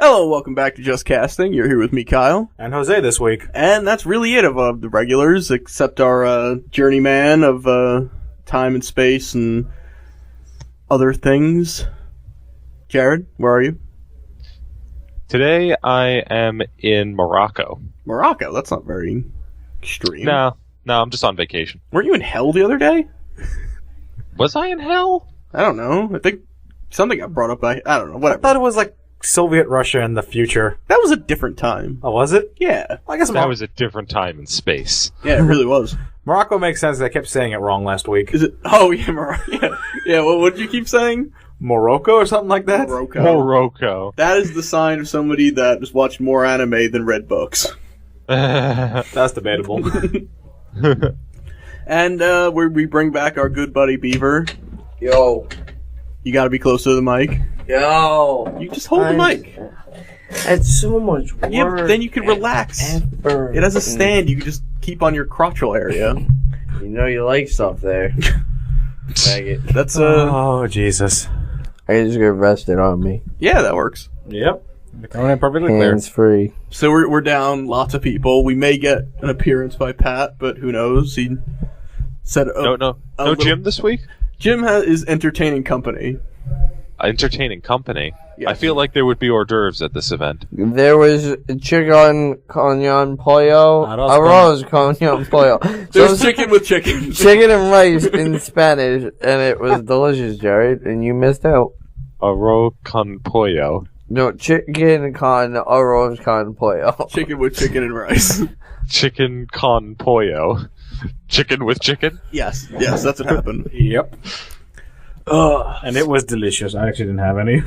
Hello, welcome back to Just Casting. You're here with me, Kyle. And Jose this week. And that's really it of the regulars, except our journeyman of time and space and other things. Jared, where are you? Today I am in Morocco. Morocco? That's not very extreme. No, I'm just on vacation. Weren't you in hell the other day? Was I in hell? I don't know. I think something got brought up. I don't know. I Whatever. thought it was like Soviet Russia in the future. That was a different time. Oh, was it? Yeah. I guess That was a different time in space. Yeah, it really was. Morocco makes sense. I kept saying it wrong last week. Is it? Oh, yeah, Morocco. Yeah. Yeah, what did you keep saying? Morocco or something like that? Morocco. That is the sign of somebody that has watched more anime than read books. That's debatable. And we bring back our good buddy Beaver. Yo. You gotta be close to the mic. Yo. You just hold the mic. It's so much work. Yeah, but then you can relax. Effort. It has a stand. You can just keep on your crotchal area. You know you like stuff there. Faggot. That's Oh, Jesus. I just get rested on me. yeah, that works. Yep. Coming in perfectly clear. Hands free. So we're down lots of people. We may get an appearance by Pat, but who knows? He said No Jim this week? Jim is entertaining company. Entertaining company. Yes. I feel like there would be hors d'oeuvres at this event. There was chicken con pollo. Arroz con pollo. There's chicken with chicken. Chicken and rice in Spanish, and it was delicious, Jared, and you missed out. Arroz con pollo. No, chicken con arroz con pollo. Chicken with chicken and rice. Chicken con pollo. Chicken with chicken? Yes, that's what happened. Yep. And it was delicious. I actually didn't have any.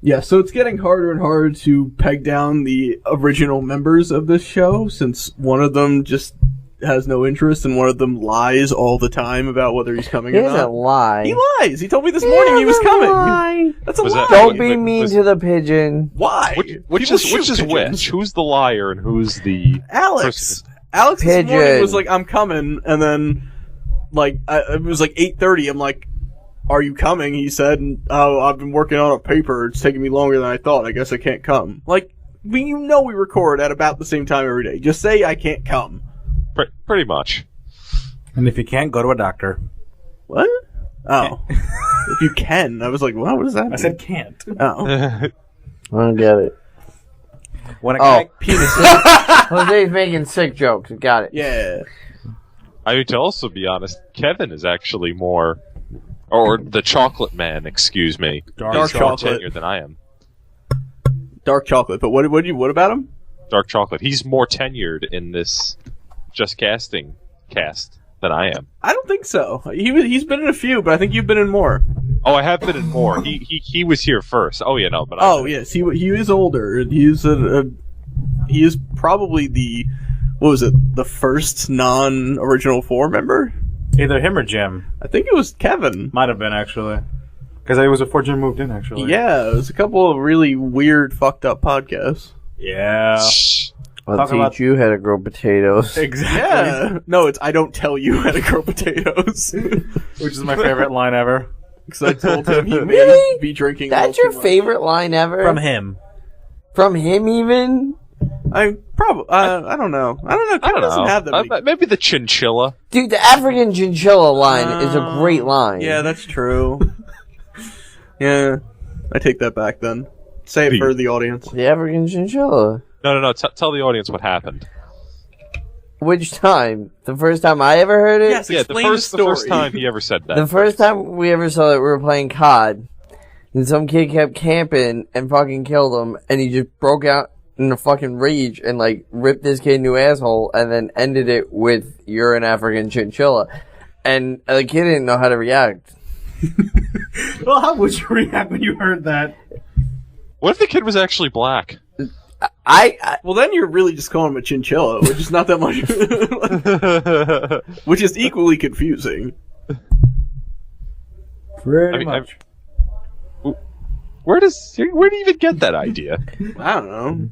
Yeah, so it's getting harder and harder to peg down the original members of this show, since one of them just has no interest and one of them lies all the time about whether he's coming He or not. doesn't lie. He lies. He told me this morning he was coming. Lie. That's a Was lie. that- Don't Wait, be mean was- to the pigeon. Why? Which People is shoot pigeons. which? Who's the liar and who's the Alex. person? Alex this morning Pigeon. was like, I'm coming, and then, like, it was like 8:30. I'm like, are you coming? He said, oh, I've been working on a paper. It's taking me longer than I thought. I guess I can't come. Like, we record at about the same time every day. Just say I can't come. Pretty much. And if you can't, go to a doctor. What? Oh. If you can. I was like, what does that mean? I said can't. Oh. I don't get it. When a Oh. guy... Penis. Jose's making sick jokes. Got it. Yeah. I mean, to also be honest, Kevin is actually more... Or the chocolate man, excuse me. Dark He's more chocolate. tenured than I am. Dark chocolate. But what about him? Dark chocolate. He's more tenured in this Just Casting cast than I am. I don't think so. He's been in a few, but I think you've been in more. Oh, I have been in more. He was here first. Oh yeah, no, but Oh yes, he is older. He is probably the first non-original four member. Either him or Jim. I think it was Kevin. Might have been, actually. Because it was before Jim moved in, actually. Yeah, it was a couple of really weird, fucked up podcasts. Yeah. I'll Talk teach about- you how to grow potatoes. Exactly. Yeah, no, it's I don't tell you how to grow potatoes. Which is my favorite line ever. Because I told him he may Really? be drinking. That's a your little too favorite line ever? From him. From him, even? much. I don't know. I don't Kevin doesn't know. have that many- Maybe the chinchilla. Dude, the African chinchilla line is a great line. Yeah, that's true. Yeah, I take that back then. Say it for the audience. The African chinchilla. No. Tell the audience what happened. Which time? The first time I ever heard it? Yes, Yeah, the explain first story. time he ever said that. The first time we ever saw it, we were playing COD. And some kid kept camping and fucking killed him. And he just broke out in a fucking rage and, like, ripped this kid a new asshole and then ended it with, "You're an African chinchilla." And the kid didn't know how to react. Well, how would you react when you heard that? What if the kid was actually black? I Well, then you're really just calling him a chinchilla, which is not that much. Which is equally confusing. Pretty I mean, much. Where do you even get that idea? I don't know.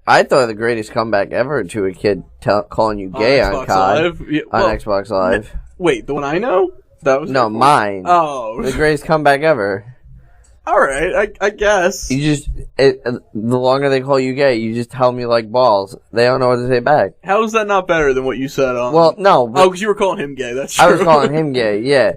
I thought the greatest comeback ever to a kid calling you gay on Xbox COD. Live? Yeah, On well, Xbox Live. Wait, the one I know? That was No, mine. Oh. The greatest comeback ever. All right, I guess. You just, the longer they call you gay, you just tell me like balls. They don't know what to say back. How is that not better than what you said on? Well, no. Oh, because you were calling him gay. That's true. I was calling him gay, yeah.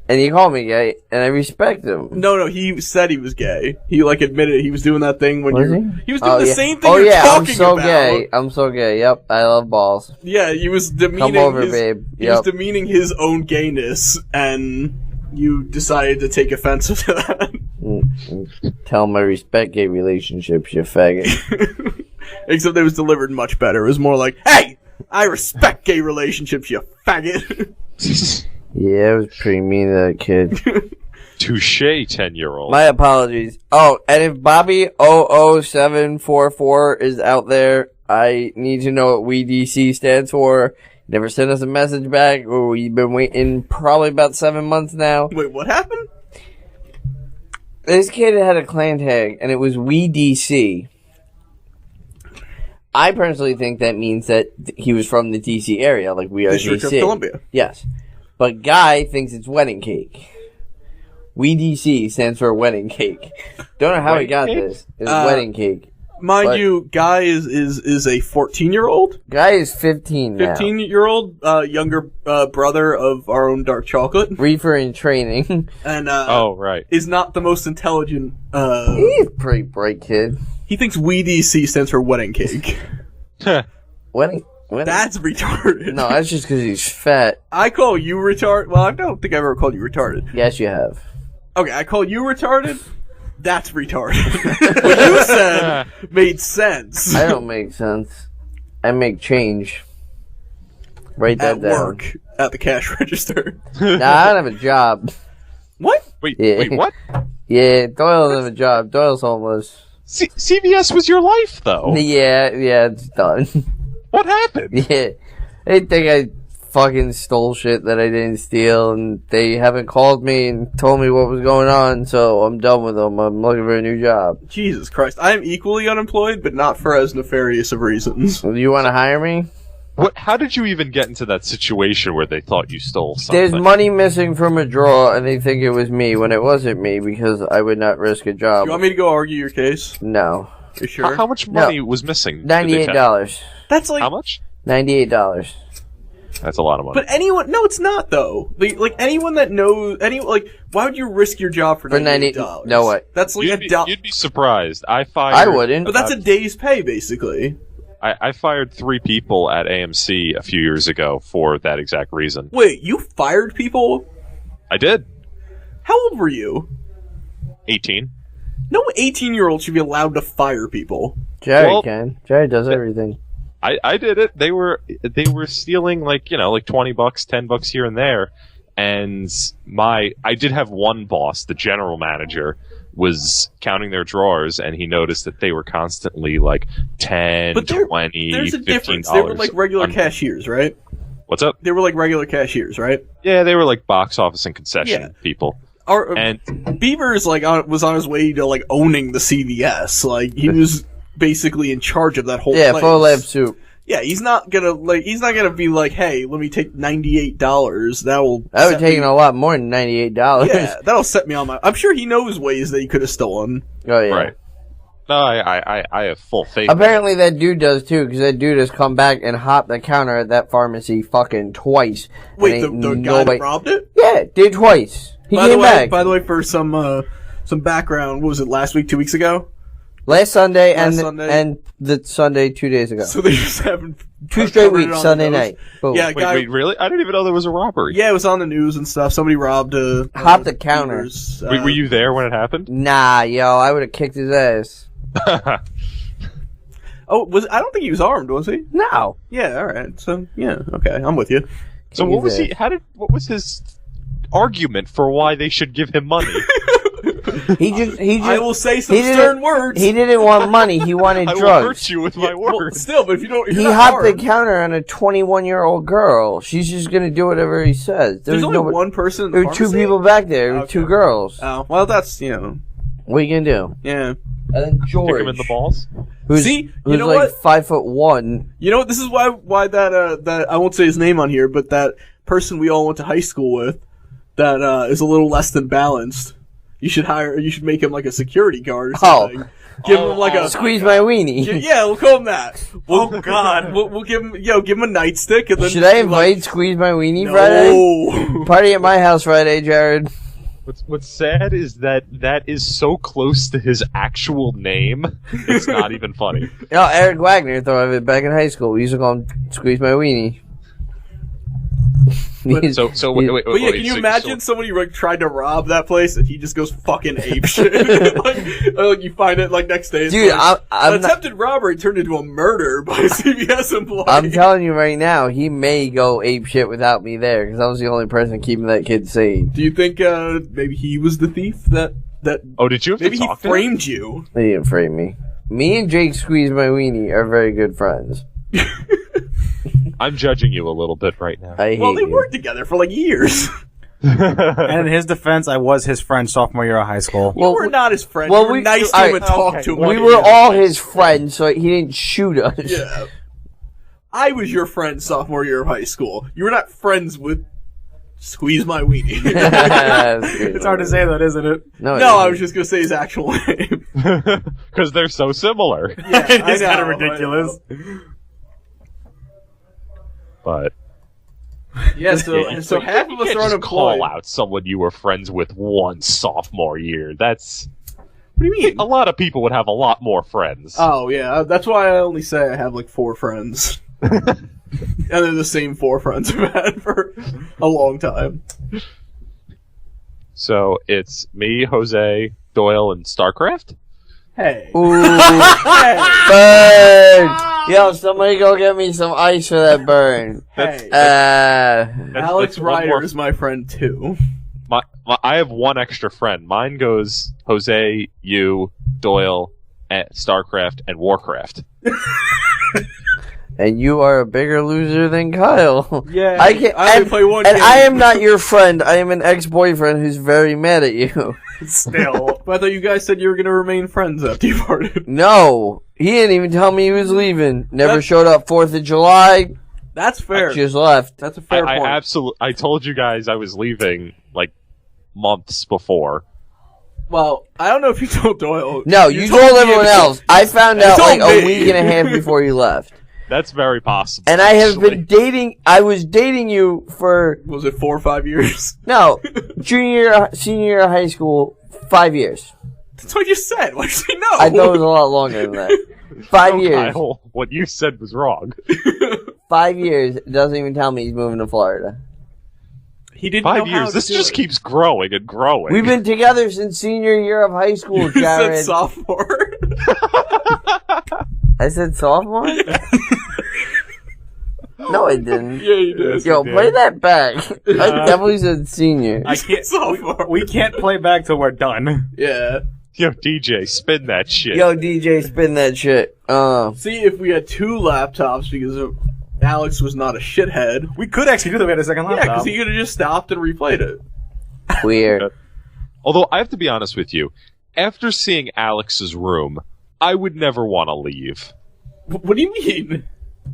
And he called me gay, and I respect him. No, he said he was gay. He like admitted he was doing that thing when Was he was doing the yeah. same thing Oh you're yeah, I'm talking so about. gay. I'm so gay. Yep, I love balls. Yeah, he was demeaning Come over, his, babe. He was Yep. demeaning his own gayness, and you decided to take offense to that. Tell him I respect gay relationships, you faggot. Except it was delivered much better. It was more like, "Hey, I respect gay relationships, you faggot." Yeah, it was pretty mean to that kid. Touche, 10-year-old. My apologies. Oh, and if Bobby 00744 is out there, I need to know what WeDC stands for. Never sent us a message back. Oh, we've been waiting probably about 7 months now. Wait, what happened? This kid had a clan tag, and it was WeDC. I personally think that means that he was from the DC area, like we are District of DC. Columbia. Yes. But Guy thinks it's wedding cake. WeDC stands for wedding cake. Don't know how he Wedding got cake? this. It's wedding cake. Mind But- you, Guy is a 14-year-old? Guy is 15 now. 15-year-old, younger brother of our own dark chocolate. Reefer in training. And, Oh, right. is not the most intelligent, He's a pretty bright kid. he thinks WeDC stands for wedding cake. Wedding? That's retarded. No, that's just because he's fat. I call you retarded. Well, I don't think I've ever called you retarded. Yes, you have. Okay, I call you retarded. That's retarded. What you said made sense. I don't make sense. I make change. Write that At down. work, at the cash register. Nah, I don't have a job. What? Wait, Yeah. wait, what? Yeah, Doyle doesn't have a job. Doyle's homeless. CVS was your life, though. Yeah, it's done. What happened? Yeah. They think I fucking stole shit that I didn't steal, and they haven't called me and told me what was going on, so I'm done with them. I'm looking for a new job. Jesus Christ. I am equally unemployed, but not for as nefarious of reasons. Do you want to hire me? What? How did you even get into that situation where they thought you stole something? There's money missing from a drawer, and they think it was me when it wasn't me because I would not risk a job. You want me to go argue your case? No. You sure? How much money was missing? Did they tell- $98. That's like... How much? $98. That's a lot of money. But anyone... No, it's not, though. Like anyone that knows... why would you risk your job for $98? No way. That's like You'd be surprised. I fired. I wouldn't. But that's a day's pay, basically. I fired 3 people at AMC a few years ago for that exact reason. Wait, you fired people? I did. How old were you? 18. No 18-year-old should be allowed to fire people. Jerry Well- can. Jerry does everything. I did it. They were stealing like $20, $10 here and there, and I did have one boss, the general manager, was counting their drawers, and he noticed that they were constantly like 10, But 20, there's a $15. difference. They were like regular cashiers, right? What's up? They were like regular cashiers, right? Yeah, they were like box office and concession Yeah. people. And Beaver's like was on his way to like owning the CVS. Like he was basically in charge of that whole Yeah, place. full lab soup. Yeah, he's not gonna be like, hey, let me take $98. That will. I would set have taken me- a lot more than $98. Yeah, that'll set me on my. I'm sure he knows ways that he could have stolen. Oh, yeah. Right. No, I have full faith. Apparently that dude does too, because that dude has come back and hopped the counter at that pharmacy fucking twice. Wait, And the ain't guy nobody- that robbed it? Yeah, did twice. He came back. By the way, for some background, what was it, last week, 2 weeks ago? Last Sunday Last Sunday. and the Sunday 2 days ago. So they just haven't. 2 straight covered it weeks, on Sunday the news. night. Boom. Yeah, Wait, really? I didn't even know there was a robbery. Yeah, it was on the news and stuff. Somebody robbed a. Hopped the counter. Beaver's, Were you there when it happened? Nah, yo, I would have kicked his ass. Oh, I don't think he was armed, was he? No. Yeah, all right. So yeah, okay, I'm with you. So Kick what his was he? ass. What was his argument for why they should give him money? He just I will say some he didn't- stern words. He didn't want money, he wanted I will drugs. hurt you with Yeah, my well, words. still, but if you don't, if He you're not hopped the armed, counter on a 21-year-old girl. She's just gonna do whatever he says. there's only nobody- one person. In the There were 2 pharmacy? people back there. There were Okay. 2 girls. Oh, well, that's What are you gonna do? yeah. And then Kick George, him in the balls. who's, See, you who's know like what? 5'1". You know what? This is why that I won't say his name on here, but that person we all went to high school with, that is a little less than balanced. You should make him like a security guard or something. Give him like a Squeeze my weenie. Yeah, we'll call him that. Oh God. We'll give him give him a nightstick and then Should I invite Squeeze My Weenie no. Friday? Party at my house Friday, Jared. What's sad is that is so close to his actual name. It's not even funny. Eric Wagner thought of it back in high school. We used to call him Squeeze My Weenie. So wait. But yeah, can you imagine somebody like tried to rob that place and he just goes fucking ape shit? like you find it like next day. It's Dude, like, I'm an attempted robbery turned into a murder by a CVS employee. I'm telling you right now, he may go ape shit without me there because I was the only person keeping that kid safe. Do you think maybe he was the thief that? Oh, did you? Have maybe to he talk to framed you. They didn't frame me. Me and Jake Squeeze My Weenie are very good friends. I'm judging you a little bit right now. I hate Well, they you. worked together for like years. And in his defense, I was his friend sophomore year of high school. You were not his friend. well, you were we- nice to I- him and talked to him. We like were you. all his friends, so he didn't shoot us. Yeah. I was your friend sophomore year of high school. You were not friends with Squeeze My Weenie. It's hard to say that, isn't it? No, I was just gonna say his actual name. Because they're so similar. Yeah, It's I kind of know, ridiculous. But Yeah, so half of us are unemployed. call out someone you were friends with one sophomore year. That's What do you mean? a lot of people would have a lot more friends. Oh yeah, that's why I only say I have like 4 friends, and they're the same 4 friends I've had for a long time. So it's me, Jose, Doyle, and StarCraft. Hey, Ooh, hey, burn! Yo, somebody go get me some ice for that burn. hey. that's Alex one Ryder more- is my friend too. I have one extra friend. Mine goes Jose, you, Doyle, StarCraft, and Warcraft. And you are a bigger loser than Kyle. Yeah, I can. I only And, play one and game. I am not your friend. I am an ex-boyfriend who's very mad at you. Still. But I thought you guys said you were gonna remain friends after you parted. No, he didn't even tell me he was leaving. Never That's- showed up 4th of July. That's fair. Just left. That's a fair I point. absolutely. I told you guys I was leaving like months before. Well, I don't know if you told Doyle. No, you told me everyone and- else. I found You out told like a me. week and a half before you left. That's very possible. And I have actually. been dating. I was dating you for Was it 4 or 5 years? no senior year of high school. 5 years. That's what you said. Why did you say no? I thought it was a lot longer than that. 5 No, years. Kyle, what you said was wrong. 5 years. Doesn't even tell me he's moving to Florida. He didn't 5 know how years. to This do just it. keeps growing and growing. We've been together since senior year of high school, You said Jared. sophomore. I said sophomore? No, I didn't. Yeah, you did. Yo, play that back. I definitely said senior. I can't. Sophomore. We can't play back till we're done. Yeah. Yo, DJ, spin that shit. Yo, DJ, spin that shit. See, if we had 2 laptops because Alex was not a shithead. We could actually do that. We had a second Yeah, laptop. because he could have just stopped and replayed it. Weird. Although I have to be honest with you, after seeing Alex's room, I would never want to leave. What do you mean?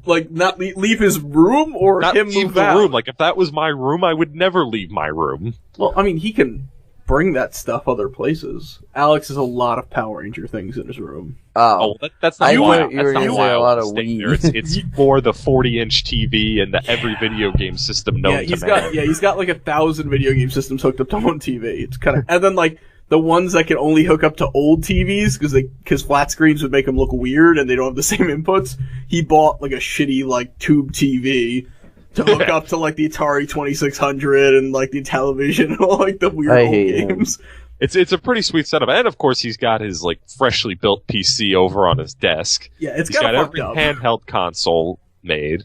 Like, not leave his room or Not him leave move the out? room. Like if that was my room, I would never leave my room. Well, I mean, he can bring that stuff other places. Alex has a lot of Power Ranger things in his room. Oh, that's not I why. thought you were That's gonna not say why a I lot want of to stay weed. there. It's for the 40-inch TV and the every video game system known Yeah, to man. he's got like 1,000 video game systems hooked up to one TV. It's kind of, and then like the ones that can only hook up to old TVs because flat screens would make them look weird and they don't have the same inputs. He bought like a shitty like tube TV to hook up to like the Atari 2600 and like the television and all like the weird I old hate him. games. It's a pretty sweet setup, and of course he's got his like freshly built PC over on his desk. Yeah, it's He's got kind of fucked every up. handheld console made.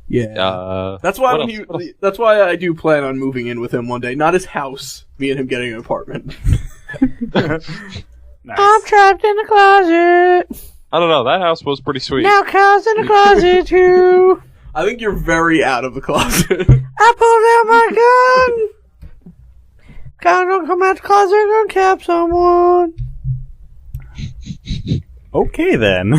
Yeah. That's why what when else? that's why I do plan on moving in with him one day. Not his house, me and him getting an apartment. Nice. I'm trapped in the closet. I don't know. That house was pretty sweet. Now Kyle's in the closet too. I think you're very out of the closet. I pulled out my gun. Kyle's gonna come out the closet and gonna cap someone. Okay then.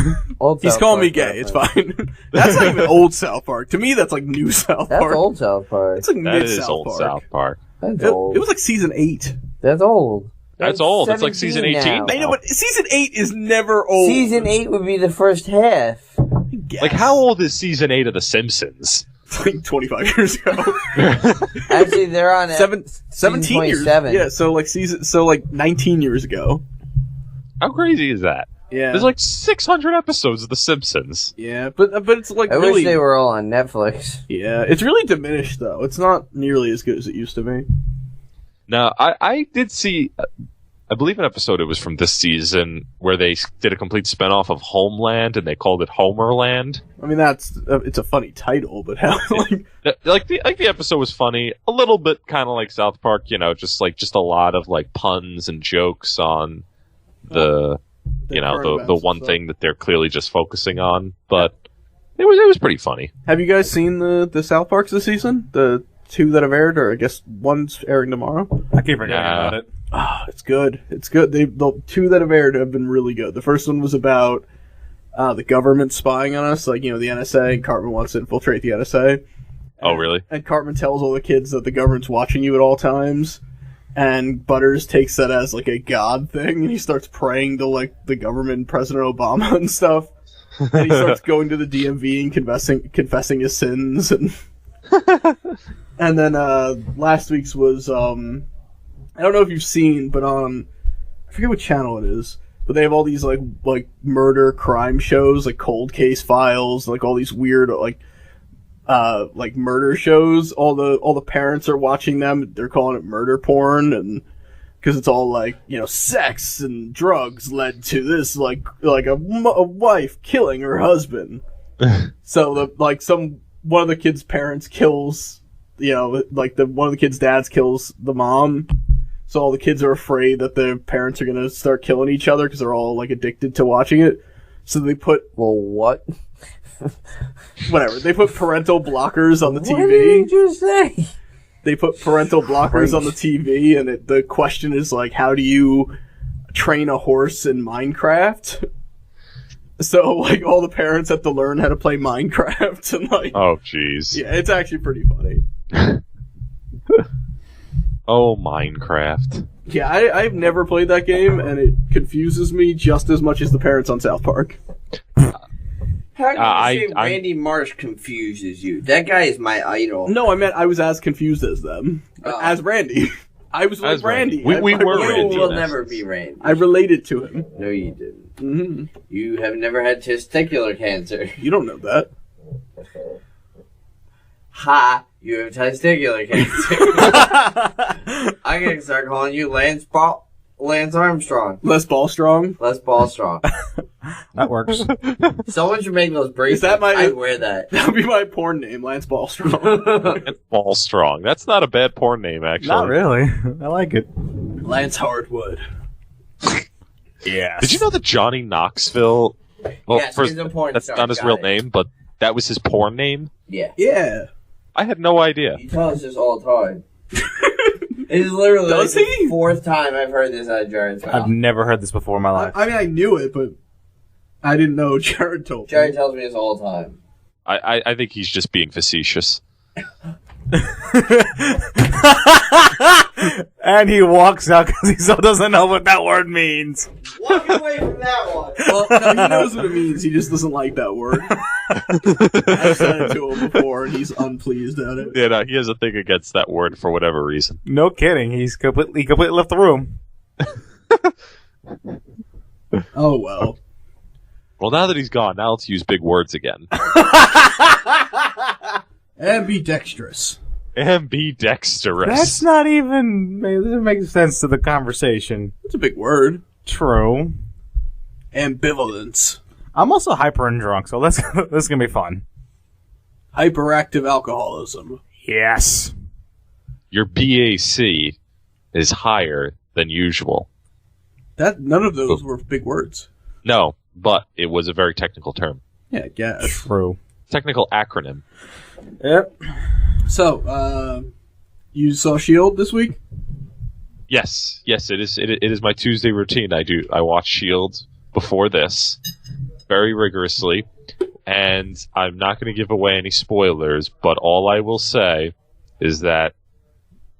He's calling me gay. It's fine. That's not even old South Park. To me, that's like new South That's Park. old South Park. It's like That mid is South old Park. South Park. That's It old. was like season 8. That's old. That's old. It's like season 18 I know, but season 8 is never old. Season 8 would be the first half. Like, how old is season 8 of The Simpsons? Like 25 years ago. Actually, they're on 17 years. Yeah, so like 19 years ago. How crazy is that? Yeah. There's like 600 episodes of The Simpsons. Yeah, but it's like I really... wish they were all on Netflix. Yeah, it's really diminished, though. It's not nearly as good as it used to be. Now, I did see, I believe an episode it was from this season where they did a complete spinoff of Homeland and they called it Homerland. I mean, it's a funny title, but how the episode was funny, a little bit kind of like South Park, just a lot of like puns and jokes on the one thing that they're clearly just focusing on, but it was pretty funny. Have you guys seen the South Parks this season? The 2 that have aired, or I guess one's airing tomorrow. I keep forgetting about it. It's good. It's good. The 2 that have aired have been really good. The first one was about the government spying on us, like, the NSA, and Cartman wants to infiltrate the NSA. Oh, really? And Cartman tells all the kids that the government's watching you at all times, and Butters takes that as, like, a god thing, and he starts praying to, like, the government, President Obama and stuff. And he starts going to the DMV and confessing his sins, and... And then last week's was I don't know if you've seen, but on I forget what channel it is, but they have all these like murder crime shows, like Cold Case Files, like all these weird like murder shows. All the parents are watching them. They're calling it murder porn, and because it's all like sex and drugs led to this like a wife killing her husband. So one of the kids' parents kills, one of the kids' dads kills the mom. So all the kids are afraid that their parents are going to start killing each other because they're all, like, addicted to watching it. So they put... Well, what? Whatever. They put parental blockers on the TV. What did you just say? They put parental blockers on the TV, and the question is, like, how do you train a horse in Minecraft? So, like, all the parents have to learn how to play Minecraft, and, like... Oh, jeez. Yeah, it's actually pretty funny. Oh, Minecraft. Yeah, I've never played that game, and it confuses me just as much as the parents on South Park. How do you say Randy Marsh confuses you? That guy is my idol. No, I meant I was as confused as them. As Randy. I was like Randy. We were Randy. You will never be Randy. I related to him. No, you didn't. Mm-hmm. You have never had testicular cancer. You don't know that. Ha! You have testicular cancer. I'm gonna start calling you Lance Armstrong. Les Ballstrong? Les Ballstrong. That works. Someone should make those bracelets. Is that I'd wear that. That would be my porn name, Lance Ballstrong. Lance Ballstrong. That's not a bad porn name, actually. Not really. I like it. Lance Hardwood. Yes. Did you know that Johnny Knoxville... Well, yes, first, he's a porn that's star. not his real name, but that was his porn name? Yeah. Yeah. I had no idea. He tells us this all the time. It's literally the 4th time I've heard this out of Jared's mouth. I've never heard this before in my life. I mean, I knew it, but I didn't know Jared told me. Jared tells me this all the time. I think he's just being facetious. And he walks out because he still doesn't know what that word means. Walk away from that one. Well, no, he knows what it means. He just doesn't like that word. I've said it to him before, and he's unpleased at it. Yeah, no, he has a thing against that word for whatever reason. No kidding. He's completely left the room. Oh, well. Well, now that he's gone, now let's use big words again. Ambidextrous. Ambidextrous. That's not even... It doesn't make sense to the conversation. It's a big word. True. Ambivalence. I'm also hyper and drunk, so this is going to be fun. Hyperactive alcoholism. Yes. Your BAC is higher than usual. None of those were big words. No, but it was a very technical term. Yeah, I guess. True. Technical acronym. Yep. So, you saw S.H.I.E.L.D. this week? Yes, it is my Tuesday routine. I watch S.H.I.E.L.D. before this, very rigorously, and I'm not going to give away any spoilers, but all I will say is that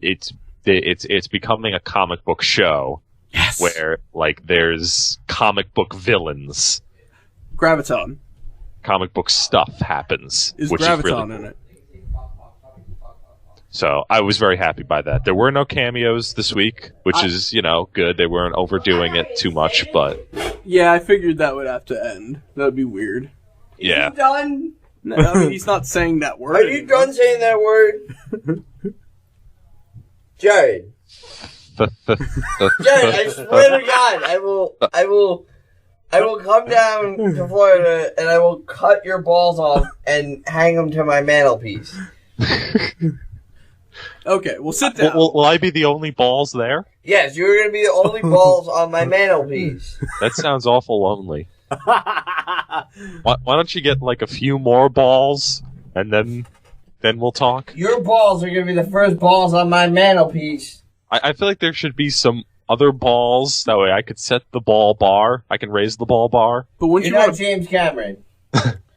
it's it's becoming a comic book show. Yes. Where like there's comic book villains, Graviton. comic book stuff happens. Is which Graviton is really in cool. it? So I was very happy by that. There were no cameos this week, which is, good. They weren't overdoing it too much, but Yeah, I figured that would have to end. That would be weird. yeah. You done? No, I mean, he's not saying that word. Are you done saying that word? Jared. Jared, I swear to God, I will come down to Florida and I will cut your balls off and hang them to my mantelpiece. Okay, well, sit down. Will I be the only balls there? Yes, you're going to be the only balls on my mantelpiece. That sounds awful lonely. Why don't you get like a few more balls and then we'll talk? Your balls are going to be the first balls on my mantelpiece. I feel like there should be some other balls. That way I could set the ball bar. I can raise the ball bar. But wouldn't You're you not want to James Cameron.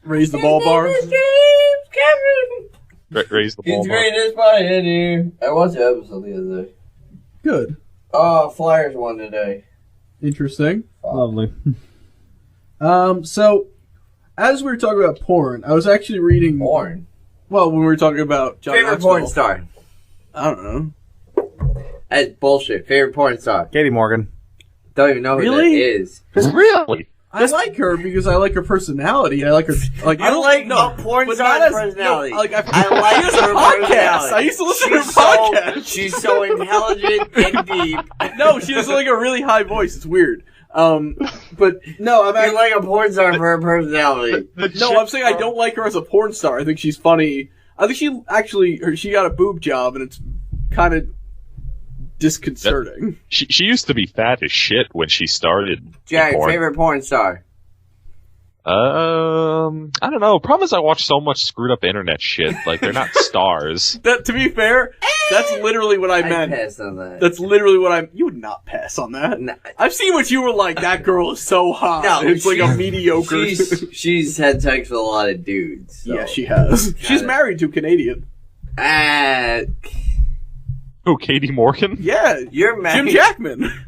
raise the ball bar? His name is James Cameron. Raise the ball He's bar. greatest pioneer. I watched the episode the other day. Good. Flyers won today. Interesting. Lovely. So, as we were talking about porn, I was actually reading... Porn. Well, when we were talking about John Favorite Knoxville, porn star. I don't know. That's bullshit. Favorite porn star. Katie Morgan. Don't even know who Really? that is. Really? I like her because I like her personality. I like her... Like, I like no, a porn but star's not as- personality. No, like, I she like has a her podcast. personality. I used to listen to her podcast. She's so intelligent and deep. No, she has like a really high voice. It's weird. But no, I'm You actually, like a porn star for her personality. no, I'm saying I don't like her as a porn star. I think she's funny. I think she got a boob job, and it's kind of disconcerting. She used to be fat as shit when she started. Jared, porn. favorite porn star. I don't know. Problem is I watch so much screwed up internet shit. Like, they're not stars. That, to be fair, that's literally what I I meant. passed on that. That's literally what I'm. You would not pass on that. No. I've seen what you were like. That girl is so hot. No, it's like a she's- mediocre. She's had sex with a lot of dudes. So. Yeah, she has. She's married to a Canadian. Oh, Katie Morgan? Yeah, You're married. Jim Jackman.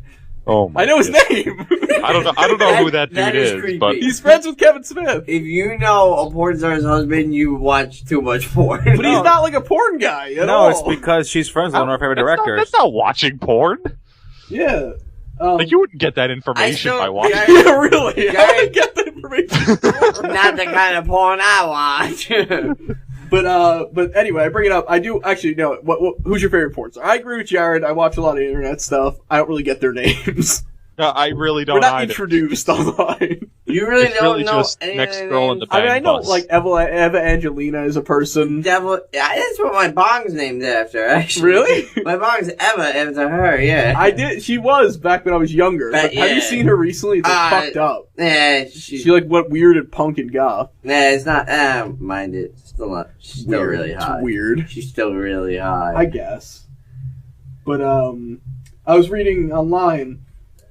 Oh my I know his God. name. I don't know who that dude That is is, creepy. but He's friends with Kevin Smith. If you know a porn star's husband, you watch too much porn. But he's not like a porn guy at No, all. it's because she's friends with one of our favorite directors. That's not watching porn. Yeah. Like, you wouldn't get that information still- by watching. Yeah. Yeah, really. How Guy- did I get that information? Not the kind of porn I watch. But anyway, I bring it up. I do actually know. Who's your favorite porn star? I agree with Jared. I watch a lot of internet stuff. I don't really get their names. No, I really don't We're not either. introduced online. You really It's don't really know just any next of the girl in the names? I mean, I know bus. like Eva Angelina is a person. Devil. Yeah, that's what my bong's named after. Actually, Really? My bong's Eva after her. Yeah. I did. She was back when I was younger. But, But have you yeah. seen her recently? It's like, fucked up. Yeah, She like went weird and punk and goth. Nah, it's not. Mind it. Still not. She's still Weird. really hot. It's weird. She's still really hot. I guess. But I was reading online.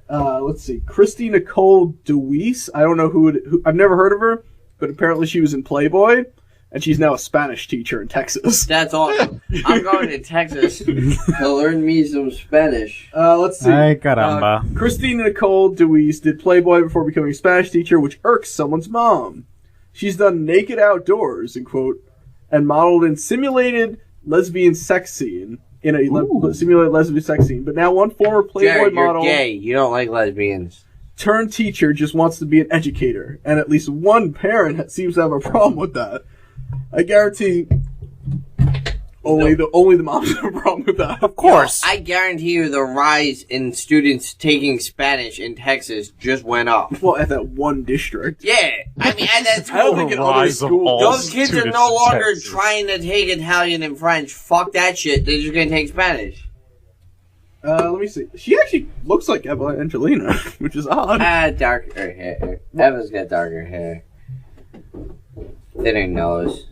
Let's see, Christy Nicole DeWeese. I don't know who. I've never heard of her, but apparently she was in Playboy, and she's now a Spanish teacher in Texas. That's awesome. I'm going to Texas to learn me some Spanish. Let's see. Ay, caramba. Christina Nicole DeWeese did Playboy before becoming a Spanish teacher, which irks someone's mom. She's done Naked Outdoors, in quote, and modeled in simulated lesbian sex scene. In a simulated lesbian sex scene. But now one former Playboy Jared, model you're gay. You don't like lesbians. turned teacher just wants to be an educator. And at least one parent seems to have a problem with that. I guarantee only the moms have a problem with that. Of course. I guarantee you the rise in students taking Spanish in Texas just went up. Well, at that one district. Yeah. I mean, and that's I don't think in other Rise of schools. all those kids are students no in longer Texas. trying to take Italian and French. Fuck that shit. They're just gonna take Spanish. Let me see. She actually looks like Eva Angelina, which is odd. Darker hair. Eva's got darker hair. Thinner nose.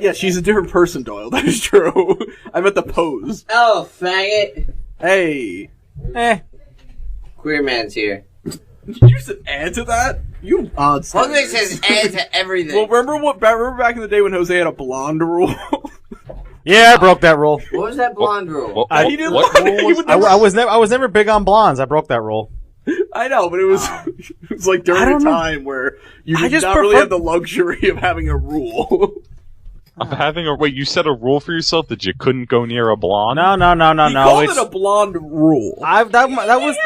Yeah, she's a different person, Doyle. That is true. I meant the pose. Oh, faggot. Hey. Queer man's here. Did you just add to that? You odd Jose standards. says add to everything. Well, remember back in the day when Jose had a blonde rule? Yeah, I broke that rule. What was that blonde rule? He didn't like it. I was never big on blondes. I broke that rule. I know, but it was it was like during a time where you did not really have the luxury of having a rule. Of having a wait, you set a rule for yourself that you couldn't go near a blonde? No. He called it a blonde rule. That was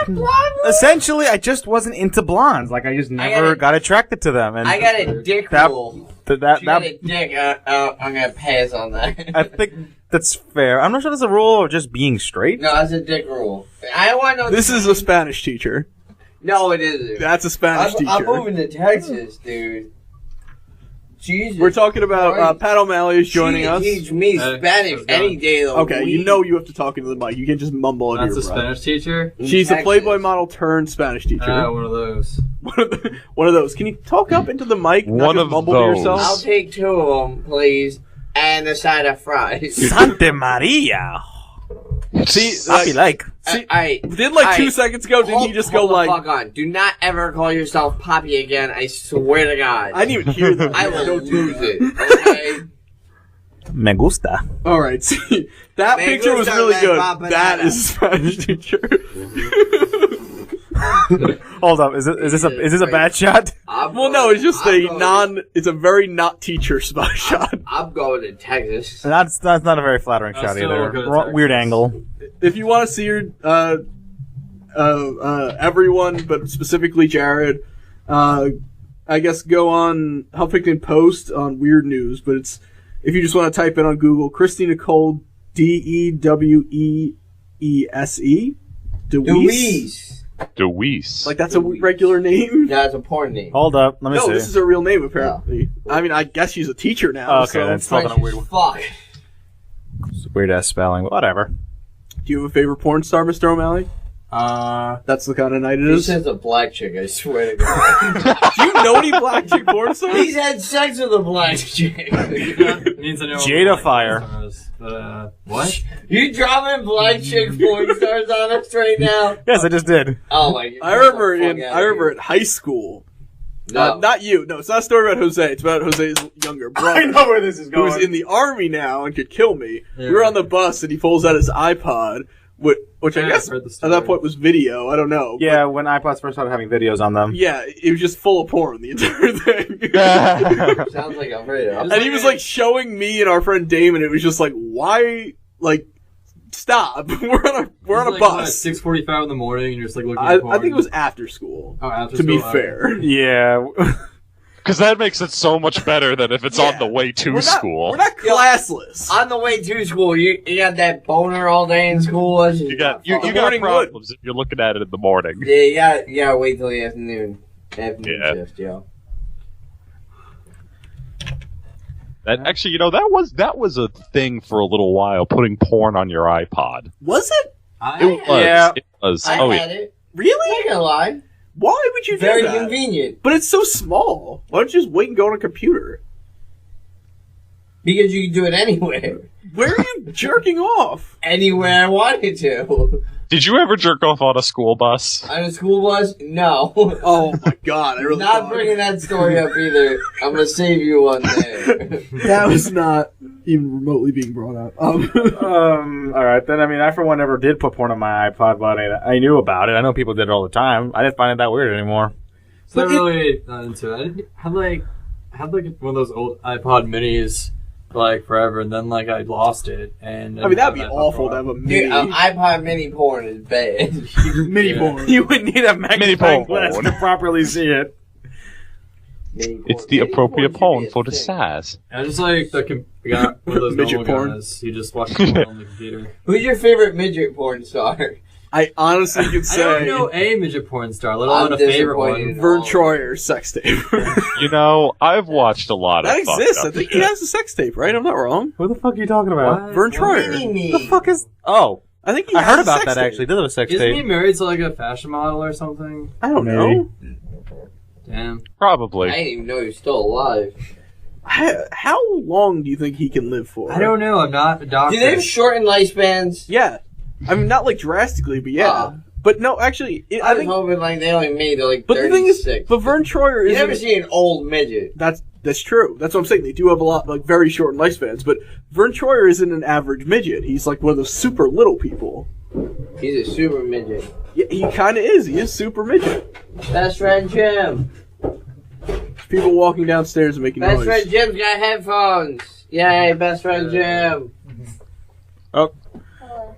essentially. I just wasn't into blondes. Like I just never got attracted to them. And I got a dick rule. That She got a dick. I'm gonna pass on that. I think that's fair. I'm not sure that's a rule of just being straight. No, that's a dick rule. I want to know. This is a Spanish teacher. No, it isn't. That's a Spanish teacher. I'm moving to Texas, dude. Jesus. We're talking about Pat O'Malley is joining us. Teach me Spanish any day of the week. Okay, you know you have to talk into the mic. You can't just mumble into your breath. That's a Spanish teacher? She's a Playboy model turned Spanish teacher. One of those. One of those. Can you talk up into the mic? Not just mumble to yourself? I'll take 2 of them, please, and a side of fries. Santa Maria. See, I like. Did 2 seconds ago, didn't you just go like... Hold the fuck on. Do not ever call yourself Poppy again, I swear to God. I didn't even hear that. I will lose it, okay? Me gusta. Alright, see, that picture was really good. That is a Spanish teacher. Hold up, is this a bad shot? Well, no, it's just it's a very not teacher spot shot. I'm going to Texas. That's not a very flattering shot either. Weird angle. If you want to see your, everyone, but specifically Jared, I guess go on Huffington Post on Weird News, but if you just want to type in on Google, Christy Nicole, Deweese. Deweese. Like, that's a regular name? Yeah, it's a porn name. Hold up, let me see. No, this is a real name, apparently. Yeah. I mean, I guess she's a teacher now. Oh, okay, that's spelled in a weird way. Fuck. It's weird ass spelling, but whatever. Do you have a favorite porn star, Mr. O'Malley? That's the kind of night it is? He says a black chick, I swear to God. Do you know any black chick porn stars? He's had sex with a black chick. Jada Fire. What? You dropping black chick porn stars on us right now? Yes, I just did. Oh my God. I remember in high school. No. Not you. No, it's not a story about Jose. It's about Jose's younger brother. I know where this is going. Who's in the army now and could kill me. Yeah. We were on the bus and he pulls out his iPod, which I guess at that point was video. I don't know. Yeah, when iPods first started having videos on them. Yeah, it was just full of porn, the entire thing. Sounds like a video. And he was like showing me and our friend Damon. It was just like, why? Like, stop. We're on a bus. 6:45 in the morning, and you're just like looking at porn. I think it was after school. Oh, after to school. be fair. Yeah. Because that makes it so much better than if it's on the way to school. We're not classless. On the way to school, you got that boner all day in school. You got problems if you're looking at it in the morning. Yeah, you gotta wait till the afternoon. Shift, yo. That actually, that was a thing for a little while. Putting porn on your iPod. Was it? It was. I had it. Really? I'm not gonna lie. Why would you do Very that? Very convenient. But it's so small. Why don't you just wait and go on a computer? Because you can do it anywhere. Where are you jerking off? Anywhere I wanted to. Did you ever jerk off on a school bus? On a school bus? No. Oh my God! I really not bringing that story up either. I'm gonna save you one day. That was not even remotely being brought up. All right, then. I mean, I for one never did put porn on my iPod, but I knew about it. I know people did it all the time. I didn't find it that weird anymore. So I'm really not into it. I had like one of those old iPod minis. Like forever, and then like I lost it, and I mean that'd be awful to have a mini. Dude, iPod mini porn is bad. Mini porn. You would need a magnifying glass to properly see it. It's the appropriate porn for the size. I just like got one of those midget porn. Guys. You just watch porn on the computer. Who's your favorite midget porn star? I honestly could say I don't know a midget porn star, let alone a favorite one. Vern Troyer's sex tape. I've watched a lot of that exists. I think he has a sex tape, right? I'm not wrong. Who the fuck are you talking about? What? Vern Troyer. The fuck is? Oh, I think I heard about that actually. Does have a sex tape? Isn't he married to like a fashion model or something? I don't know. Damn. Probably. I didn't even know he was still alive. How long do you think he can live for? I don't know. I'm not a doctor. Do they have shortened lifespans? Yeah. I mean, not like drastically, but yeah. But no, actually, I was hoping like they only made it like but 36. The thing is, but Vern Troyer is. You never see an old midget. That's That's true. That's what I'm saying. They do have a lot, like, very short lifespans. But Vern Troyer isn't an average midget. He's like one of those super little people. He's a super midget. Yeah, he kind of is. He is super midget. Best friend Jim. There's people walking downstairs and making Best noise. friend Jim's got headphones. Yay, best friend Jim. Oh.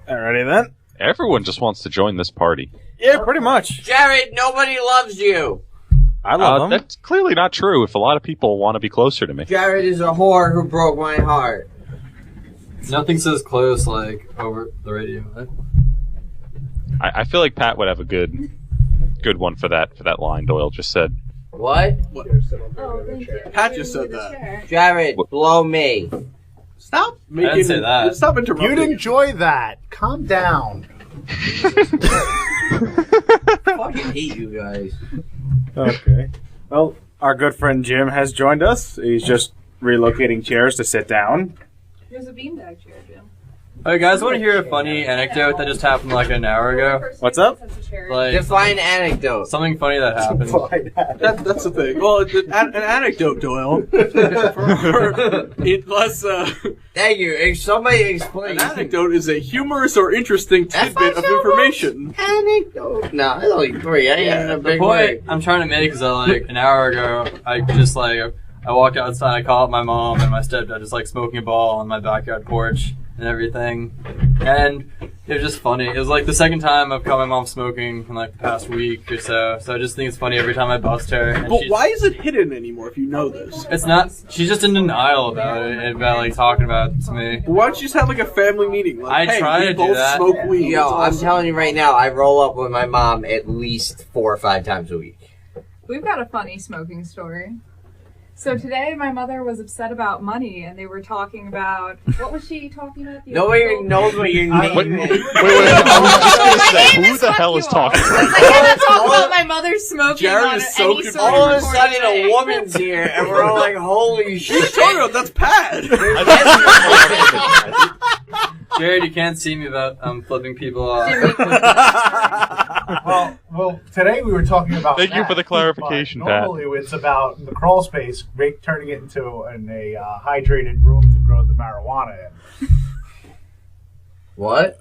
Alrighty then. Everyone just wants to join this party. Yeah, pretty much. Jared, nobody loves you. I love them. That's clearly not true if a lot of people want to be closer to me. Jared is a whore who broke my heart. Nothing says close like over the radio. I feel like Pat would have a good one for that line Doyle just said. What? Oh, thank you. Pat just said that. Jared, blow me. Stop making. I didn't say that. Stop interrupting. You'd enjoy that. Calm down. Fucking hate you guys. Okay. Well, our good friend Jim has joined us. He's just relocating chairs to sit down. There's a beanbag chair, Jim. Hey guys, want to hear a funny anecdote that just happened like an hour ago? What's up? Like Define anecdote. something funny that happened. That's the thing. Well, an anecdote, Doyle. Unless Thank you. If somebody explain. an anecdote is a humorous or interesting That's tidbit not of so information. Anecdote. No, it's only 3. I ain't in a The big point way. I'm trying to make is that like an hour ago, I just like I walk outside, I call up my mom and my stepdad just like smoking a ball on my backyard porch and everything, and it was just funny. It was like the second time I've caught my mom smoking in like the past week or so. So I just think it's funny every time I bust her. And But she's- why is it hidden anymore if you know this? It's not. She's just in denial about it and about like talking about it to me. Why don't you just have like a family meeting? Like, I hey, try we to do both that. smoke weed. Yo, It's I'm awesome. telling you right now, I roll up with my mom at least 4 or 5 times a week. We've got a funny smoking story. So today, my mother was upset about money, and they were talking about what was she talking about? The Nobody official- knows what your Wait, name wait, is. I was just gonna say, name who is the fuck hell you is all. talking? I cannot talk about my mother smoking Jared on is so any confused. sort All of a recorded sudden, a thing. woman's here, and we're all like, holy What are you shit. talking about? That's Pat. Jared, you can't see me, but I'm flipping people off. Well, today we were talking about. Thank you for the that, clarification, but Pat. Normally, it's about the crawl space, turning it into a hydrated room to grow the marijuana in. What?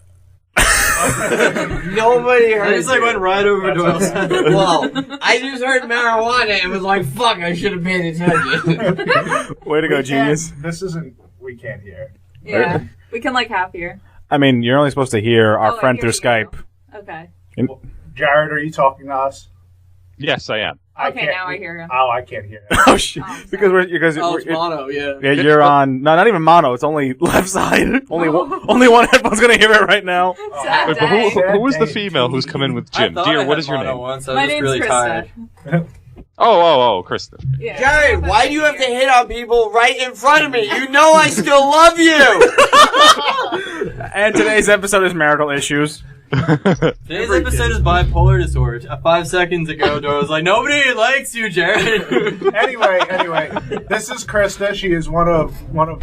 Nobody I heard just like you. went right over Doyle's head. Well, I just heard marijuana and was like, fuck, I should have paid attention. Way to go, genius. This isn't. We can't hear. Yeah, we can like half hear. I mean, you're only supposed to hear our Oh, I friend hear through you. Skype. Okay. Jared, are you talking to us? Yes, I am. Okay, now I hear you. Oh, I can't hear. Oh shit! Oh, Because Oh, it's mono, yeah. yeah, you're on. No, not even mono. It's only left side. Only one headphone's gonna hear it right now. Sad Wait, but day. who is the female who's come in with Jim? I thought Dear, I what had is your mono name? Once. I was My just name's really Krista. tired. Oh, Kristen. Yeah. Jared, why do you have to hit on people right in front of me? You know I still love you! And today's episode is marital issues. Today's episode is bipolar disorder. 5 seconds ago, Doyle was like, "Nobody likes you, Jared." Anyway, this is Krista. She is one of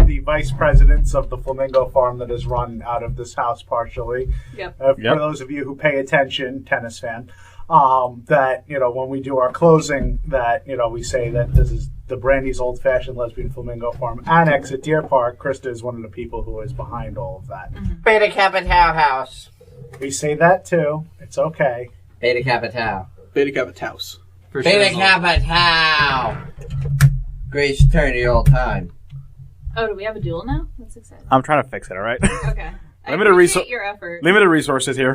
the vice presidents of the flamingo farm that is run out of this house partially. Yep. For those of you who pay attention, tennis fan, that when we do our closing, that we say that this is the Brandy's Old Fashioned Lesbian Flamingo Farm Annex at Deer Park. Krista is one of the people who is behind all of that. Beta Kappa Tau House. We say that too. It's okay. Beta Kappa Tau. Beta Kappa Taus. For Beta sure. Kappa Tau. Greatest fraternity of all time. Oh, do we have a duel now? That's exciting. I'm trying to fix it. All right. Okay. I Limited appreciate resou- your effort. Limited resources here.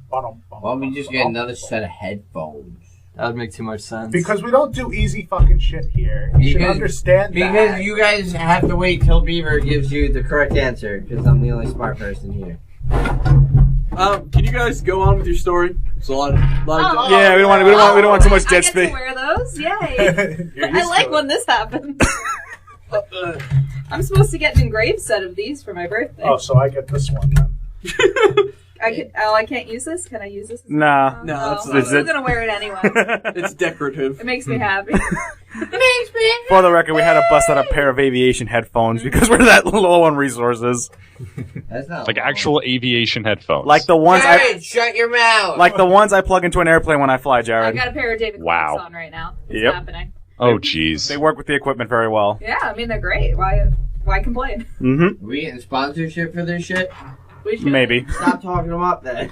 Why don't we just get another set of headphones? That would make too much sense. Because we don't do easy fucking shit here. You should understand Because that. you guys have to wait till Beaver gives you the correct answer, because I'm the only smart person here. Can you guys go on with your story? It's a lot of Oh. Yeah, we don't want too much I dead get to space. wear those? Yay! You're I used like to when this happens. I'm supposed to get an engraved set of these for my birthday. Oh, so I get this one then. I can't use this? Can I use this? Nah. No, Oh, that's- I'm still gonna wear it anyway. It's decorative. It makes me happy. It makes me For the record, we had to bust out a pair of aviation headphones because we're that low on resources. That's not Like actual aviation headphones. Like the ones Jared, shut your mouth! I plug into an airplane when I fly, I've Jared. got a pair of David Wow. Clark's on right now. It's Yep. happening. Oh, jeez. They work with the equipment very well. Yeah, I mean they're great. Why complain? Mm-hmm. We getting sponsorship for this shit? We should. Maybe. Stop talking them up then.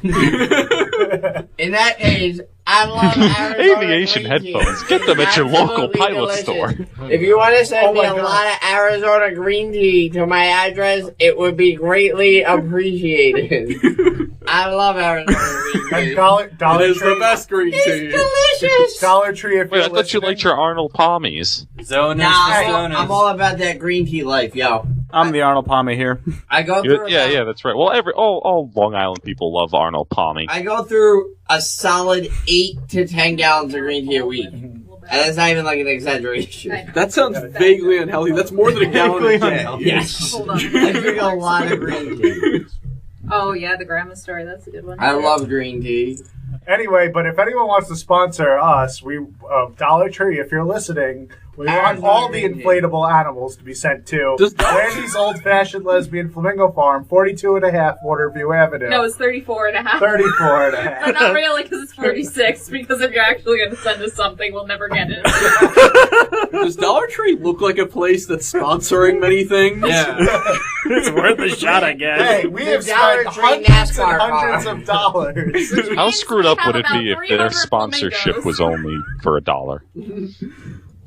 In that case, I love Arizona Aviation green tea. headphones. Get them at your local Absolutely pilot delicious. store. If you want to send me my a God. lot of Arizona green tea to my address, it would be greatly appreciated. I love Arizona green tea. And Dollar It is Tree. the best green tea. Delicious. Dollar Tree, if Wait, you're I thought you listening. liked your Arnold Palmies. Zonas Nah, for stoners. I'm all about that green tea life, yo. I'm the Arnold Palmy here. I go through Yeah, that's right. Well, all Long Island people love Arnold Palmy. I go through a solid 8 to 10 gallons of green tea a week. And that's not even like an exaggeration. That sounds vaguely unhealthy. That's more than a gallon a day. Yes. Hold on. I drink a lot of green tea. Oh yeah, the grandma story. That's a good one. I love green tea. Anyway, but if anyone wants to sponsor us, we Dollar Tree, if you're listening, we want Arizona all the green tea. inflatable animals to be sent to Does- Randy's Old Fashioned Lesbian Flamingo Farm, 42 and a half Waterview Avenue. No, it's 34 and a half. 34 and a But half. not really, because it's 46. Because if you're actually going to send us something, we'll never get it. Does Dollar Tree look like a place that's sponsoring many things? Yeah. It's worth a shot, I guess. Hey, we have Dollar spent Tree hundreds NASCAR and hundreds car. of dollars. How screwed up would it Have be if about their 300 sponsorship flamingos. was only for $1?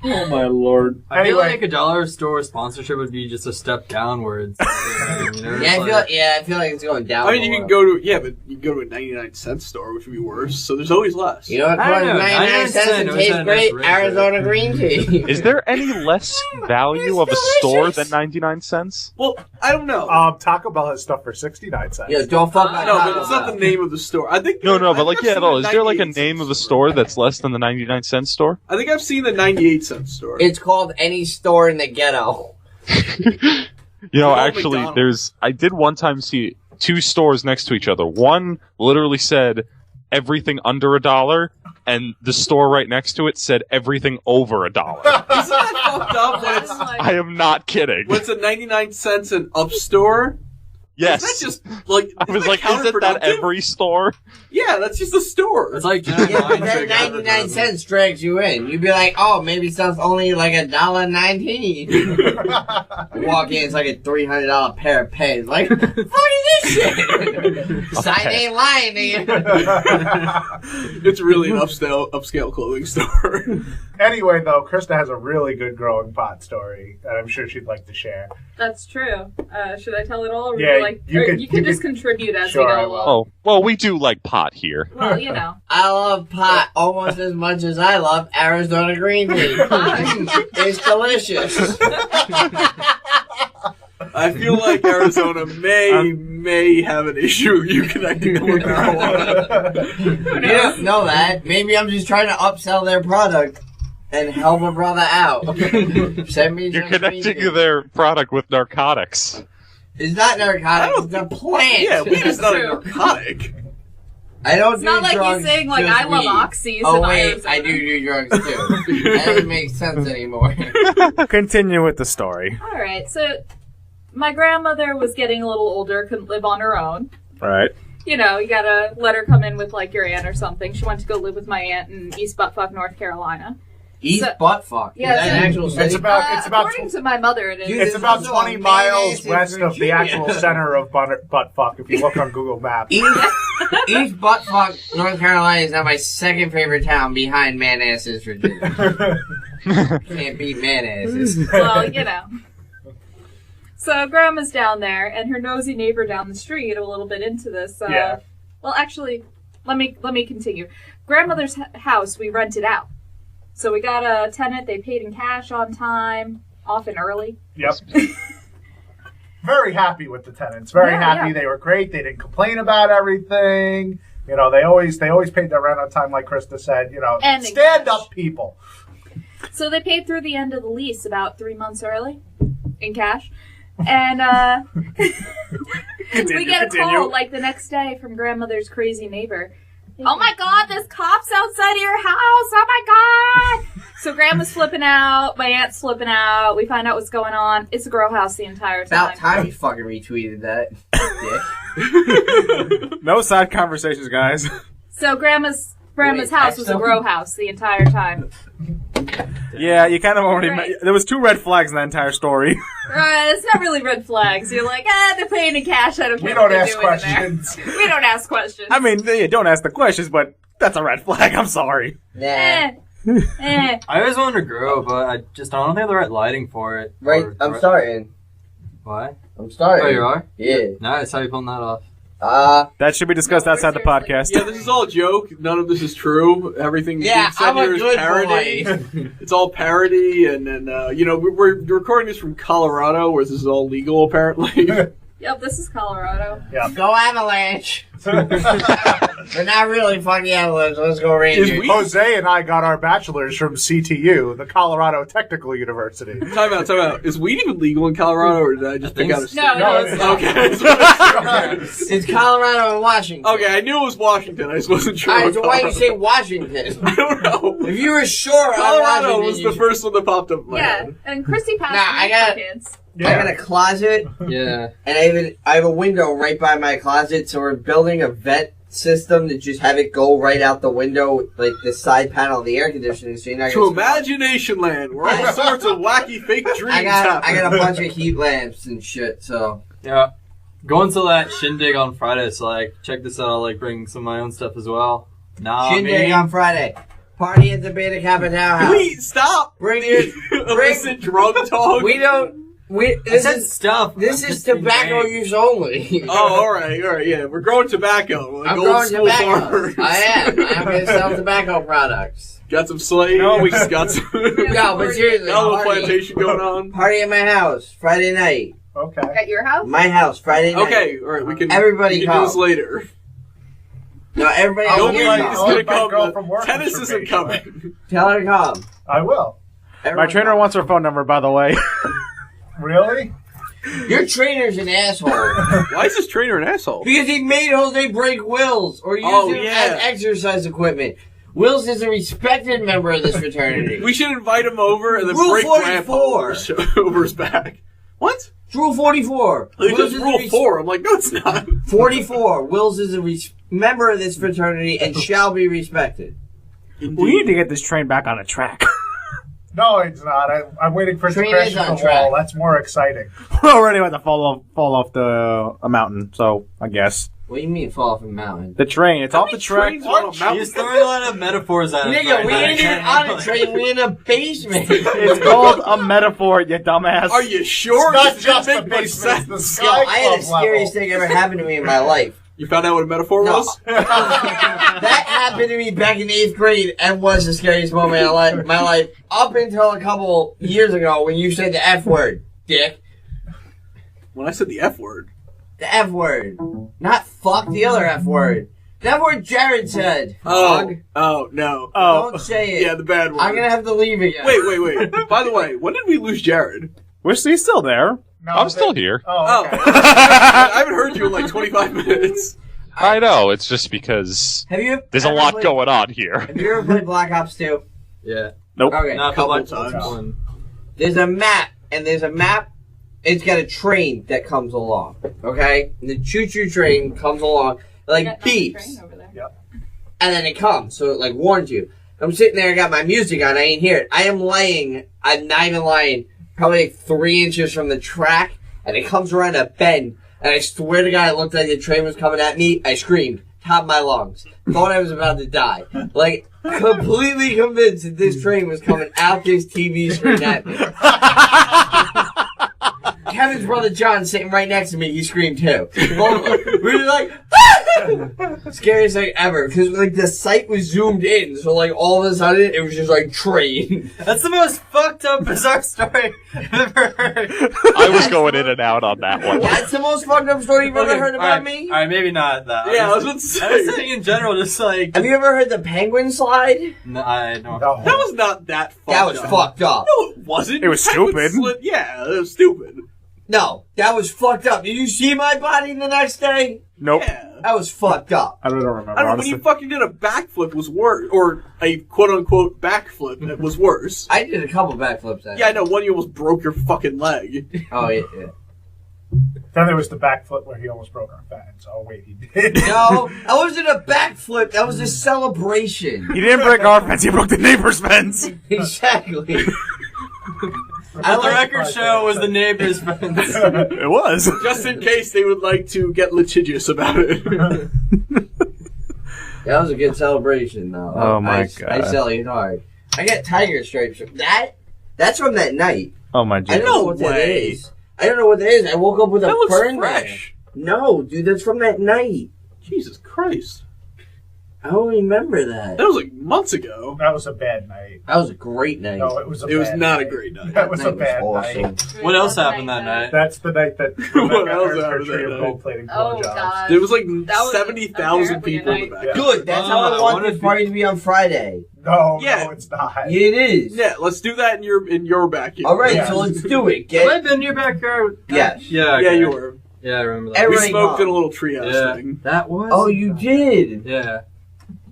Oh my lord. I feel Anyway. like a dollar store sponsorship would be just a step downwards. You know, Yeah, it's I feel like it's going down. I mean, you can go to but you can go to a 99-cent store, which would be worse. So there's always less. You know what I don't costs know, 99 cents and 99 tastes cents great? is really Arizona green tea. Is there any less value of a store than 99 cents? Well, I don't know. Taco Bell has stuff for 69 cents. Yo, don't fuck my no, Taco but it's not Bell. the name of the store. I think No, I but like, think I've yeah, seen is there like a 98 name of a cent store that's less than the 99 cent store? I think I've seen the 98-cent store. It's called any store in the ghetto. You know, Called actually, McDonald's. I did one time see two stores next to each other. One literally said everything under $1, and the store right next to it said everything over $1. Isn't that fucked up when it's, I am not kidding. when it's a 99 cents and up store? Yes. Is that just, like, I was like, isn't that every store? Yeah, that's just a store. Like Yeah, but giant that 99 cents drags you in. You'd be like, oh, maybe stuff's only like $1.19. Walk in, it's like a $300 pair of pants. Like, fuck is this shit? Sign ain't lying, nigga. It's really an upscale clothing store. Anyway, though, Krista has a really good growing pot story that I'm sure she'd like to share. That's true. Should I tell it all? Or Yeah, you or could- you can you just could- contribute as Sure, we I go will. along. Oh, well, we do like pot here. Well, you know. I love pot almost as much as I love Arizona green tea. It's delicious. I feel like Arizona may have an issue with you connecting them with marijuana. You don't know that. Maybe I'm just trying to upsell their product and help a brother out. Send me You're some green connecting tea. their product with narcotics. It's not narcotics, it's a plant. Yeah, weed is not a True. narcotic. I don't It's do not like drugs, he's saying, like, just I love weed. oxys Oh, and wait, Arizona. I do drugs too. That doesn't make sense anymore. Continue with the story. All right, so my grandmother was getting a little older, couldn't live on her own. All right. You know, you gotta let her come in with, like, your aunt or something. She went to go live with my aunt in East Buttfuck, North Carolina. East So- butt fuck. Yeah, Is that an so- actual city? It's about According to my mother, it is. Dude, It's There's about also 20 a miles mayonnaise in west of the Virginia. actual center of buttfuck if you look on Google Maps. East buttfuck, North Carolina is now my second favorite town behind Manasses, Virginia. Can't beat Manasses. Well, you know. So grandma's down there, and her nosy neighbor down the street, a little bit into this. Yeah. Well, actually, let me continue. Grandmother's house we rented out, so we got a tenant. They paid in cash on time, often early. Yep. Very happy with the tenants. Very Yeah, happy. yeah. They were great. They didn't complain about everything. You know, they always paid their rent on time, like Krista said. You know, And stand up people. So they paid through the end of the lease about 3 months early, in cash, and we get a call like the next day from grandmother's crazy neighbor. Oh my God, there's cops outside of your house! Oh my God! So grandma's flipping out, my aunt's flipping out. We find out what's going on. It's a grow house the entire About time. time you fucking retweeted that. Dick. No side conversations, guys. So grandma's Wait, house was a text grow house the entire time. Yeah, you kind of already. Right. There was 2 red flags in that entire story. It's not really red flags. You're like, they're paying in cash. I don't care We what don't they're ask doing questions. there. We don't ask questions. I mean, yeah, don't ask the questions, but that's a red flag. I'm sorry. Nah. Eh. I always wanted to grow, but I don't have the right lighting for it. Right, I'm starting. What? I'm starting. Oh, you are? Yeah. Nice. How you pulling that off? That should be discussed outside the podcast. Yeah, this is all a joke. None of this is true. Everything Yeah, being said I'm a here is good parody. boy. It's all parody, and then we're recording this from Colorado, where this is all legal apparently. Yep, this is Colorado. Go Avalanche! They're not really fucking Avalanche. Let's go Rangers. Jose and I got our bachelors from CTU, the Colorado Technical University. Time out. Is weed even legal in Colorado, or did I just pick out a state? No, it's not. Okay. It's Colorado and Washington. Okay, I knew it was Washington. I just wasn't sure. Alright, so why about do you say Colorado. Washington? I don't know. If you were sure on Colorado Washington, was you the first one that popped up in my Yeah, head. and Christy passed Nah, I me got- for kids. I got a closet, Yeah. and I have a window right by my closet, so we're building a vent system to just have it go right out the window, like the side panel of the air conditioning, so you're not To gonna imagination land, where all sorts of wacky fake dreams I happen. got a bunch of heat lamps and shit, so. Yeah. Going to that shindig on Friday, so check this out. I'll bring some of my own stuff as well. Nah, Shindig on Friday. Party at the Beta Kappa Townhouse. Please stop. Bring your, illicit drug talk. we don't, I this said is, stuff. this I'm is just being tobacco vague. use only. Oh, all right, yeah. We're growing tobacco. Like I'm old growing school tobacco. farmers. I am. I'm going to sell tobacco products. Got some slave. No, we got some. No, but seriously, got a little party, plantation going on. party at my house, Friday night. Okay. At your house? My house, Friday night. Okay, all right. We can. Everybody we can do this come. later. No, everybody I'll Nobody invite- is I'll gonna invite come. girl from work Tennis for isn't me. coming. Tell her to come. I will. My Everyone trainer come. wants her phone number, by the way. Really? Your trainer's an asshole. Why is this trainer an asshole? Because he made Jose break Wills or use Oh, him yeah. as exercise equipment. Wills is a respected member of this fraternity. We should invite him over and then Rule break 44. Grandpa over his back. What? Rule 44. Like, Wills that's is a rule 4. I'm like, no, it's not. 44. Wills is a member of this fraternity and shall be respected. We need to get this train back on a track. No, it's not. I'm waiting for it to Train crash is into on the track. wall. That's more exciting. We're already about to fall off a mountain, so I guess. What do you mean fall off a mountain? The train, it's off the track. Trains are on a mountain. He's throwing a lot of metaphors at us. Nigga, right we now. ain't even on a train. We in a basement. It's called a metaphor, you dumbass. Are you sure? It's not This just doesn't the make much basement. It's sense. the Yo, sky I had the club scariest level. thing ever happen to me in my life. You found out what a metaphor No. was? That happened to me back in 8th grade and was the scariest moment of my life. Up until a couple years ago when you said the F word, dick. When I said the F word. The F word. Not fuck, the other F word. The F word Jared said. Dog. Oh, no. Don't say it. Yeah, the bad one. I'm gonna have to leave again. Wait. By the way, when did we lose Jared? He's still there. No, I'm still here. Oh, okay. I haven't heard you in like 25 minutes. I know. It's just because Have you there's a ever lot played- going on here. Have you ever played Black Ops 2? Yeah. Nope. Okay. Not couple like times. one. There's a map, and it's got a train that comes along, okay? And the choo-choo train comes along, like Got another beeps, train over there. and then it comes, so it like warns you. I'm sitting there, I got my music on, I ain't hear it. I am laying, I'm not even lying, probably like 3 inches from the track, and it comes around a bend, and I swear to God, it looked like the train was coming at me. I screamed, top of my lungs. Thought I was about to die. Like, completely convinced that this train was coming out this TV screen at me. Kevin's brother John sitting right next to me, he screamed too. We were like, scariest thing ever, because like the sight was zoomed in, so like all of a sudden it was just like train. That's the most fucked up, bizarre story I've ever heard. I was going in and out on that one. That's the most fucked up story you've ever heard about me? Alright, maybe not that. Yeah, I was about to I was say. saying in general, just like. Have you ever heard the penguin slide? No, I don't. No. That was not that fucked That was up. fucked up. No, it wasn't. It was Penguin stupid. slid- yeah, it was stupid. No, that was fucked up. Did you see my body the next day? Nope. Yeah. That was fucked up. I really don't remember, I don't know, when honestly. you fucking did a backflip was worse. Or a quote-unquote backflip that was worse. I did a couple backflips then. Yeah, I know, one you almost broke your fucking leg. Oh, yeah. Then there was the backflip where he almost broke our fence. Oh wait, he did. No, that wasn't a backflip. That was a celebration. He didn't break our fence. He broke the neighbor's fence. Exactly. The record show was the neighbor's fence. It was. Just in case they would like to get litigious about it. That was a good celebration, though. Oh, my I God. sallied hard. I got tiger stripes. That's from that night. Oh my I Jesus. don't know what that way. is. I don't know what that is. I woke up with a That looks burn fresh. there. No, dude, that's from that night. Jesus Christ. I don't remember that. That was like months ago. That was a bad night. That was a great night. No, it was a It was bad not a night. great night. That was a night bad awesome. night. What else happened that night? That's the night that What else earned her happened tree that of night? gold plating Oh blowjobs. god. There was like That was 70,000 apparently a people in the night. back. Yeah. Good, that's how I I want wanted this to- party to be on Friday. No, Yeah. no, it's not. It is. Yeah, let's do that in your backyard. All right, Yeah. so let's do it. Have I Get been in your backyard? Yes. Yeah. Yeah, okay. you were. Yeah, I remember that. Every- We Everybody smoked hung. in a little treehouse Yeah. thing. That was. Oh, you did. Yeah.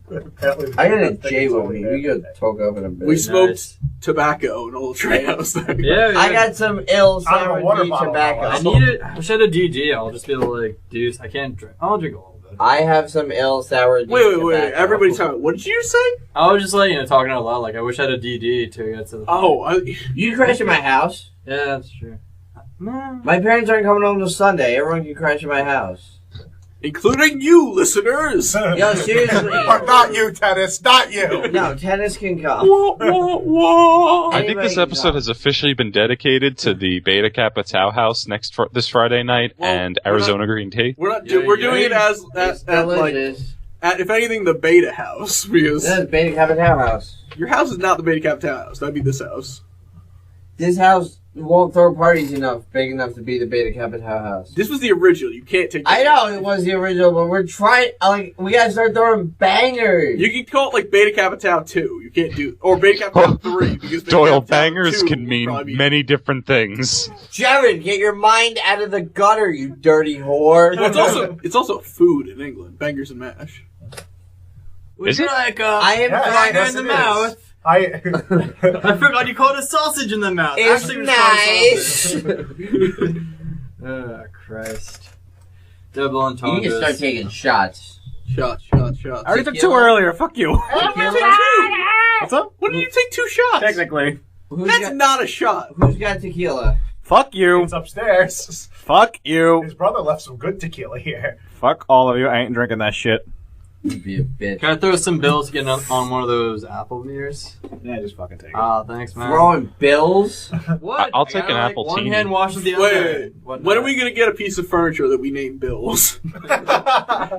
Apparently, I got a think J it's with only me. there We could today. talk up in a bit. We smoked Nice. tobacco in a little treehouse thing. Yeah. I got some ill Out of a sour water D bottle, tobacco. though. I need it. I wish I had a DD. I'll just be able to like do. I can't drink. I'll drink a little bit. I have some ill sour D Wait. tobacco. Everybody's talking. What did you say? I was just like talking out loud. Like I wish I had a DD to get to the. Oh, You crashed at my house. Yeah, that's true. No. My parents aren't coming home till Sunday. Everyone can crash at my house. including you, listeners. Yo, seriously. Not you, Tennis. Not you. No, tennis can come. Wah, wah, wah. I think this Anybody episode can has officially been dedicated to the Beta Kappa Tau House this Friday night Well, and we're Arizona not- Green Tea. We're not. Yeah, We're doing it as It's at like delicious. at, if anything the Beta House because That's Beta Kappa Tau house. your house is not the Beta Kappa House. That'd be this house. This house won't throw parties big enough to be the Beta Kappa Tau house. This was the original. You can't take. I know it was the original, but we're trying. We gotta start throwing bangers. You can call it like Beta Kappa Tau 2. You can't do or Beta Kappa Tau 3 because Beta Doyle, Kappa Tau bangers 2 can would mean probably be- many different things. Jared, get your mind out of the gutter, you dirty whore. Well, it's also food in England. Bangers and mash. Would Is you it? like I am Yes, banger yes, in the it is. mouth? I forgot you called it sausage in the mouth. It's Actually, it was called nice. sausage. Oh, Christ. Double entendres. You can start taking shots. Shots. I already took two Tequila? earlier. Fuck you. What's up? When did you take 2 shots? Technically. Who's That's got, not a shot. who's got tequila? Fuck you. it's upstairs. Fuck you. His brother left some good tequila here. Fuck all of you. I ain't drinking that shit. You be a bitch. Can I throw some bills to get on one of those apple beers? Yeah, just fucking take it. Ah, thanks, man. Throwing bills? What? I'll I take gotta, an like, apple one teeny. hand washes the other. Wait. When are we gonna get a piece of furniture that we name Bills?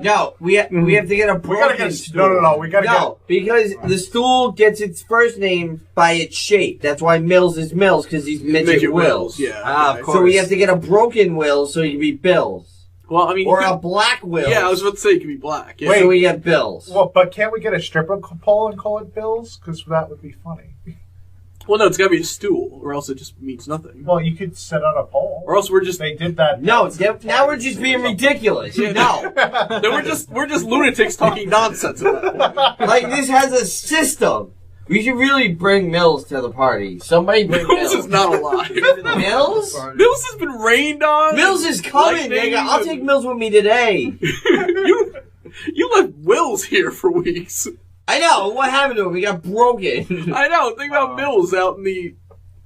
No, we have to get a We broken gotta get stool. no. We gotta No, because the stool gets its first name by its shape. That's why Mills is Mills, because he's Midget Wills. Yeah. Ah, okay. of So we course. have to get a broken Wills so you can be Bills. Well, I mean, Or you a could- black Wills. yeah, I was about to say it could be black. Yeah. Wait. So we get Bills. Well, but can't we get a stripper pole and call it Bills? Because that would be funny. Well, no, it's gotta be a stool, or else it just means nothing. Well, you could set out a pole. Or else we're just They did that. No, now we're just being ridiculous. Yeah. No. then we're just lunatics talking nonsense at that point. Like, this has a system. We should really bring Mills to the party. Somebody bring Mills Mills. is not alive. Mills? Mills has been rained on. Mills is coming, Lightning nigga. I'll and- take Mills with me today. you left Wills here for weeks. I know. What happened to him? He got broken. I know. Think about Mills out in the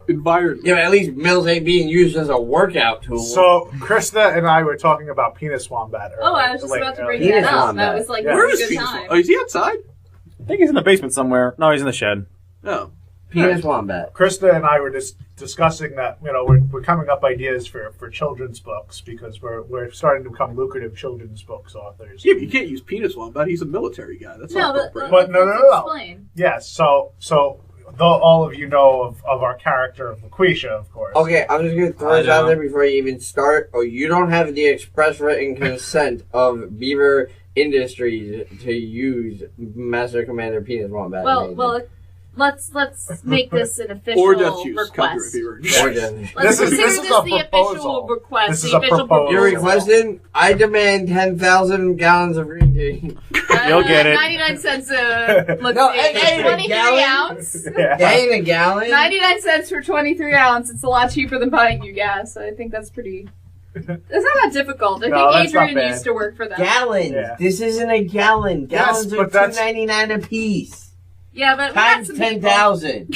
environment. Yeah, but at least Mills ain't being used as a workout tool. So, Krista and I were talking about penis wombat earlier. Oh, I was just about to bring Penis that up. wombat. That was like Yeah. Where a is good Penis? time. Oh, is he outside? I think he's in the basement somewhere. No, he's in the shed. No. Penis wombat. Krista and I were just discussing that we're coming up ideas for children's books because we're starting to become lucrative children's books authors. Yeah, but you can't use Penis Wombat. He's a military guy. That's No, not but appropriate. But no. Explain. Yes, so though all of you know of our character of Laquisha, of course. Okay, I'm just gonna throw I this out know. there before you even start. Oh, you don't have the express written consent of Beaver Industries to use Master Commander Penis Wombat. Well, let's make this an official Or Death Use. Copyright request. fever. Let's This is consider a this the official proposal. request. This is the a official proposal. You're requesting? I demand 10,000 gallons of green tea. You'll get it. 99 cents let's No, see. hey, 23 gallon? ounce. Yeah. That ain't a gallon. 99 cents for 23 ounce. It's a lot cheaper than buying you gas. So I think that's pretty It's not that difficult. I No, think that's not Adrian bad. used to work for them. Gallons. Yeah. This isn't a gallon. Gallons Yes, are but that's- $2.99 a piece. Yeah, but we got Times some 10,000.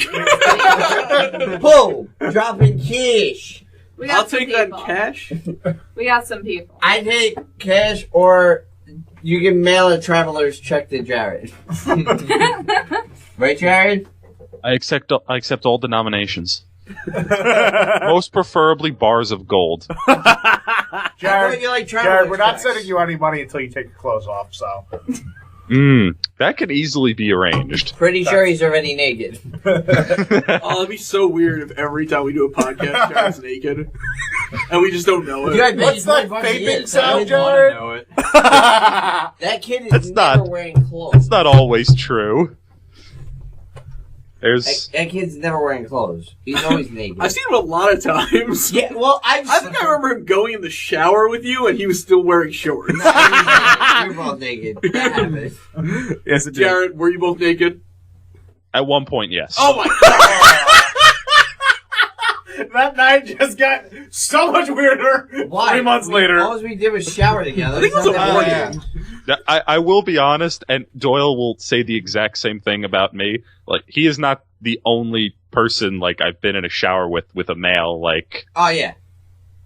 Boom. Dropping cash. people. We got I'll some take that people. cash. We got some people. I take cash, or you can mail a traveler's check to Jared. Right, Jared? I accept all denominations. Most preferably bars of gold. I Jared, thought you like Jared, traveler's we're not checks. sending you any money until you take your clothes off, so. That could easily be arranged. Pretty sure he's already naked. Oh, it'd be so weird if every time we do a podcast, Jared's naked, and we just don't know it. Dude, I bet What's you that 25 vaping years. sound, I want to Jared? know it. That kid is That's never not- wearing clothes. It's not always true. There's That kid's never wearing clothes. He's always naked. I've seen him a lot of times. Yeah, well, I think I remember him going in the shower with you, and he was still wearing shorts. You're both naked. That happens. Yes, it did. Jared, were you both naked? at one point, yes. Oh my god! That night just got so much weirder. Why? 3 months later. All we did was shower together. I think it was It's a not that morning. bad. I will be honest, and Doyle will say the exact same thing about me. Like, he is not the only person like I've been in a shower with a male. Like, Oh, yeah.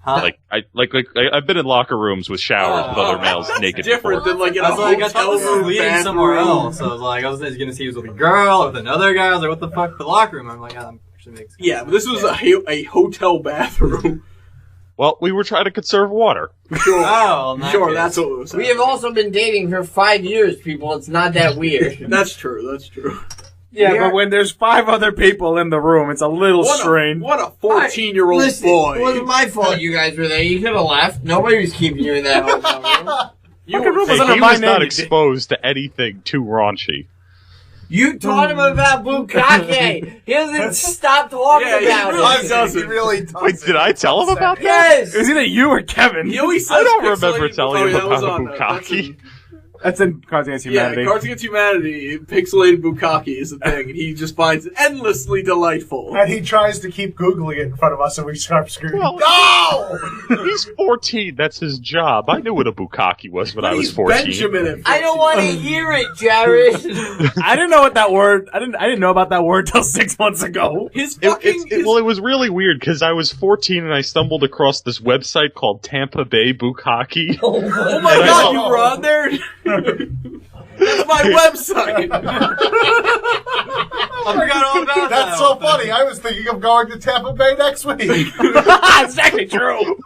Huh? I've been in locker rooms with showers with other males That's naked. different before. than like in I a was like, I thought hotel this was room leading somewhere bathroom. else. I was like, I was gonna see he was with a girl or with another guy. I was like, what the fuck? The locker room. I'm like, that actually makes sense. Yeah, but this was a hotel bathroom. Well, we were trying to conserve water. Sure, Oh, in that sure, case. that's what it was. We have also been dating for 5 years, people. It's not that weird. That's true. That's true. Yeah, Yeah. but when there's 5 other people in the room, it's a little strange. What a 14-year-old Listen, boy. it wasn't my fault you guys were there. You could have left. Nobody was keeping you in that hotel room. Fucking room Hey, was under he my was not name. exposed to anything too raunchy. You taught him about bukkake. He doesn't stop talking Yeah, he about really it. does. He really does. Wait, did I tell him about that? Yes. It was either you or Kevin. He always says I don't remember pixelated- telling him that was about on, a that's bukkake. in- That's in Cards Against Humanity. Yeah, Cards Against Humanity, pixelated bukkake is the thing, and he just finds it endlessly delightful. And he tries to keep Googling it in front of us, and we start screaming, Well- "No!" He's 14. That's his job. I knew what a bukkake was when I was He's 14. Benjamin at I don't want to hear it, Jared. I didn't know what that word. I didn't know about that word till 6 months ago. His fucking... Well, it was really weird because I was 14 and I stumbled across this website called Tampa Bay Bukkake. oh my god, you were on there? That's my website! I forgot all about that. That's so funny. I was thinking of going to Tampa Bay next week. It's actually true.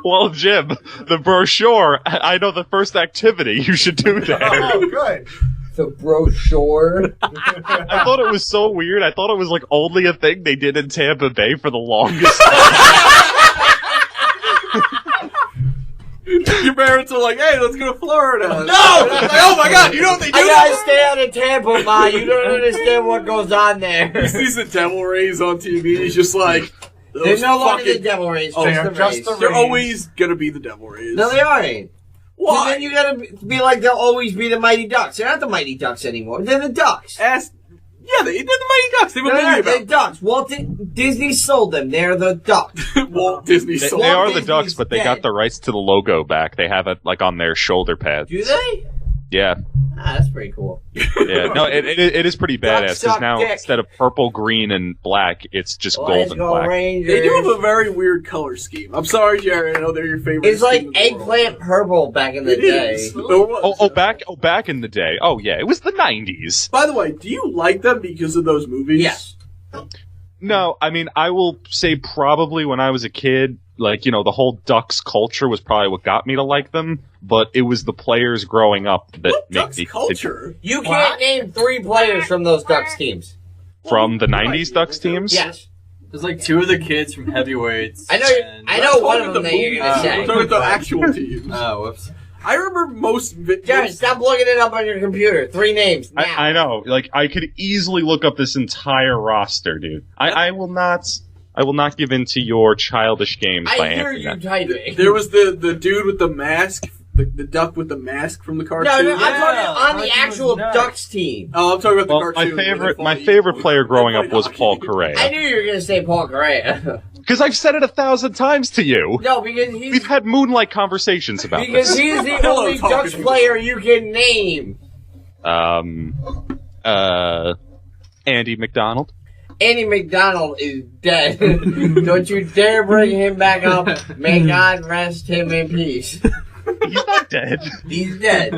Well, Jim, the brochure, I know the first activity you should do there. Oh, good. The brochure. I thought it was so weird. I thought it was like only a thing they did in Tampa Bay for the longest Your parents are like, hey, let's go to Florida. No! Like, oh my god, you know what they do? I gotta stay out of Tampa, Ma. You don't understand what goes on there. He sees the Devil Rays on TV, he's just like, They're those no longer the fucking... Devil Rays. Oh, just they're the just Rays. the They're Rays. always gonna be the Devil Rays. No, they aren't. Why? And then you gotta be like they'll always be the Mighty Ducks. They're not the Mighty Ducks anymore. They're the Ducks. Yeah, they're the Mighty Ducks. They have a They're movie not. They're about Ducks. Disney sold them. They're the Ducks. Walt Disney They, sold they are the Disney's Ducks, but they got dead. the rights to the logo back. They have it like on their shoulder pads. Do they? Yeah, Ah, that's pretty cool. yeah. No, it is pretty badass because suck now dick. instead of purple, green, and black, it's just gold Let's and go black. Rangers. They do have a very weird color scheme. I'm sorry, Jared. I know they're your favorite. It's like team in the world. eggplant purple back in the It day. is. There was. Back in the day. Oh yeah, it was the 90s. By the way, do you like them because of those movies? Yes. No, I mean, I will say probably when I was a kid, like, you know, the whole Ducks culture was probably what got me to like them, but it was the players growing up that What make Ducks me culture? You can't name 3 players from those Ducks teams. from the 90s Ducks teams. Yes. There's like 2 of the kids from Heavyweights. I know. and- I know one Talking of the them that you're movies. gonna We're say. talking about the actual teams. Oh, whoops. I remember most. Jared, stop looking it up on your computer. 3 names now. I know. Like, I could easily look up this entire roster, dude. I will not give in to your childish games by I hear answering you that. typing. There was the dude with the mask, the duck with the mask from the cartoon. No, I'm Yeah, talking on the cartoon actual was nuts. Ducks team. Oh, I'm talking about the Well, cartoon. my favorite player growing up was Paul I Correa. knew you were gonna say Paul Correa. Because I've said it 1,000 times to you. No, because We've had moonlight conversations about because this. he's the only Dutch player you can name. Andy McDonald. Andy McDonald is dead. Don't you dare bring him back up. May God rest him in peace. He's not dead. He's dead.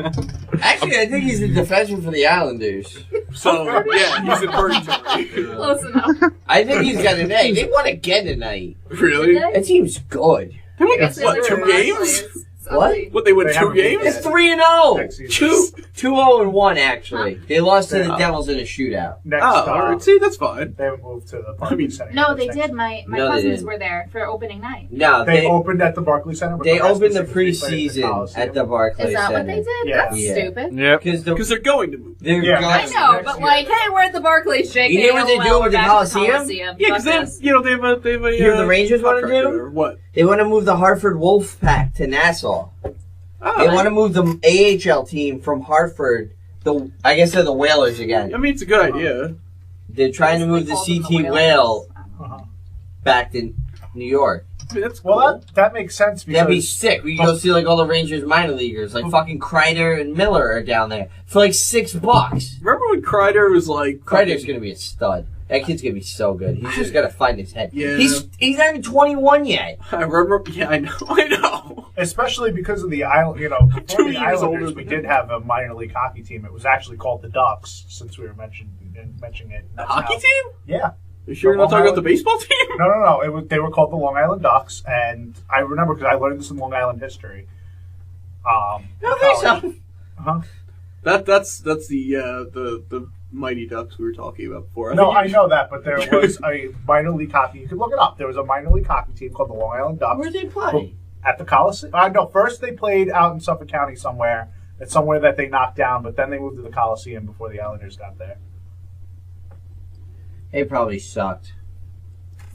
Actually, I think he's the defenseman for the Islanders. So, yeah, he's in purgatory. Close enough. I think he's got an egg. They won again tonight. Really? That team's good. They won, Yes, what, they 2 were games? last What? What, they won They 2 haven't- games? It's 3-0. Next season. 2-0-1, actually. They lost to the Yeah. Devils in a shootout. Next, Oh, alright. See, that's fine. they haven't moved to the Barclays Center. No, yet. they Next- did. My No, they cousins didn't. were there for opening night. No, They opened at the Barclays Center. But they the rest opened the of season they played at the preseason Coliseum. at the Barclays Is that Center. what they did? Yeah. That's Yeah. stupid. Yep. Because Because they're going to move. they're Yeah. I guys. know, Next but year. like, hey, we're at the Barclays. JK, You hear what they do LOL, with the we're back at Coliseum? Yeah, because they have, Fuck you know, they have a You know what the Rangers wanna contract do? there. What? They want to move the Hartford Wolf Pack to Nassau. Oh, They want to move the AHL team from Hartford. I guess they're the Whalers again. I mean, it's a good idea. They're trying to move the They called them CT the Whale Uh-huh. back to New York. I mean, that's cool. Well, that makes sense because That'd be sick. We could go see like all the Rangers minor leaguers, like fucking Kreider and Miller are down there for like $6. Remember when Kreider was like... Kreider's gonna be a stud. That kid's gonna be so good. He's just gotta find his head. Yeah. He's not even 21 yet. I remember... Yeah, I know. I know. especially because of the island, before 2 the years Islanders, older we than did have a minor league hockey team. It was actually called the Ducks, since we were mentioning it. A hockey now- team? Yeah. You sure you're not talking about the baseball team? No. They were called the Long Island Ducks, and I remember because I learned this in Long Island history. No, there's some. Uh-huh. That's the Mighty Ducks we were talking about before. No, think I know that, but there was a minor league hockey. You can look it up. There was a minor league hockey team called the Long Island Ducks. Where'd they play? At the Coliseum. No, first they played out in Suffolk County somewhere. It's somewhere that they knocked down, but then they moved to the Coliseum before the Islanders got there. They probably sucked.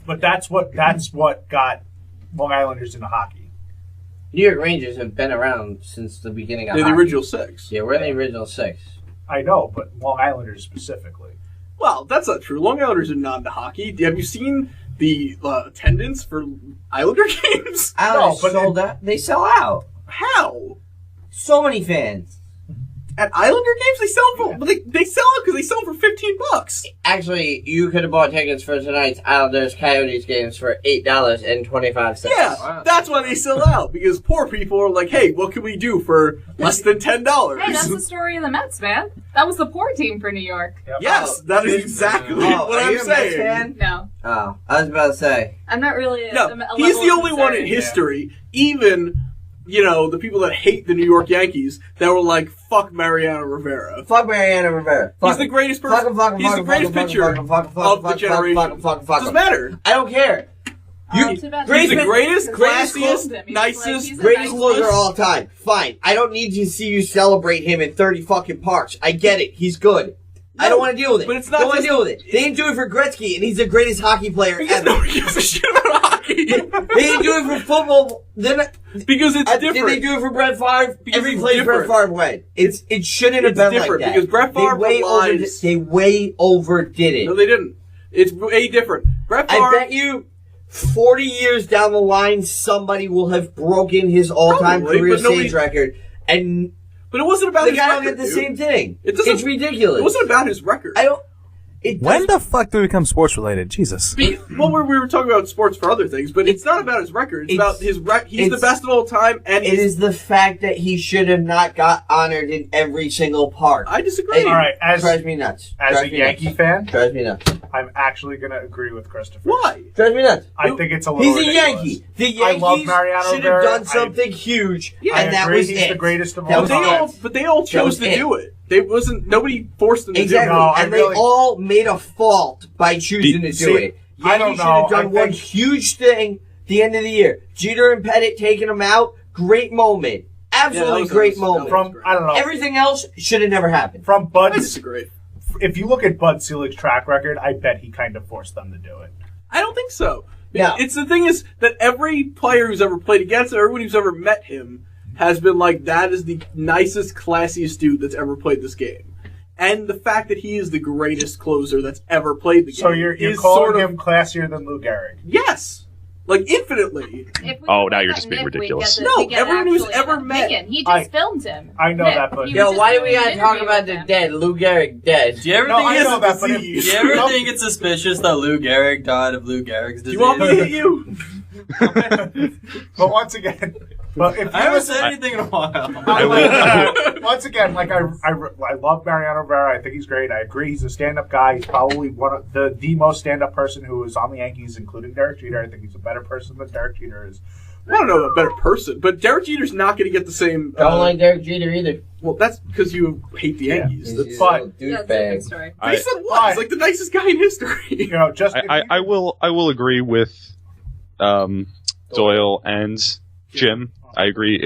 But that's what got Long Islanders into hockey. New York Rangers have been around since the beginning of They're the hockey. original 6. Yeah, we're the original 6. I know, but Long Islanders specifically. Well, that's not true. Long Islanders are not into hockey. Have you seen the attendance for Islander games? Islanders but sold out. They sell out. How? So many fans. At Islander games, they sell for, but they sell it because they sell for $15. Actually, you could have bought tickets for tonight's Islanders Coyotes games for $8.25. Yeah, that's why they sell out, because poor people are like, hey, what can we do for less than $10? Hey, that's the story of the Mets, man. That was the poor team for New York. Yep. Yes, that is exactly Oh, what are I'm you a Mets saying. fan? No, Oh, I was about to say. I'm not really. No, a he's the level only of one in concern. history, even, the people that hate the New York Yankees, that were like, fuck Mariano Rivera. Fuck Mariano Rivera. Fuck He's the him. greatest Fuck person. him, fuck him, He's fuck the him, greatest fuck him, pitcher fuck him, fuck him, fuck him, of the fuck him, generation. fuck him, fuck him, fuck him. Doesn't matter. I don't care. Too bad. Great He's the man- greatest, greatest classiest, close- nicest, he's a Greatest nice closer close. of all time. Fine. I don't need to see you celebrate him in 30 fucking parks. I get it. He's good. I don't want to deal with it. but it's not Don't want to just- deal with it. They didn't do it for Gretzky, and he's the greatest hockey player Because ever. nobody gives a shit about hockey. They didn't do it for football. Because it's Did different. they do it for Brett Favre? Because Every it's place Brett different. Favre went. It shouldn't have It's been different, like that. because Brett Favre relies- They way overdid it. No, they didn't. It's way different. Brett Favre. I bet you 40 years down the line, somebody will have broken his all-time Probably, career but nobody- stage record, and But it wasn't about the his guy record, will get the dude. same thing. It doesn't- It's ridiculous. It wasn't about his record. I don't. It When doesn't- the fuck do we become sports related? Jesus. Well, we were talking about sports for other things, but it's not about his record. It's about his He's the it's- best of all time, and It is the fact that he should have not got honored in every single part. I disagree. It All right, as drives me nuts. a Drives me Yankee nuts. fan, Drives me nuts. I'm actually going to agree with Christopher. Why? Drives me nuts. I think it's a little He's a ridiculous. Yankee. The I love Yankees Mariano should have Rivera. done something huge, Yeah, and I that agree was he's it. the greatest of That all was time. But they all chose to it. do it. Nobody forced them to Exactly, do it. No, I and really- they all made a fault by choosing to do See, it. I don't Yankees should know. have done I one think- huge thing the end of the year. Jeter and Pettit taking him out, great moment. Absolutely was great nice. moment. From, I don't know, Everything else should have never happened. from I Bud's, disagree. if you look at Bud Selig's track record, I bet he kind of forced them to do it. I don't think so. No. It's the thing is that every player who's ever played against him, everyone who's ever met him, has been like, that is the nicest, classiest dude that's ever played this game. And the fact that he is the greatest closer that's ever played the game. So you're is calling sort of, him classier than Lou Gehrig. Yes. Like, infinitely. If we Oh, put now you're that just being Nick, we ridiculous. get No, we get everyone who's actually ever Nick met- in. He just filmed him. I know Nick, that, but- he was Yo, just why do doing we an gotta talk interview about with the him. dead? Lou Gehrig dead. Do you ever No, think I it's know that, but do you ever think it's suspicious that Lou Gehrig died of Lou Gehrig's disease? Do you want me to hit you? But once again, but if I you haven't listen, said anything in a while. once again, like I love Mariano Rivera. I think he's great. I agree. He's a stand-up guy. He's probably one of the most stand-up person who is on the Yankees, including Derek Jeter. I think he's a better person than Derek Jeter is. I don't know a better person, but Derek Jeter's not going to get the same. Don't like Derek Jeter either. Well, that's because you hate the Yankees. He's That's a But- little Yeah, that's a different douchebag. story. they said what? He's like the nicest guy in history. You know, just if I will agree with Doyle and Jim. I agree.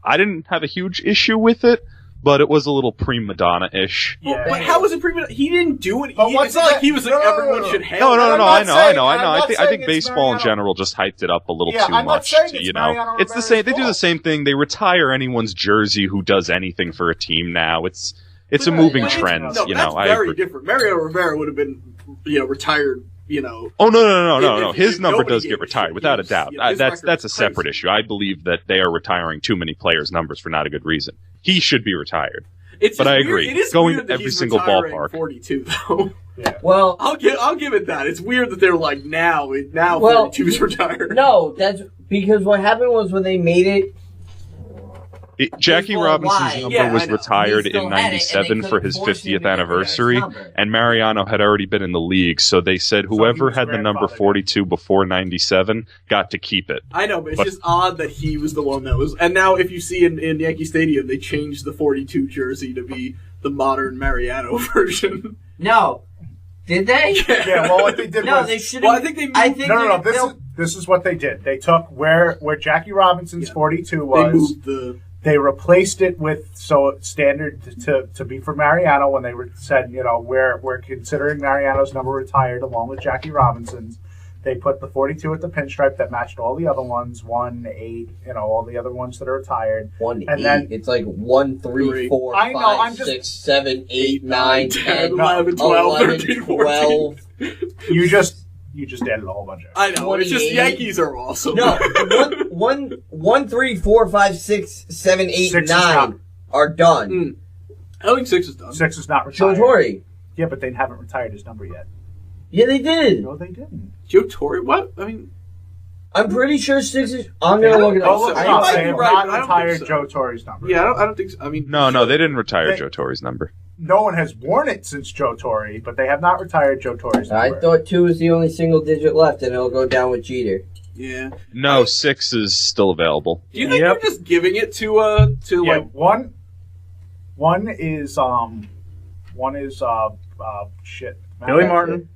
I didn't have a huge issue with it, but it was a little prima donna-ish. Yeah. But how was it prima? He didn't do it. But It's what's not like that- he was like No, no, no, everyone no. should have. No, I'm not I know. saying- I I'm not think saying it's baseball in Mariano. general just hyped it up a little Yeah, too I'm not much. saying it's You know, Mariano it's the Rivera's same. They do the fault. same thing. They retire anyone's jersey who does anything for a team now. It's a But moving it's- trend. No, You that's know, I very agree. different. Mariano Rivera would have been, retired. Oh no! If His number nobody does gave get a retired shit, without a his- doubt. his That's record a is separate crazy. issue. I believe that they are retiring too many players' numbers for not a good reason. He should be retired. It's But just I weird. agree. It is Going weird to that every he's single retiring ballpark. 42 though. Well, I'll give it that. It's weird that they're like now Well, 42's retired. no, that's because what happened was when they made it. Jackie Baseball Robinson's wide. number Yeah, was I know. retired He still in had it, and they '97 for couldn't his force him to 50th get rid of anniversary, his number. and Mariano had already been in the league, so they said he whoever was had the number grandfathered in. 42 before '97 got to keep it. I know, but it's But- just odd that he was the one that was. And now, if you see in Yankee Stadium, they changed the 42 jersey to be the modern Mariano version. No, did they? Yeah, well, what they did No, was they should. Well, I think they moved, I think no. they- This is what they did. They took where Jackie Robinson's Yeah. 42 they was. moved the. They replaced it with standard to be for Mariano when they said, we're considering Mariano's number retired along with Jackie Robinson's. They put the 42 at the pinstripe that matched all the other ones, 1, 8, all the other ones that are retired. 1, And 8. then- It's like 1, 3, 4, I know, 5, I'm just- 6, 7, 8, 9, 10, 11, 12, 11, 13, 12. You just added a whole bunch of. I know. It's just 28. Yankees are awesome. No, 1, 3, 4, 5, 6, 7, 8, Six is 9 not. are done. I think 6 is done. 6 is not Joe retired. Torre. Yeah, but they haven't retired his number yet. Yeah, they did. No, they didn't. Joe Torre? What? I mean, I'm pretty sure 6 is. I'm gonna look it Oh, up. look, I you might they be have right, not but I don't retired think so. Joe Torre's number. yeah, I don't think so. I mean, No, they didn't retire They- Joe Torre's number. No one has worn it since Joe Torre, but they have not retired Joe Torre's I number. thought 2 was the only single digit left, and it'll go down with Jeter. Yeah. No, 6 is still available. Do you think Yep. they're just giving it to Yeah, like? one is shit. Billy Martin.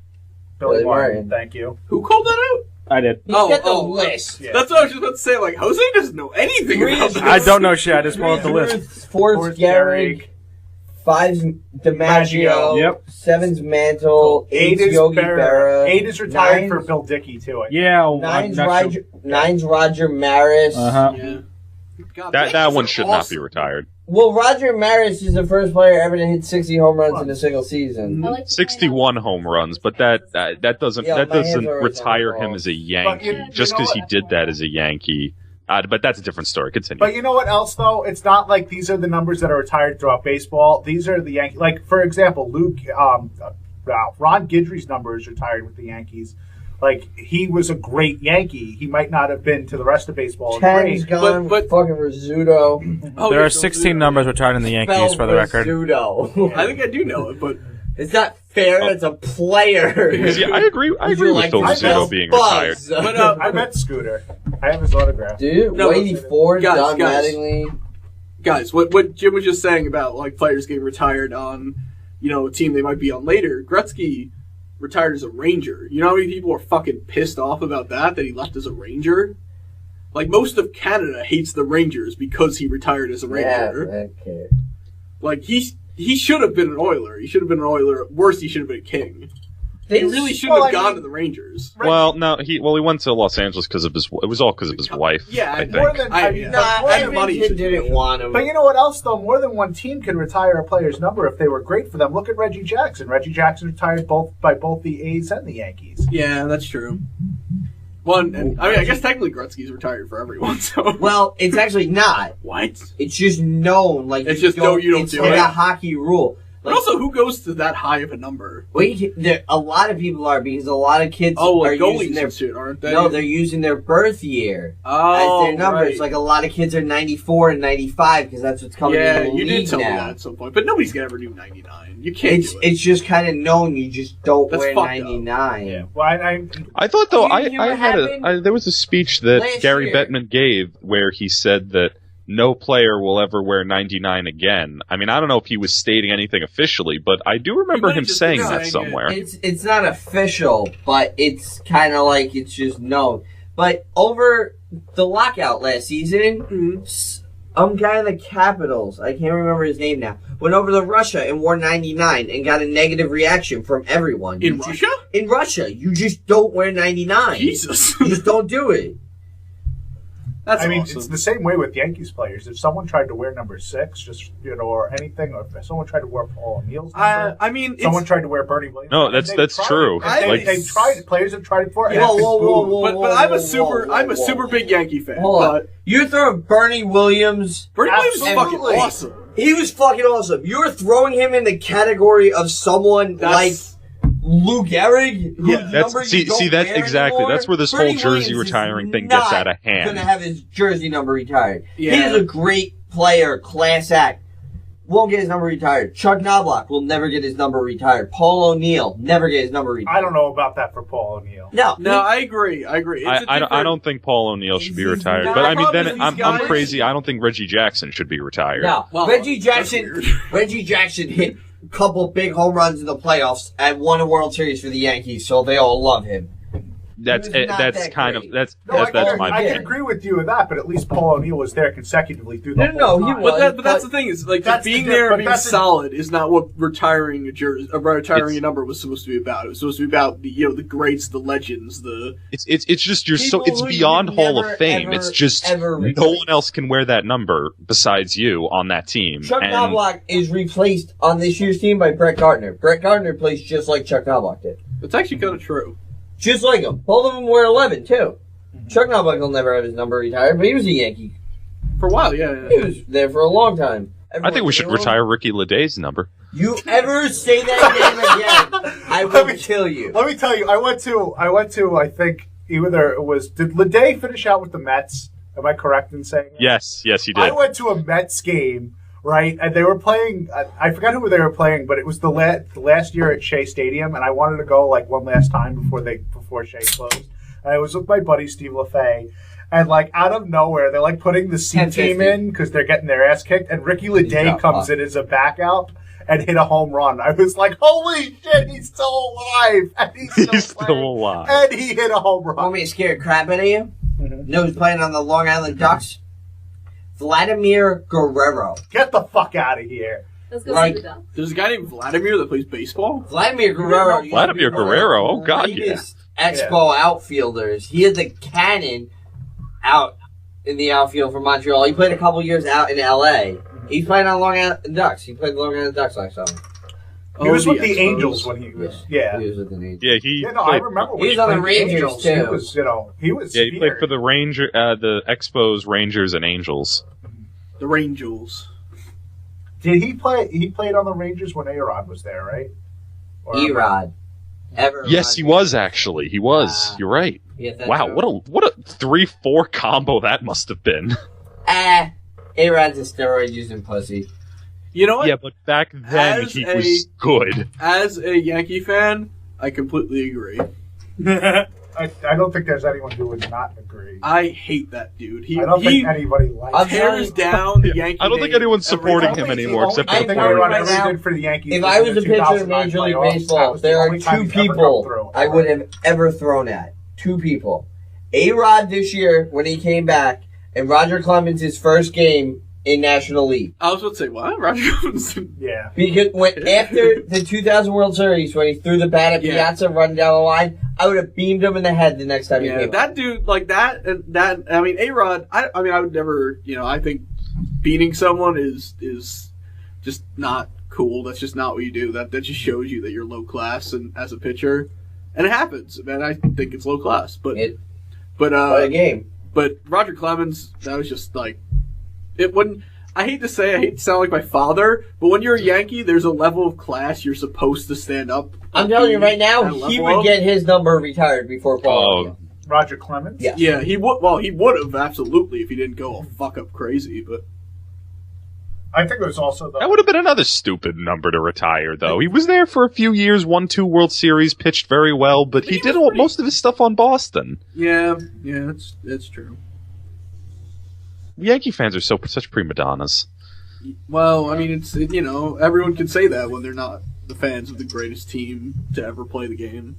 Billy Billy Martin. Martin. Thank you. Who called that out? I did. He's Oh, got the oh, list. Yeah. That's what I was just about to say. Like Jose doesn't know anything about this. I don't know shit. I just pulled up the list. 4's Gehrig, 5's DiMaggio, Yep. 7's Mantle, 8's Eight is Yogi Berra. Berra, 8 is retired 9's for Bill Dickey too. Yeah, I'm 9's not sure. Roger Maris. Uh-huh. Yeah. God, That Yankees one are should not be awesome. retired. Well, Roger Maris is the first player ever to hit 60 home runs in a single season. I like to 61 home runs, but that doesn't Yeah, that my hands doesn't are always retire on the him ball. as a But Yankee you just know because he what? did that as a Yankee. But that's a different story. Continue. But you know what else though? It's not like these are the numbers that are retired throughout baseball. These are the Yankees. Like for example, Ron Guidry's number is retired with the Yankees. Like he was a great Yankee. He might not have been to the rest of baseball. 10's Great. gone, but- fucking Rizzuto. Oh, There yeah, are so 16 numbers retired in the Yankees, for the record. Rizzuto. I think I do know it, but It's not fair. It's a player. See, I agree. I agree with Phil Rizzuto being retired. but I met Scooter. I have his autograph. Dude, No, 84, guys, Don guys. Mattingly. guys, what Jim was just saying about like players getting retired on, a team they might be on later. Gretzky retired as a Ranger. You know how many people are fucking pissed off about that he left as a Ranger? Like, most of Canada hates the Rangers because he retired as a Ranger. Yeah, okay. Like, he should have been an Oiler. He should have been an Oiler. Worse, he should have been a King. He really shouldn't have gone to the Rangers. Well, no, he went to Los Angeles because of his. It was all because of his wife. Yeah, I More think. than I- I mean, yeah. more and than- money Edmonton didn't situation. want him. But you know what else, though? More than one team can retire a player's number if they were great for them. Look at Reggie Jackson. Reggie Jackson retired by both the A's and the Yankees. Yeah, that's true. One, and I guess technically Gretzky's retired for everyone. So Well, it's actually not. what? It's just known. Like It's just no, you don't it's do like it. a hockey rule. But also, who goes to that high of a number? A lot of people are because a lot of kids Oh, are like using goalies their and shit, aren't they? no, they're using their birth year oh, as their numbers. right. Like a lot of kids are 94 and 95 because that's what's coming Yeah, in the you league did tell me now. that at some point, but nobody's gonna ever do 99. You can't do it. It's just kind of known. You just don't That's wear fucked up. 99. Yeah. Well, I thought though You know what happened? there was a speech that Last Gary year. Bettman gave where he said that no player will ever wear 99 again. I mean, I don't know if he was stating anything officially, but I do remember might him have just saying been that saying somewhere. It's not official, but it's kind of like it's just known. But over the lockout last season, some guy in the Capitals, I can't remember his name now, went over to Russia and wore 99 and got a negative reaction from everyone. In Russia? In Russia, you just don't wear 99. Jesus. You just don't do it. That's I mean, awesome. it's the same way with Yankees players. If someone tried to wear number 6, just or anything, or if someone tried to wear Paul O'Neill's number, I mean, it's, someone tried to wear Bernie Williams. No, and that's- they've that's tried true. it. And Like- they've tried it. Players have tried it before. and Whoa, it's been whoa, whoa, booed. whoa. but I'm a whoa, super whoa, I'm a whoa. super big Yankee fan. Hold on. But You're throwing Bernie Williams. Bernie Williams is fucking Absolutely. awesome. He was fucking awesome. You're throwing him in the category of someone like Lou Gehrig, whose Yeah, That's number you don't that's wear exactly anymore. that's where this Bernie whole jersey Williams is retiring thing not gets out of Gonna hand. have his jersey number retired. Yeah. He is a great player, class act. Won't get his number retired. Chuck Knobloch will never get his number retired. Paul O'Neill never get his number retired. I don't know about that for Paul O'Neill. No, No, I agree. It's a I different- don't think Paul O'Neill should be He's retired, not- but I mean, problem then is I'm these guys- crazy. I don't think Reggie Jackson should be retired. no. Well, Reggie that's Jackson. weird. Reggie Jackson hit a couple big home runs in the playoffs and won a World Series for the Yankees, so they all love him. That's He was not that's that kind great. of that's No, that's my I point. can agree with you with that, but at least Paul O'Neill was there consecutively through the No, whole he time. was. But that's the thing is like That's just being the there but and being that's the- solid is not what retiring a jersey, retiring It's- a number was supposed to be about. It was supposed to be about the the greats, the legends, the It's just you're so People it's who you beyond would Hall never, of Fame. ever, It's just ever no replace. one else can wear that number besides you on that team. Chuck And Knobloch is replaced on this year's team by Brett Gardner. Brett Gardner plays just like Chuck Knobloch did. it's actually kind of true. Just like him. Both of them wear 11, too. Chuck Knobloch will never have his number retired, but he was a Yankee. For a while, yeah. He was there for a long time. I think we should Everyone- retire Ricky Leday's number. You ever say that name again, I will kill you. Let me tell you, I went to, I think, either it was, did Leday finish out with the Mets? Am I correct in saying that? Yes, he I did. went to a Mets game, right, and they were playing, I forgot who they were playing, but it was the last year at Shea Stadium, and I wanted to go, like, one last time before Shea closed. And I was with my buddy Steve LaFay, and, like, out of nowhere, they're, like, putting the C team 10-50. in because they're getting their ass kicked, and Ricky Leday got comes fucked. in as a backup and hit a home run. I was like, holy shit, he's still alive! And he's He's still still playing. alive. And he hit a home Want run. me to scare a crap out of you? Mhm. No, who's playing on the Long Island Ducks? Vladimir Guerrero. Get the fuck out of here. Let's go Right. see the dog. There's a guy named Vladimir that plays baseball. Vladimir Guerrero. used to Vladimir be one of Guerrero? the Oh, God, yeah. greatest Expo outfielders. He had the cannon out in the outfield for Montreal. He played a couple years out in L.A. He's playing on Long Island Ducks. He played the Long Island Ducks last summer. He was with the Expos. Angels when he was, yeah. He was with the Angels. Yeah, he Yeah, no, I played, remember when He was he on the played for Rangers, Angels. He too. was, he was yeah, he played severe. for the Expos, Rangers, and Angels. The Rangels. Did he play? He played on the Rangers when A-Rod was there, right? Or- Erod. Yes, he was actually. He was. You're right. Wow, what a 3-4 combo that must have been. A-Rod's a steroid using pussy. You know what? Yeah, but back then As he a- was good. As a Yankee fan, I completely agree. I don't think there's anyone who would not agree. I hate that dude. I don't think anybody likes him. tears down the Yankee I don't think name anyone's every supporting time. him Only- anymore, the except only for the thing I A-Rod right ever now, did for the Yankees If was I in was the a pitcher in 2009 Major League playoffs. That Baseball, was the there are only time two he's ever come people through, I ever. would have ever thrown at. Two people. A-Rod this year when he came back, and Roger Clemens his first game in National League. I was about to say, what? Roger Clemens? Yeah. Because after the 2000 World Series, when he threw the bat at Yeah. Piazza running down the line, I would have beamed him in the head the next time he Yeah, came that up. dude, like that, I mean, A-Rod, I mean, I would never, I think beating someone is just not cool. That's just not what you do. That just shows you that you're low class and as a pitcher. And it happens, man. I think it's low class. But But What a game. But Roger Clemens, that was just like it wouldn't. I hate to sound like my father, but when you're a Yankee, there's a level of class you're supposed to stand up. I'm telling you right now, he would get his number retired before Paul. Roger Clemens? Yes. Yeah, he would. Well, he would have absolutely if he didn't go all fuck up crazy. But I think it was also That would have been another stupid number to retire, though. He was there for a few years, won 2 World Series, pitched very well, but he did most of his stuff on Boston. yeah, that's true. Yankee fans are such prima donnas. Well, I mean, it's everyone can say that when they're not the fans of the greatest team to ever play the game.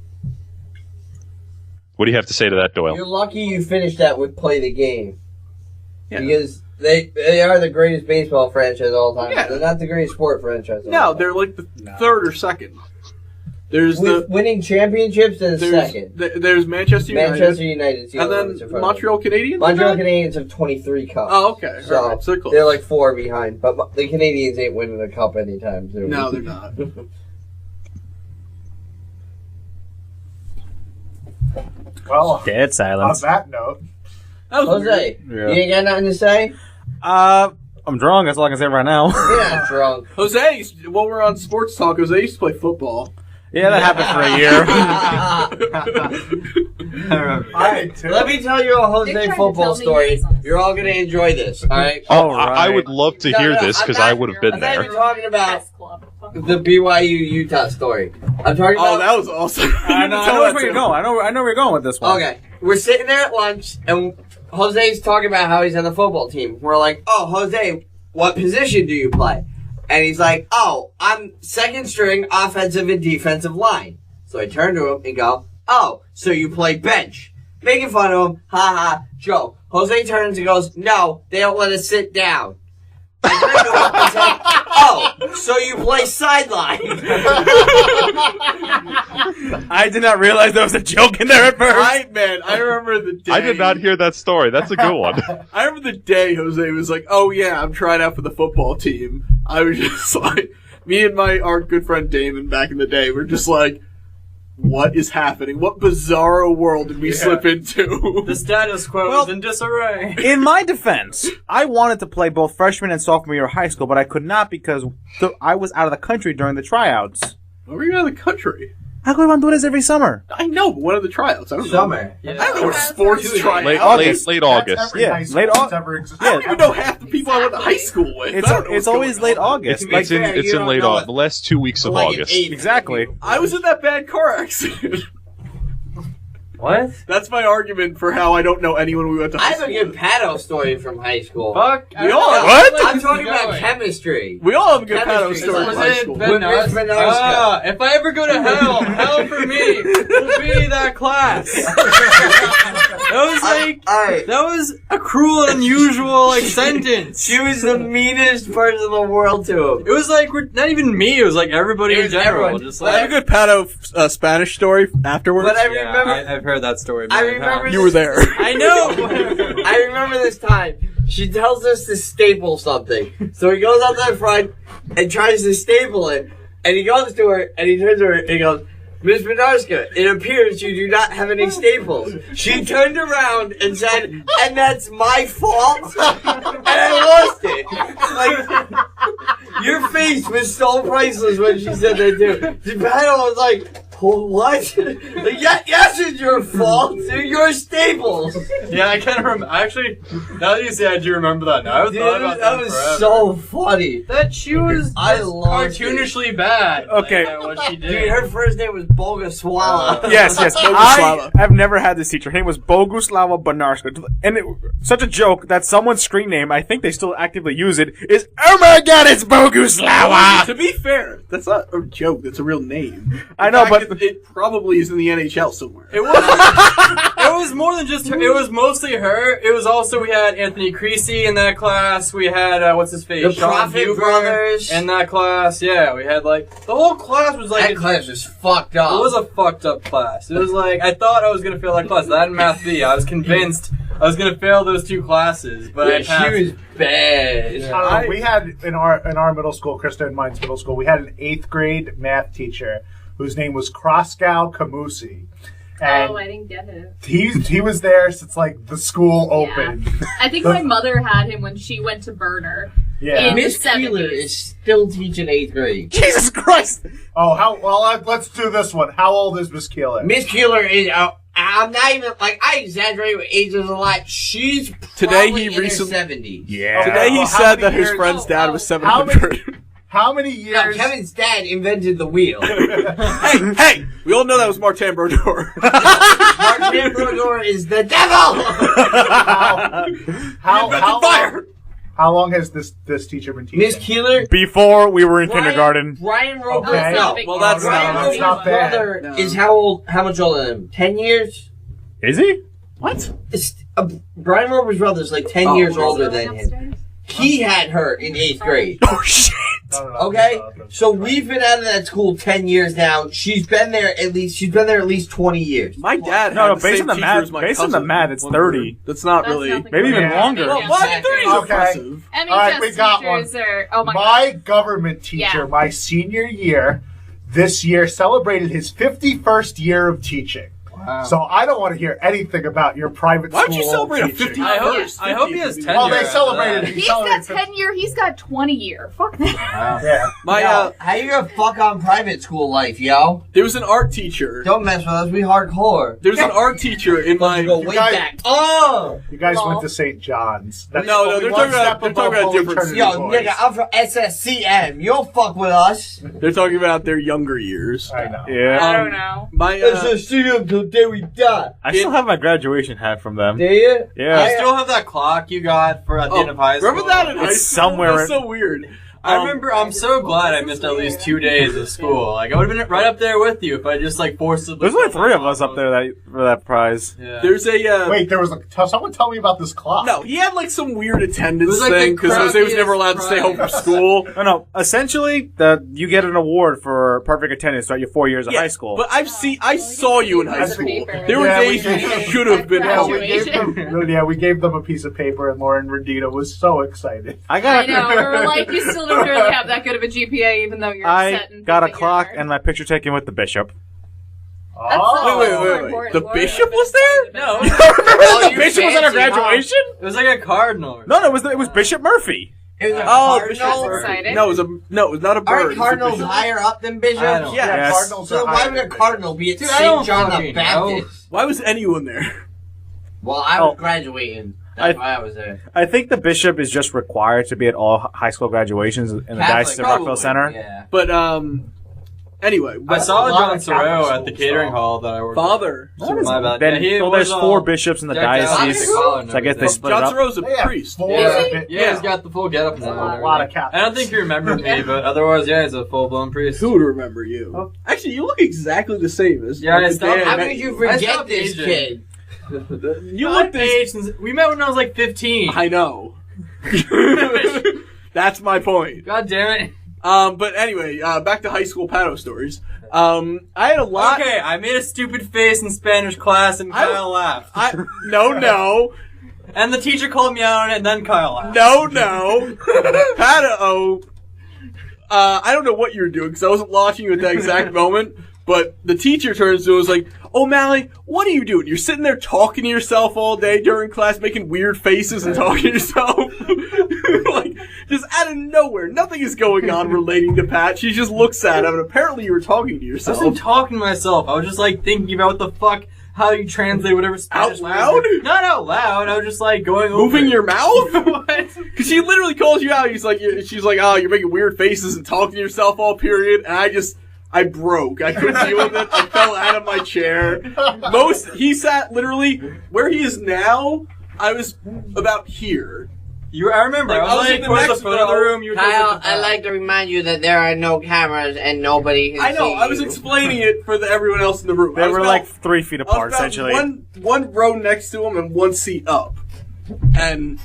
What do you have to say to that, Doyle? You're lucky you finished that with play the game. Yeah. Because they are the greatest baseball franchise of all time. Yeah. They're not the greatest sport franchise of all No, time. they're like the third or second. There's With winning championships and second. There's Manchester United. Manchester United's the And other ones in then front of Montreal Canadiens. them. Montreal Canadiens have 23 cups. Oh, okay. So, All right, so close. they're like 4 behind. But the Canadians ain't winning a cup anytime soon. No, they're not. Well, Dead on silence. that note, That was Jose, weird. you ain't got nothing to say? I'm drunk. That's all I can say right now. You're not drunk. Jose, while we're on sports talk, Jose used to play football. Yeah, that happened for a year. I did too. Let me tell you a They're Jose trying to football tell me story. reasons. You're all going to enjoy this, alright? Oh, right. I would love to hear this, because I would have been I'm not even there. talking about Best club. the BYU Utah story. I'm talking Oh, about... that was awesome. I know where you're going. I know where you're going with this one. Okay, we're sitting there at lunch, and Jose's talking about how he's on the football team. We're like, oh, Jose, what position do you play? And he's like, oh, I'm second string offensive and defensive line. So I turn to him and go, oh, so you play bench. Making fun of him, ha ha, joke. Jose turns and goes, no, they don't let us sit down. I turned to him and said, oh, so you play sideline. I did not realize there was a joke in there at first. I remember the day. I did not hear that story. That's a good one. I remember the day Jose was like, "Oh yeah, I'm trying out for the football team." I was just like, me and our good friend Damon back in the day were just like, "What is happening? What bizarro world did we slip into?" The status quo is in disarray. In my defense, I wanted to play both freshman and sophomore year of high school, but I could not because I was out of the country during the tryouts. Where were you out of the country? I go to Honduras every summer. I know, but when are the tryouts? I don't know. Summer. I don't know what sports tryouts. Late August. August. Every Yeah, high school late that's Au- ever existed. I don't even know half the people I went to high school with. I don't know It's what's always going late on. August. It's, Like, it's in, fair, it's you in don't late know August. it. The last 2 weeks of Like an August. 8. exactly. I was in that bad car accident. What? That's my argument for how I don't know anyone we went to I high have a school good with. paddle story from high school. Fuck. We all What? I'm talking about chemistry. We all have a good Chemistry. paddle story Was in high it school. Ben- With Miss Benarska. Ah, if I ever go to hell for me will be that class. That was like, Alright. that was a cruel and unusual sentence. She was the meanest person in the world to him. It was like, not even me, it was like everybody It in was general. everyone. Just I have a like, good paddle Spanish story afterwards. But I yeah, remember, I've heard that story. I many remember times. You were there. I know. I remember this time. She tells us to staple something. So he goes up to the front and tries to staple it. And he goes to her and he turns to her and he goes, Miss Benarska, it appears you do not have any staples. She turned around and said, and that's my fault? And I lost it. Like, your face was so priceless when she said that too. The panel was like, oh, what? Like, yes, it's your fault. They're your staples. Yeah, I can't remember. Actually, now that you say, I do remember that now. I've Dude, thought about that was forever. so funny. That she was I just lost cartoonishly bad. Okay. Like, at what she did. Dude, her first name was Boguswala. Yes. Boguslava. I have never had this teacher. Her name was Boguslava Benarska. And such a joke that someone's screen name, I think they still actively use it, is, oh my god, it's Boguslava! To be fair, that's not a joke. That's a real name. I know, In fact, but- it probably is in the NHL somewhere. It was more than just her. It was mostly her. It was also, we had Anthony Creasy in that class. We had, what's his face? The Sean Prophet Huber Brothers. in that class. Yeah, we had like, the whole class was like, That class was fucked up. it was a fucked up class. It was like, I thought I was going to fail that class. That and Math B. I was convinced I was going to fail those 2 classes, but I Yeah, passed. she was bad. We had in our middle school, Krista and mine's middle school, we had an 8th grade math teacher whose name was Kraskow Kamusi. And Oh, I didn't get it. he was there since like the school opened. I think my mother had him when she went to Burner. Yeah. In Miss the 70s. Keeler is still teaching 8th grade. Jesus Christ! Let's do this one. How old is Miss Keeler? Miss Keeler is. I'm not even I exaggerate with ages a lot. She's Today probably he in her recently- 70s. Yeah. Today he Well, how said many that his years- friend's dad was How many- 700. How many No, years? Kevin's dad invented the wheel. hey! We all know that was Martin Brodeur. Martin Brodeur is the devil. How long has this teacher been teaching? Miss Keeler. Before we were in kindergarten. Brian Roberts. Okay. No. Well, that's Brian not- Roberts' not bad. brother No. is how much older than him? 10 years? Is he? What? Brian Roberts' brother is like 10 Oh, years is older Going than him. upstairs? He had her in 8th grade. Oh shit! No, Okay? So we've been out of that school 10 years now. She's been there at least 20 years. My dad No, had no, the based same on the teacher math- as my based on the cousin math, it's when we were- 30. That's not That's really... nothing. Maybe even Yeah. longer. Well, what? 30 is Okay. impressive. MHS Alright, we got teachers are. Oh my My god. government teacher, Yeah. my senior year, this year celebrated his 51st year of teaching. Wow. So I don't want to hear anything about your private Why school. would you celebrate a teaching. 51st? I hope he has 50th. tenure. Well, they after celebrated. that. He He's got celebrated 10 year. He's got 20 year. Fuck that. Wow. Yeah. My, Yo, how you gonna fuck on private school life, yo? there was an art teacher. Don't mess with us, we hardcore. There's an art teacher in my... Go way guys- back. Oh! You guys Lol. went to St. John's. That's No, only they're one talking about- step they're above talking about Holy different- Trinity Yo, Boys. nigga, I'm from SSCM. You don't fuck with us. They're talking about their younger years. I know. Yeah. I don't know. My, SSCM till day we die. I still have my graduation hat from them. Do you? Yeah. I still have that clock you got for at the end of high school. remember that in high It's school? somewhere That's in- so weird. I remember. I'm so glad I missed at least 2 days of school. Like I would have been right up there with you if I just like forcibly. There's only 3 of us up there for that prize. Yeah. There's a... Wait, there was someone tell me about this clock. No, he had like some weird attendance It was like the thing because Jose was never allowed to stay home from crappiest school. No. Essentially, you get an award for perfect attendance throughout your 4 years of high school. But I saw you in high Piece of school. paper. There were Yeah, days we you did. should have been Yeah, home. we gave them a piece of paper, and Lauren Redita was so excited. I I got know. We're like, you still don't really have that good of a GPA, even though you're I set and got a thinking clock you're and my picture taken with the bishop. Oh, Wait. The bishop was there? No, The bishop was at our graduation? it was like a cardinal. No, it was Bishop Murphy. It was a Oh, cardinal. Bishop. excited. No, it was not a bird. Aren't it was a cardinals bishop. higher up than bishops? I don't- Yeah. Yeah, Yes. Cardinals So are why higher would a than cardinal be at Dude, I don't St. John the fucking know. Baptist? Why was anyone there? Well, I was graduating. That's I- why I was there. I think the bishop is just required to be at all high school graduations in the Catholic, Diocese of Rockville probably, Center. Yeah. But anyway, I saw a lot John of Sorrell Catholic at the schools, catering so. hall that I worked. Father. At. My bad. Then Yeah, he well, was, there's 4 bishops in the decked out diocese. with the collar and So I guess they everything. split John it up. Sorrell's a Yeah, priest. four- Is he? Yeah, he's got the full getup That's now. a and A lot of everything. Catholics. I don't think you remember me, but otherwise, yeah, he's a full blown priest. Who would remember you? Actually, you look exactly the same as Yeah, I the stopped- day How met could you I forget stopped this aging. kid? You I've look this. aged since we met when I was like 15. I know. That's my point. God damn it. But anyway, back to high school paddle stories. I had a lot. Okay, I made a stupid face in Spanish class and Kyle laughed. No. And the teacher called me out on it and then Kyle laughed. No. Paddle. I don't know what you were doing because I wasn't watching you at that exact moment. But the teacher turns to me and was like, "O'Malley, what are you doing? You're sitting there talking to yourself all day during class, making weird faces and talking to yourself." Like, just out of nowhere. Nothing is going on relating to Pat. She just looks at him, and apparently you were talking to I yourself. wasn't talking to myself. I was just like thinking about what the fuck, how you translate whatever Spanish Out loud? word. Not out loud. I was just like going over Moving it. your mouth? What? Because she literally calls you out. She's like, "Oh, you're making weird faces and talking to yourself all period." And I broke. I couldn't deal with it. I fell out of my chair. He sat literally where he is now. I was about here. I remember. Like, I was in like the towards the next front of the row. room. You were towards Kyle, the I'd back. like to remind you that there are no cameras and nobody can I know. see I was you. explaining it for everyone else in the room. I They was were about- like 3 feet I was apart, about essentially. one row next to him and one seat up, and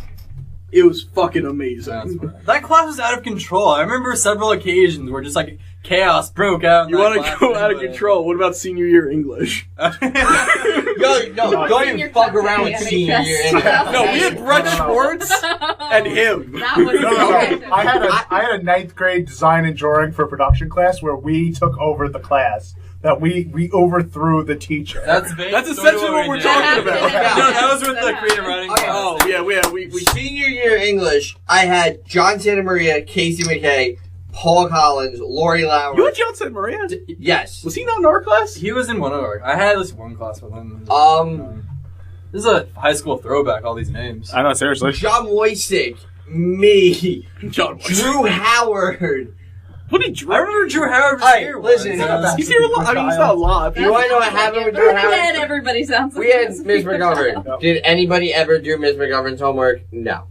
it was fucking amazing. That class was out of control. I remember several occasions where just like chaos broke out. in You that want to class. go out of control? What about senior year English? Yo, no, don't even fuck around with senior year. No, we had Brett Schwartz and him. That was No. I had a 9th grade design and drawing for production class where we took over the class. that we overthrew the teacher. That's essentially what we're talking about. No, that was with the creative writing. Okay. Oh yeah, we Senior year English, I had John Santa Maria, Casey McKay, Paul Collins, Lori Lauer. You had John Santa Maria? Yes. Was he not in our class? He was in one of our. I had at least one class with him. This is a high school throwback. All these names. I know, seriously. John Moisick, me, John. Drew Howard. What did Drew? I remember Drew Howard was Alright, here. listen. once. He's here a lot. I mean, he's not alive. You want to know what happened with Drew Again, Howard? everybody sounds like We had this. Ms. McGovern. Did anybody ever do Ms. McGovern's homework? No.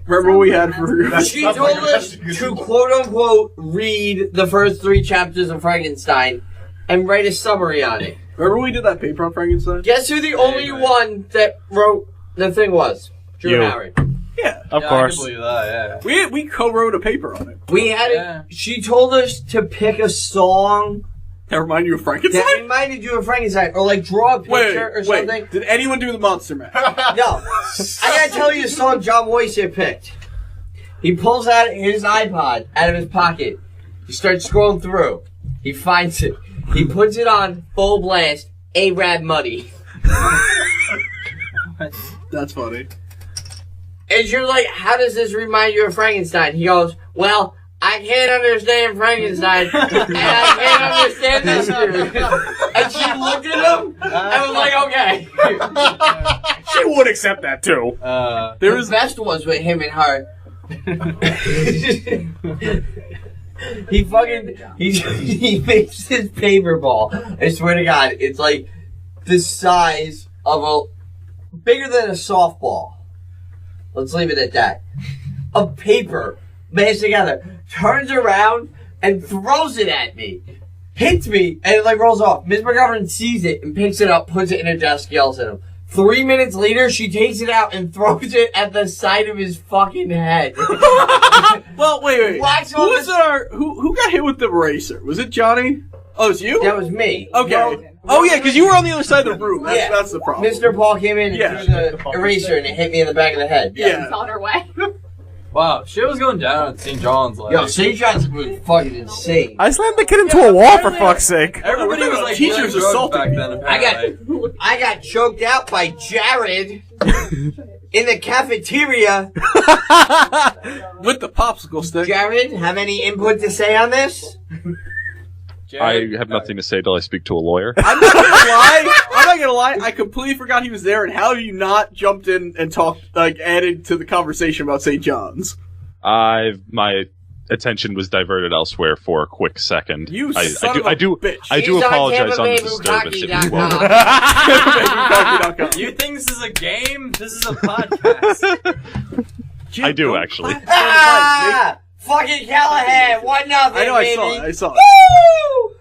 Remember what we had for? She told us to quote-unquote read the first 3 chapters of Frankenstein and write a summary on it. Remember we did that paper on Frankenstein? Guess who the only one that wrote the thing was? Drew You. Howard. Yeah. Of Yeah, course. I can believe that. Yeah. We co-wrote a paper on it. We had Yeah. it. She told us to pick a song That remind you of Frankenstein? that reminded you of Frankenstein, or like draw a picture or something. Did anyone do the Monster Mash? No. I gotta tell you the song John Moisick picked. He pulls out his iPod out of his pocket. He starts scrolling through. He finds it. He puts it on full blast. A-Rab Muddy. That's funny. And you're like, how does this remind you of Frankenstein? He goes, well, I can't understand Frankenstein, and I can't understand this dude. And she looked at him, and was like, okay. She would accept that, too. The best was with him and her. he makes this paper ball. I swear to God, it's like the size of bigger than a softball. Let's leave it at that. Of paper mashed together, turns around and throws it at me. Hits me, and it like rolls off. Ms. McGovern sees it and picks it up, puts it in her desk, yells at him. 3 minutes later, she takes it out and throws it at the side of his fucking head. Well, wait. Wax Who was who got hit with the eraser? Was it Johnny? Oh, it was you? That was me. Okay. Oh yeah, because you were on the other side of the room. That's the problem. Mr. Paul came in and Yeah. threw the eraser and it hit me in the back of the head. Yeah. It's on her way. Wow, shit was going down at St. John's. Like, Yo, St. John's was fucking insane. I slammed the kid into a wall, for fuck's sake. everybody was like teachers doing drugs assaulting back people. then. Apparently. I got choked out by Jared in the cafeteria. With the popsicle stick. Jared, have any input to say on this? I have nothing to say till I speak to a lawyer. I'm not gonna lie. I completely forgot he was there. And how have you not jumped in and talked, like, added to the conversation about St. John's? My attention was diverted elsewhere for a quick second. You son of a bitch. I do He's on apologize on the disturbance. It was well. TampaBayBukkake.com. You think this is a game? This is a podcast. I do, actually. Ah! Fucking Callahan, 1-0, I know. baby. I saw it.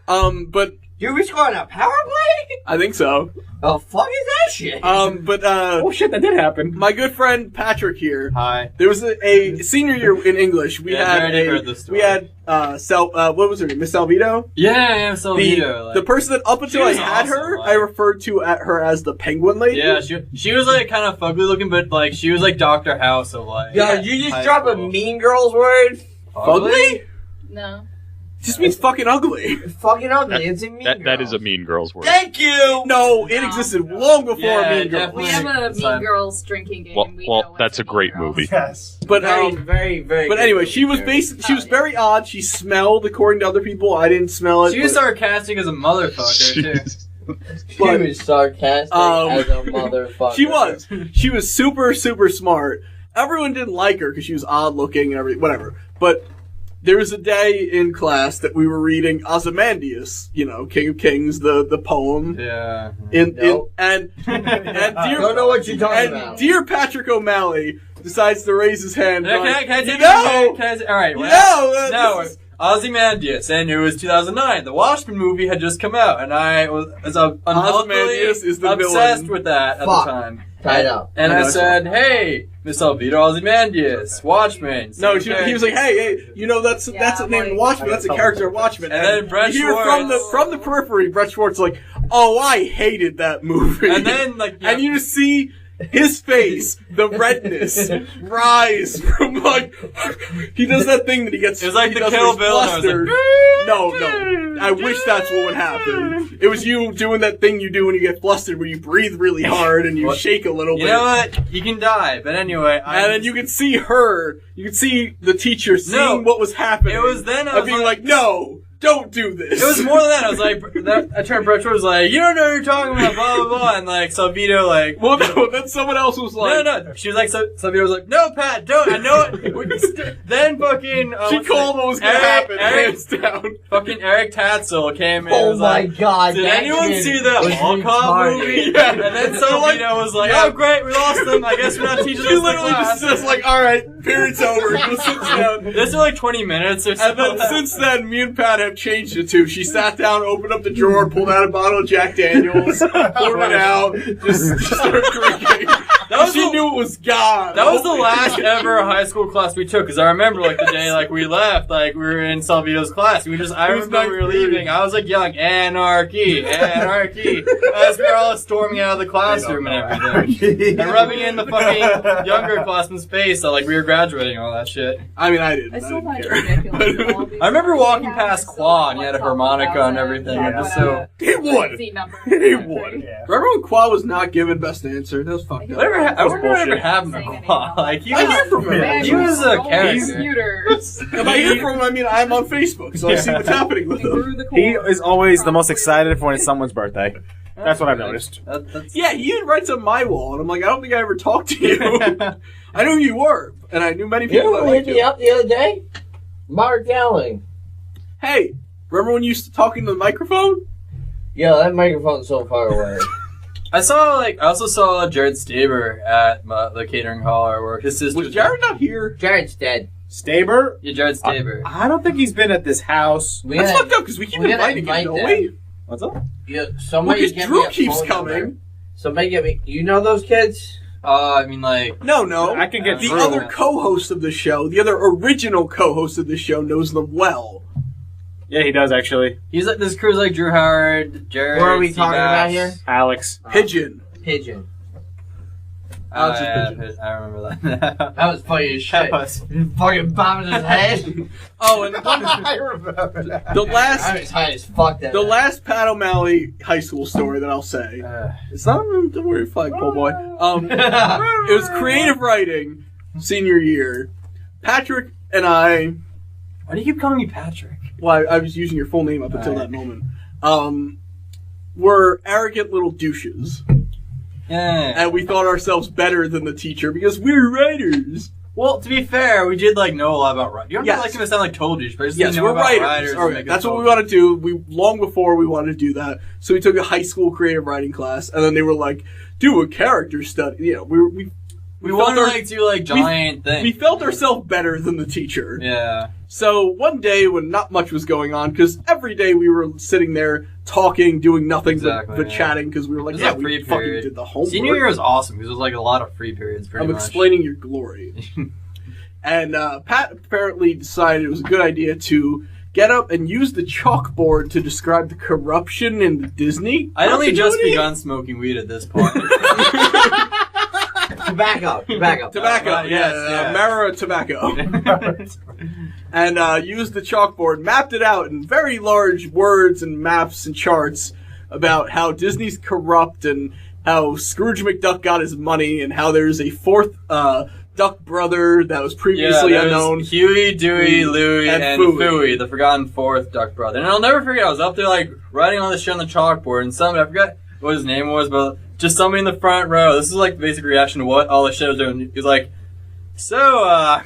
Woo! But Dude, we scoring a power play? I think so. The fuck is that shit? But Oh shit, that did happen. my good friend Patrick here. Hi. There was a senior year in English. We Yeah, I had already heard this story. we had what was her name? Miss Salvito. Yeah, so The person that up until I was had awesome, her, like- I referred to her as the Penguin Lady. Yeah, she was like kind of fugly looking, but like she was like Dr. House of like. Yo, yeah, you just high drop a school. Mean Girls word? Ugly? No. Just means fucking ugly. Fucking ugly. It's a Mean Girls. That is a Mean Girls word. Thank you! No, it existed long before Yeah, Mean Girls. We definitely. have a It's Mean Girls drinking game. Well, We know what's that's a Mean great Girls. movie. Yes. But Very but good. anyway, she was she was very odd. She smelled according to other people. I didn't smell it. She was but- sarcastic as a motherfucker too. She was sarcastic as a motherfucker. She was. She was super, super smart. Everyone didn't like her because she was odd looking and everything, whatever. But there was a day in class that we were reading Ozymandias, King of Kings, the poem. Yeah. Nope. And I don't know what you're talking about. dear Patrick O'Malley decides to raise his hand. Can going, I take you it? know, All right. no, No, Ozymandias, and it was 2009. The Watchmen movie had just come out, and I was unhealthily Ozymandias is the obsessed villain. with that at Fuck. the time. Tied up. And I I know, said, "Hey, Miss Alvito Ozymandias, Watchmen." No, same he was thing. like, hey, that's the name of Watchmen. That's a character of Watchmen. And then Brett you hear Schwartz. from the periphery, Brett Schwartz is like, oh, I hated that movie. And then, like, yeah. and you just see his face, the redness, rise from like he does that thing that he gets. It was like he the does Kill when he's Bill, and I was like, flustered. No. I wish that's what would happen. It was you doing that thing you do when you get flustered, where you breathe really hard and you shake a little bit. You know what? You can die, but anyway. And then you could see her. You could see the teacher seeing what was happening. It was then I was being like, no. Don't do this. It was more than that. I was like, I turned Brett was like, you don't know what you're talking about, blah, blah, blah. And like, Salvito, like. Well, no, then someone else was like. No. She was like, Salvito was like, no, Pat, don't. I know it. Then fucking. She called what was going to happen, hands down. Fucking Eric Tatzel came in. Oh and was my like, god. did anyone see the was All Cop retarded. movie? Yeah. And then Salvito was like, oh, great, we lost them. I guess we're not teaching She this literally class. just like, alright, period's over. Just sits down. This is like 20 minutes or And something. then since then, me and Pat have changed it to, she sat down, opened up the drawer, pulled out a bottle of Jack Daniels, poured it out, just started drinking. She knew it was God. That was the last ever high school class we took, because I remember, like, the day, like, we left, like, we were in Salvito's class, I remember we were leaving, I was, like, yelling, anarchy, anarchy, as we were all storming out of the classroom and everything, and rubbing in the fucking younger classman's face that, like, we were graduating and all that shit. I mean, I didn't. I still find it care. ridiculous. I remember walking past Qua, and he had a harmonica and everything, and just so... He won. He won. Yeah. Remember when Qua was not given best answer? That was fucked up. I wonder whatever happened to Qua. Like, he I hear from him. was, he was a character. Computers. If I hear from him, I mean, I'm on Facebook, so I see what's happening with him. He is always the most excited for when it's someone's birthday. That's what I've noticed. That's... Yeah, he even writes on my wall, and I'm like, I don't think I ever talked to you. I knew you were, and I knew many You people know that who hit liked me you. up the other day? Mark Dowling. Hey, remember when you used to talk into the microphone? Yo, that microphone's so far away. I also saw Jared Staber at the catering hall I work. His sister Was Jared not here? Jared's dead. Staber? Yeah, Jared Staber. I don't think he's been at this house. We That's gotta- fucked up, because we keep we gotta inviting him, invite don't them. we? What's up? Yeah, Well, somebody because get Drew me a keeps phone coming. number. Somebody get me. You know those kids? I mean, like, No. I can get The Drew. other co-host of the show, the other original co-host of the show, knows them well. Yeah, he does actually. he's like this crew's like Drew Howard, Jared. What are we Seabass. talking about here? Alex. Pigeon. Pigeon. Alex is Yeah, Pigeon. I remember that. That was funny as shit. That was- Fucking bombing his head. Oh, and I remember that. the I last was high as fuck that the night. last Pat O'Malley high school story that I'll say. It's not don't worry, flagpole boy. It was creative writing, senior year. Patrick and I. Why do you keep calling me Patrick? Well, I was using your full name up until that moment. Were arrogant little douches, Yeah. and we thought ourselves better than the teacher because we're writers. Well, to be fair, we did like know a lot about writers. You don't Yes. like him to sound like total douche, but I just Yes, didn't know we're about writers. and Okay, make that's us what we total want to do. We long before we wanted to do that, so we took a high school creative writing class, and then they were like, "Do a character study." You know, we We felt want to our- like do like giant things. we felt ourselves better than the teacher. Yeah. So one day when not much was going on, because every day we were sitting there talking, doing nothing Exactly, but yeah. chatting, because we were like, It was yeah, a we free fucking period. did the homework. Senior year was awesome because it was like a lot of free periods. Pretty I'm much. explaining your glory. And Pat apparently decided it was a good idea to get up and use the chalkboard to describe the corruption in the Disney. I'd only just continuity. begun smoking weed at this point. Tobacco. Tobacco, yes, yeah. Mara tobacco. And used the chalkboard, mapped it out in very large words and maps and charts about how Disney's corrupt and how Scrooge McDuck got his money and how there's a fourth Duck brother that was previously there's unknown. Huey, Dewey, Louie, and and Phooey. Phooey, the forgotten fourth Duck brother. And I'll never forget, I was up there like writing all this shit on the chalkboard, and somebody, I forgot what his name was, but just somebody in the front row, this is like the basic reaction to what all this shit I was doing. He was like, so,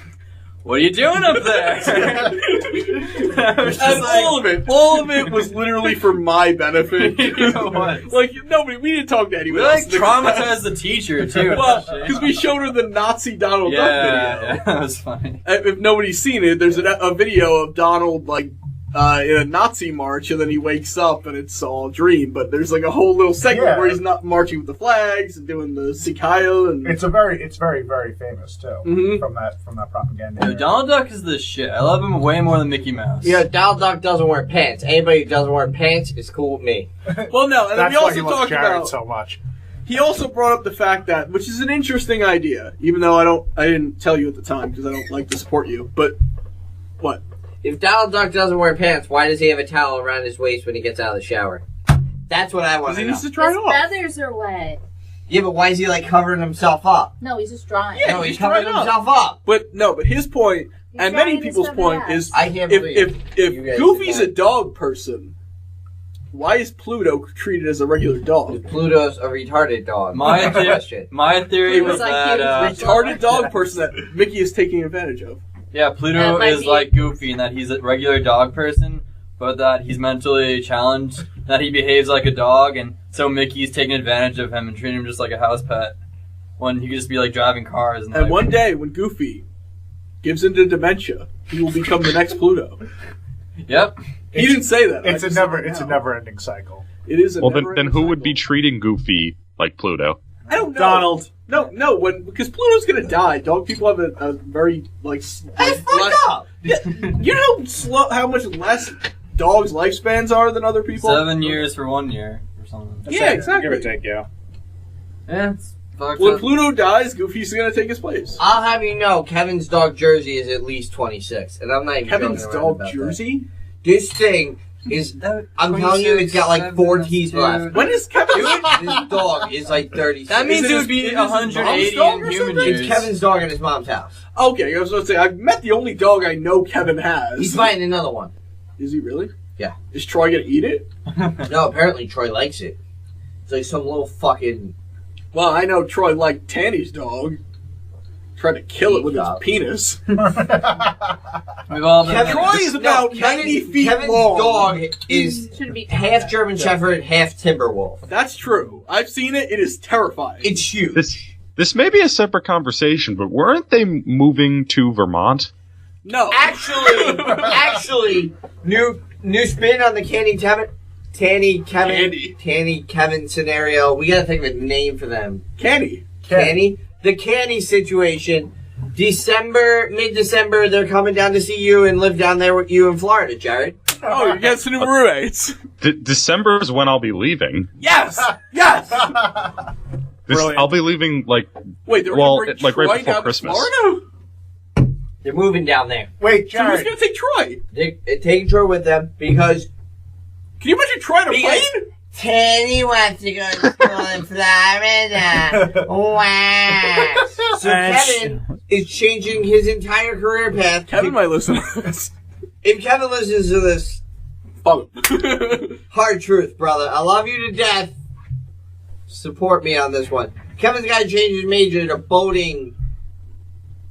what are you doing up there? I was just And like, all of it was literally for my benefit. It was. Like, nobody, we didn't talk to anyone we like else. traumatized the teacher too. Well, because we showed her the Nazi Donald Duck video. yeah, that was funny. If nobody's seen it, there's a video of Donald, like, in a Nazi march, and then he wakes up and it's all a dream. But there's like a whole little segment Yeah. where he's not marching with the flags and doing the Sikayo and It's very, very famous too Mhm. from that propaganda. Yo, Donald Duck is the shit. I love him way more than Mickey Mouse. Yeah, Donald Duck doesn't wear pants. Anybody who doesn't wear pants is cool with me. well, no, and then That's we why also he loves talked Jared about so much. he also brought up the fact that, which is an interesting idea, even though I didn't tell you at the time because I don't like to support you. But what? If Donald Duck doesn't wear pants, why does he have a towel around his waist when he gets out of the shower? That's what I want Because he to know. needs to dry His it off. feathers are wet. Yeah, but why is he like covering himself up? No, he's just drying. Yeah, No, he's he's covering drying up. himself up. But his point, He's and many drying his people's stubby point ass. is, I can't believe you if guys Goofy's did a dog person, why is Pluto treated as a regular dog? Pluto's a retarded dog. My question. My theory It was was like that you- Retarded dog person that Mickey is taking advantage of. yeah, That Pluto might is be- like Goofy in that he's a regular dog person, but that he's mentally challenged, that he behaves like a dog, and so Mickey's taking advantage of him and treating him just like a house pet when he could just be like driving cars. And And like, one day, when Goofy gives into dementia, he will become the next Pluto. Yep. He didn't say that. It's I a just never said it it's a now. never-ending cycle. It is a Well, then never-ending who would be cycle. treating Goofy like Pluto? I don't know. Donald. No, because Pluto's gonna die. Dog people have a very That's less. fucked up. You know how much less dogs' lifespans are than other people. 7 years for 1 year or something. Yeah, exactly. Give or take, yeah. Yeah, it's fucked When up. Pluto dies, Goofy's gonna take his place. I'll have you know, Kevin's dog Jersey is at least 26, and I'm not even Kevin's joking around dog about Jersey. that. This thing is, I'm telling you, it's got like 4 teeth left. When is Kevin? Dude, this dog is like 36. That means Is it it would be his- is it his 180 mom's dog in or human something? years. It's Kevin's dog at his mom's house. Okay, I was gonna say I've met the only dog I know Kevin has. He's fighting another one. Is he really? Yeah. Is Troy gonna eat it? No, apparently Troy likes it. It's like some little fucking... Well, I know Troy liked Tanny's dog. Tried to kill it with his Stop. penis. We've all been Kevin- Troy is about 90 feet Kevin's long. dog is Shouldn't be half German Shepherd, half Timberwolf. That's true. I've seen it. It is terrifying. It's huge. This may be a separate conversation, but weren't they moving to Vermont? No. Actually, new spin on the Tanny Kevin scenario. We gotta think of a name for them. Canny. Canny? The Canny situation. Mid-December, they're coming down to see you and live down there with you in Florida, Jared. Oh, you got some new roommates. December is when I'll be leaving. Yes! Yes! Brilliant. I'll be leaving, like, Wait, they're Well, gonna bring like, right Troy before down Christmas. to Florida? They're moving down there. Wait, So who's Jared. gonna take Troy? They're taking Troy with them because Can you imagine Troy on a Because- plane? Tanny wants to go to school in Florida. Wow. So Kevin is changing his entire career path. Kevin might listen to this. If Kevin listens to this, Fuck him. hard truth, brother. I love you to death. Support me on this one. Kevin's got to change his major to boating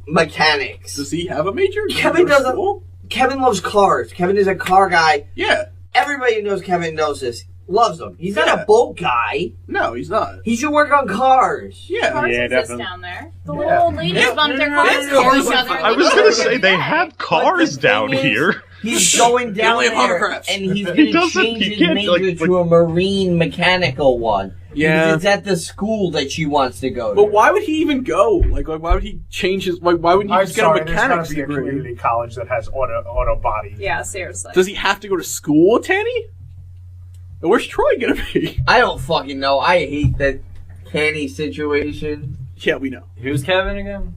mechanics. Does he have a major? Does he Kevin go to doesn't- school? Kevin loves cars. Kevin is a car guy. Yeah. Everybody who knows Kevin knows this. Loves them. He's not Yeah. a boat guy. No, he's not. He should work on cars. Yeah. Cars Yeah, exist definitely. down there. The Yeah. little old ladies Yeah. bump their Yeah. cars Yeah. into each Yeah. other. I was gonna say they have cars But the down thing is- here. He's going down only have there, hovercrafts. and he's He going to doesn't- change he his can't, major like- to a marine mechanical one. Yeah. Because it's at the school that she wants to go to. But why would he even go? Like why would he change his? Like, why wouldn't he I'm just get sorry, a there's gotta mechanics be a degree? community college that has auto body. Yeah, seriously. Does he have to go to school, Tanny? And where's Troy gonna be? I don't fucking know. I hate that Canny situation. Yeah, we know. Who's Kevin again?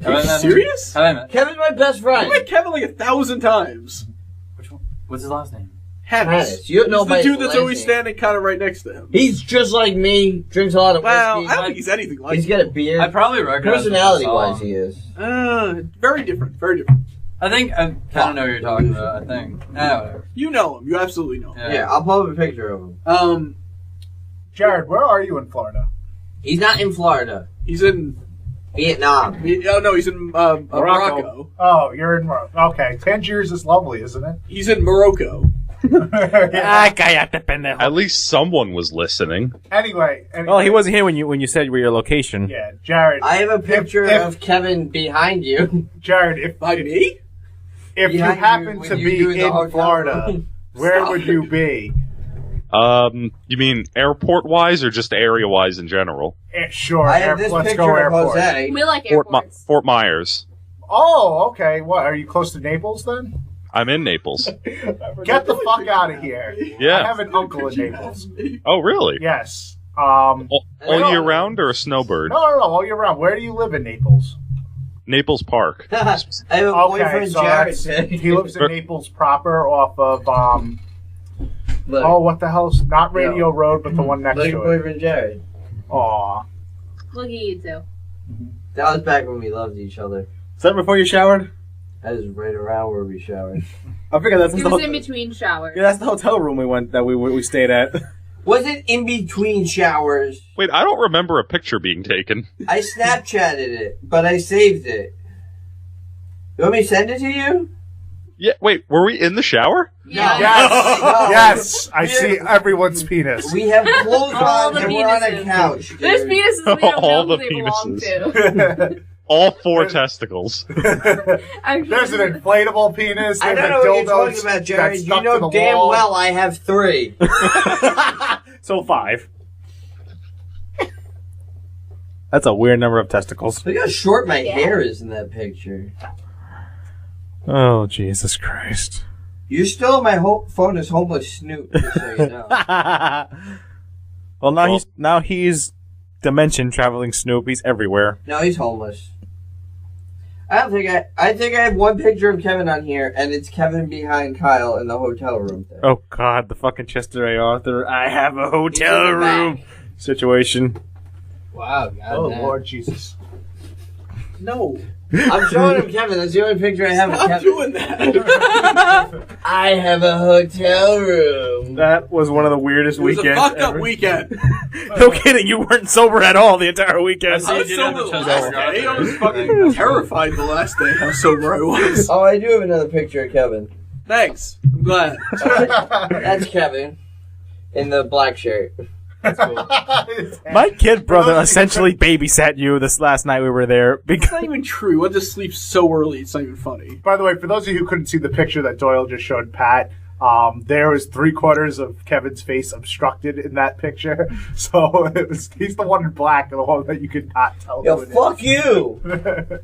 Are you serious? Have I met? Kevin's my best I friend. met Kevin like 1,000 times. Which one? What's his last name? Hannes. You don't know He's the by dude his that's last always name. standing kind of right next to him. He's just like me. Drinks a lot of Well, whiskey. I don't think he's anything like He's him. got a beard. I probably recognize him. Personality-wise, he is. Very different. Very different. I think I kind of know what you're talking about. I think. Whatever. You know him. You absolutely know him. Yeah, I'll pull up a picture of him. Jared, where are you in Florida? He's not in Florida. He's in. Vietnam. Oh no, he's in Morocco. Oh, you're in Morocco. Okay, Tangiers is lovely, isn't it? He's in Morocco. At least someone was listening. Anyway. Well, he wasn't here when you said your location. Yeah, Jared. I have a picture if- of Kevin behind you. Jared, if Behind me? you Behind happen when to you're be doing the in hotel Florida, room. where Stop would it. you be? You mean airport-wise or just area-wise in general? Sure. I have this let's picture go of airport. Jose. We like airports. Fort Myers. Oh, okay. What? Are you close to Naples then? I'm in Naples. Get the fuck out of here. Yeah. I have an uncle in Naples. Oh, really? Yes. All year round or a snowbird? No, all year round. Where do you live in Naples? Naples Park. I have a boyfriend, Jared. He lives in Naples proper off of, Look, what the hell's, not Radio Road, but the one next look to at it. boyfriend Jared. Aw. Look at you two. That was back when we loved each other. Is that before you showered? That is right around where we showered. I figured that's It the was ho- in between showers. yeah, that's the hotel room we stayed at. Was it in between showers? Wait, I don't remember a picture being taken. I Snapchatted it, but I saved it. You want me to send it to you? Yeah, wait, were we in the shower? Yeah. Yes! No. Yes! I see everyone's penis. We have clothes All on the and we're on a penises. couch. Dude. There's penises we don't All know the who they belong penises. to. All 4 testicles. Actually, There's an inflatable penis. I There's don't know a what you're dildo talking about, Jared. that's You stuck to know the damn wall. well I have 3. So 5. That's a weird number of testicles. Look how short my Yeah. hair is in that picture. Oh, Jesus Christ. You're still on my phone as homeless Snoop, just so you know. Well, now he's dimension traveling Snoop. He's everywhere. No, he's homeless. I think I have one picture of Kevin on here, and it's Kevin behind Kyle in the hotel room thing. Oh God, the fucking Chester A. Arthur. I have a hotel He's in the room back. situation. Wow, Oh, goddamn. Lord Jesus. No. I'm showing him Kevin. That's the only picture I have of Stop Kevin. doing that. I have a hotel room. That was one of the weirdest It was a weekends fucked up ever. weekend. No kidding, you weren't sober at all the entire weekend. I was did have sober a the test last day. I was fucking terrified the last day how sober I was. Oh, I do have another picture of Kevin. Thanks. I'm glad. That's Kevin in the black shirt. My kid brother essentially babysat you this last night we were there It's because not even true. We went to sleep so early, it's not even funny. By the way, for those of you who couldn't see the picture that Doyle just showed Pat, there was 3/4 of Kevin's face obstructed in that picture. So he's the one in black, the one that you could not tell. Yo, who it fuck you! is.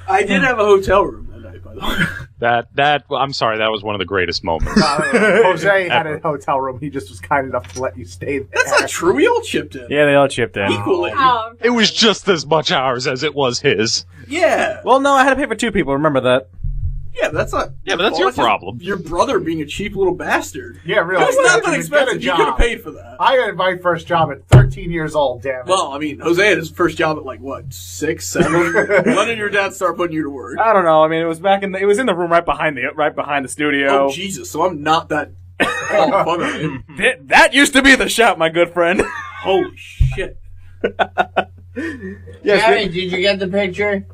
I did have a hotel room that night, by the way. I'm sorry, that was one of the greatest moments. Jose had a hotel room. He just was kind enough to let you stay there. That's not true. We all chipped in. yeah, they all chipped in. Equally. Oh, It was just as much ours as it was his. Yeah. Well, no, I had to pay for 2 people. Remember that? Yeah, but that's not. Yeah, but that's your just problem. Your brother being a cheap little bastard. Yeah, really. It was not that Get a expensive. You job. could have paid for that. I got my first job at 13 years old, damn it. Well, I mean, Jose had his first job at like what, 6, 7. When did your dad start putting you to work? I don't know. I mean, it was it was in the room right behind the studio. Oh Jesus! So I'm not that fun of him. That used to be the shop, my good friend. Holy shit! Yes, Jared, did you get the picture?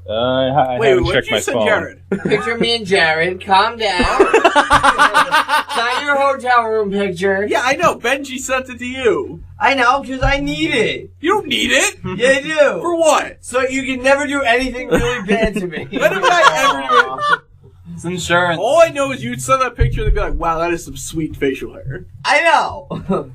I Wait, haven't what checked did my you send phone. Jared? Picture me and Jared. Calm down. It's not your hotel room picture. Yeah, I know. Benji sent it to you. I know, because I need it. You don't need it. Yeah, I do. For what? So you can never do anything really bad to me. When have I ever do it? It's insurance. All I know is you'd send that picture and they'd be like, wow, that is some sweet facial hair. I know.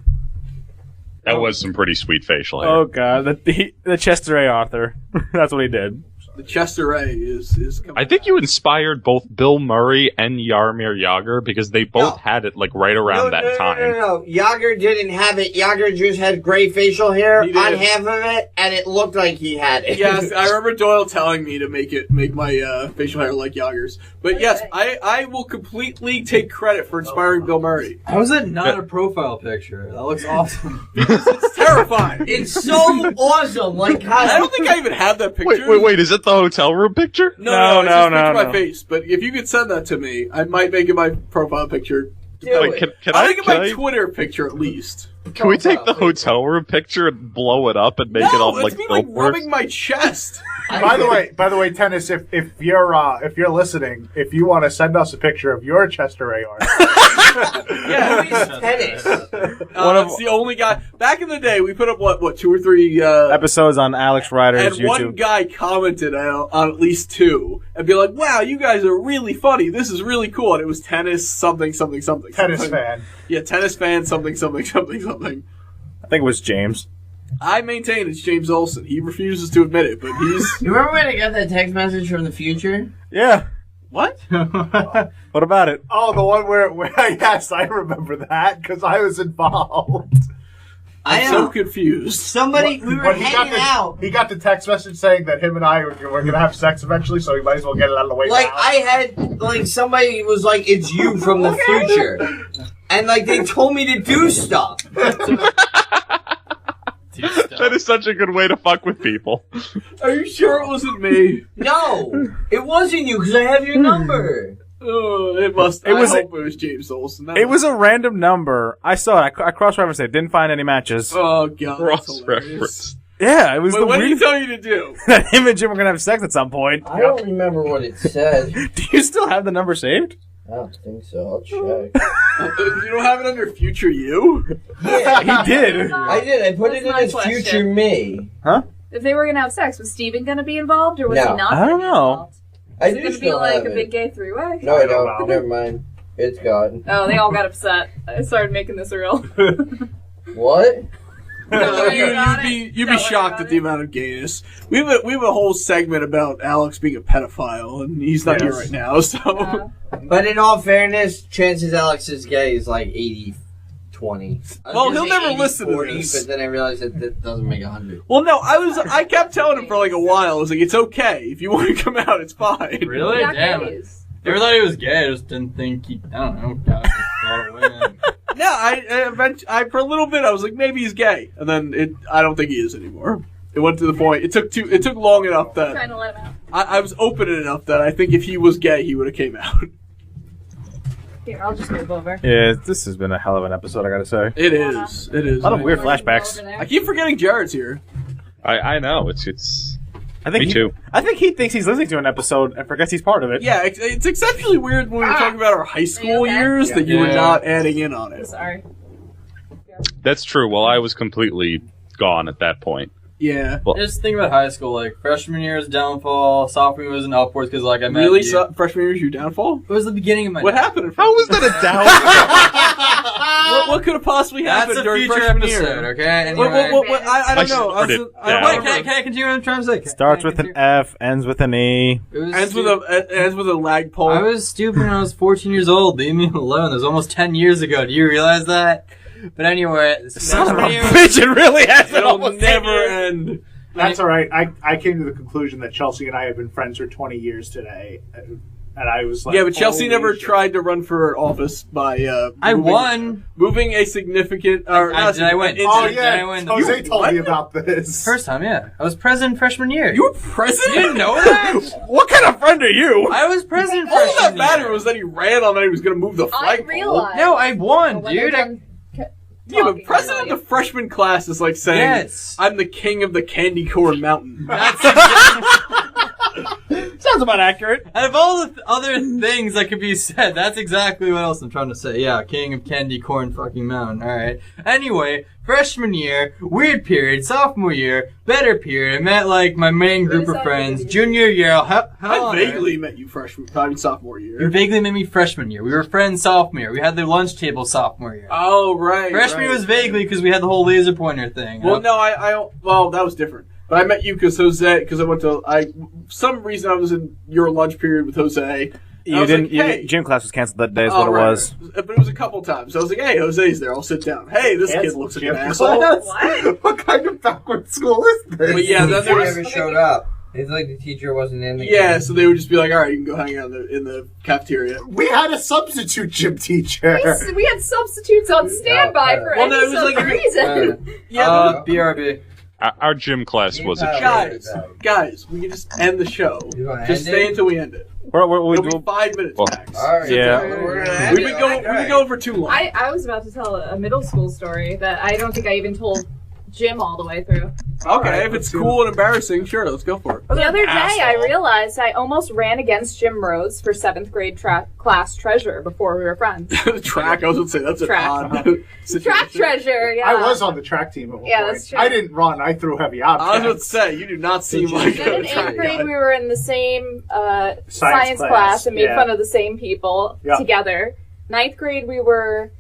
That was some pretty sweet facial hair. Oh God, the Chester A. Arthur. That's what he did. The Chester Ray is coming I think you inspired both Bill Murray and Yarmir Yager because they both No. had it like right around that time. No. Yager didn't have it. Yager just had gray facial hair He on did. half of it, and it looked like he had it. Yes, I remember Doyle telling me to make my facial hair like Yager's. But yes, I will completely take credit for inspiring Bill Murray. How is that not a profile picture? That looks awesome. It's terrifying. It's so awesome. Like, I don't think I even have that picture. Wait, is it the hotel room picture? No, it's just a picture of no. my face. But if you could send that to me, I might make it my profile picture. Do Wait, it. can I'll I, make it can my I- Twitter picture at least. can we take the hotel room picture and blow it up and make it No, all it's like me like billboards? rubbing my chest. By the way, Tennis, if you're listening, if you want to send us a picture of your Chester A. Arthur, Yeah. Tennis. It's the only guy. Back in the day, we put up what 2 or 3 Episodes on Alex Ryder's and one YouTube. guy commented on at least 2 and be like, "Wow, you guys are really funny. This is really cool." And it was tennis something. tennis fan. Yeah, tennis fan something. I think it was James. I maintain it's James Olsen. He refuses to admit it, but he's You remember when I got that text message from the future? Yeah. what? What about it? Oh, the one where yes, I remember that because I was involved. I'm so confused. Somebody, we were hanging out. He got the text message saying that him and I were going to have sex eventually, so he might as well get it out of the way Like, now. I had, like, somebody was like, it's you from the future. And, like, they told me to do stuff. That is such a good way to fuck with people. Are you sure it wasn't me? No, it wasn't you, because I have your number. Oh, it must. I hope it was James Olsen. It was a random number. I saw it. I cross-referenced it. Didn't find any matches. Oh, God. Cross-reference. Yeah, it was the What did he weirdest. tell you to do? That him and Jim were going to have sex at some point. I don't remember what it said. Do you still have the number saved? I don't think so. I'll check. You don't have it under future you? Yeah, He did. I did. I put it in That's as my question. future me. If they were gonna have sex, was Steven gonna be involved, or was No. he not? I gonna don't be know. involved? I Is it do gonna be still like have a it. big gay three-way? No, I don't don't. know. Never mind. It's gone. Oh, they all got upset. I started making this real. What? No, Don't you'd be worry shocked about at the amount of gayness. We have a whole segment about Alex being a pedophile, and he's not here right now. So, But in all fairness, chances Alex is gay is like 80-20. Well, he'll never listen to this. But then I realized that doesn't make 100. well, no, I kept telling him for like a while. I was like, it's okay if you want to come out, it's fine. Really? Yeah, Damn. gays. Never thought he was gay. I just didn't think he. I don't know. Got a lot of women. Yeah, I for a little bit I was like maybe he's gay, and then I don't think he is anymore. It went to the point. It took long enough Trying that to let him out. I was open enough that I think if he was gay, he would have came out. Here, I'll just move over. Yeah, this has been a hell of an episode, I gotta say. It is. It is. A lot of weird Over flashbacks. there. I keep forgetting Jared's here. I know. It's. I think Me too. I think he thinks he's listening to an episode and forgets he's part of it. Yeah, it's exceptionally weird when we were talking about our high school okay? years that you were Yeah. not adding in on it. Sorry. That's true. Well, I was completely gone at that point. Yeah. Just think about high school. Like freshman year is downfall, sophomore year was an upwards because like I met Really, you. freshman year was your downfall? It was the beginning of my. What happened? In How was that a down? what could have possibly That's happened a during future freshman episode, year? okay? Anyway. What, I don't know. started down. Wait, can I continue what I'm trying to say? Starts with an F, ends with an E. It was Ends with a lag pole. I was stupid when I was 14 years old. Leave me alone. That was almost 10 years ago. Do you realize that? But anyway, Son of a freshman year- bitch, it really has been It'll almost 10 never years. end. That's all right. I came to the conclusion that Chelsea and I have been friends for 20 years today, and I was like, Yeah, but Chelsea holy never shit. tried to run for office by I moving- won. moving a significant. Or not did I win? significant- Oh Did yeah, I win? Jose You told me won? about this. First time, yeah. I was president freshman year. You were president. You didn't know that? What kind of friend are you? I was president All freshman that mattered year. was that he ran on that he was going to move the I flagpole. realized. No, I won, when they're dude. done Yeah, but talking, president I'll of tell the freshman class is like saying, Yes. "I'm the king of the candy corn mountain." That's exactly. Sounds about accurate. Out of all the other things that could be said, that's exactly what else I'm trying to say. Yeah, king of candy corn fucking mountain. Alright. Anyway, freshman year, weird period. Sophomore year, better period. I met like my main group of friends. Junior year, I vaguely met you sophomore You year. vaguely met me freshman year. We were friends sophomore year. We had the lunch table sophomore year. Oh right. Freshman year was vaguely because we had the whole laser pointer thing. Well, no, well, that was different. But I met you because I went to some reason I was in your lunch period with Jose. And I was like, hey. Gym class was canceled that day. Is Oh, what it right, was. right. But it was a couple times. I was like, hey, Jose's there. I'll sit down. Hey, this kid looks like an asshole. What kind of backward school is this? But yeah, then there He was never showed up. It's like the teacher wasn't in the yeah. So they would just be like, all right, you can go hang out in the cafeteria. We had a substitute gym teacher. We had substitutes on standby for Well, no, any it was like- reason. Yeah, BRB. Our gym class was a but guys, we can just end the show. You wanna Just end stay it? until we end it. It'll be 5 minutes Well, max. Alright. Yeah. We're gonna end We've it. been going for too long. I was about to tell a middle school story that I don't think I even told Jim all the way through. Okay, if it's cool and embarrassing, sure, let's go for it. The other day, I asshole. realized I almost ran against Jim Rhodes for 7th grade class treasurer before we were friends. Track, I was going to say, that's an Track. odd situation. Track treasurer, yeah. I was on the track team at one Yeah, point. that's true. I didn't run. I threw heavy I was going to objects. say, you do not seem like Then a in track 8th grade, guy. we were in the same class, science class and made yeah. fun of the same people Yeah. together. 9th grade, we were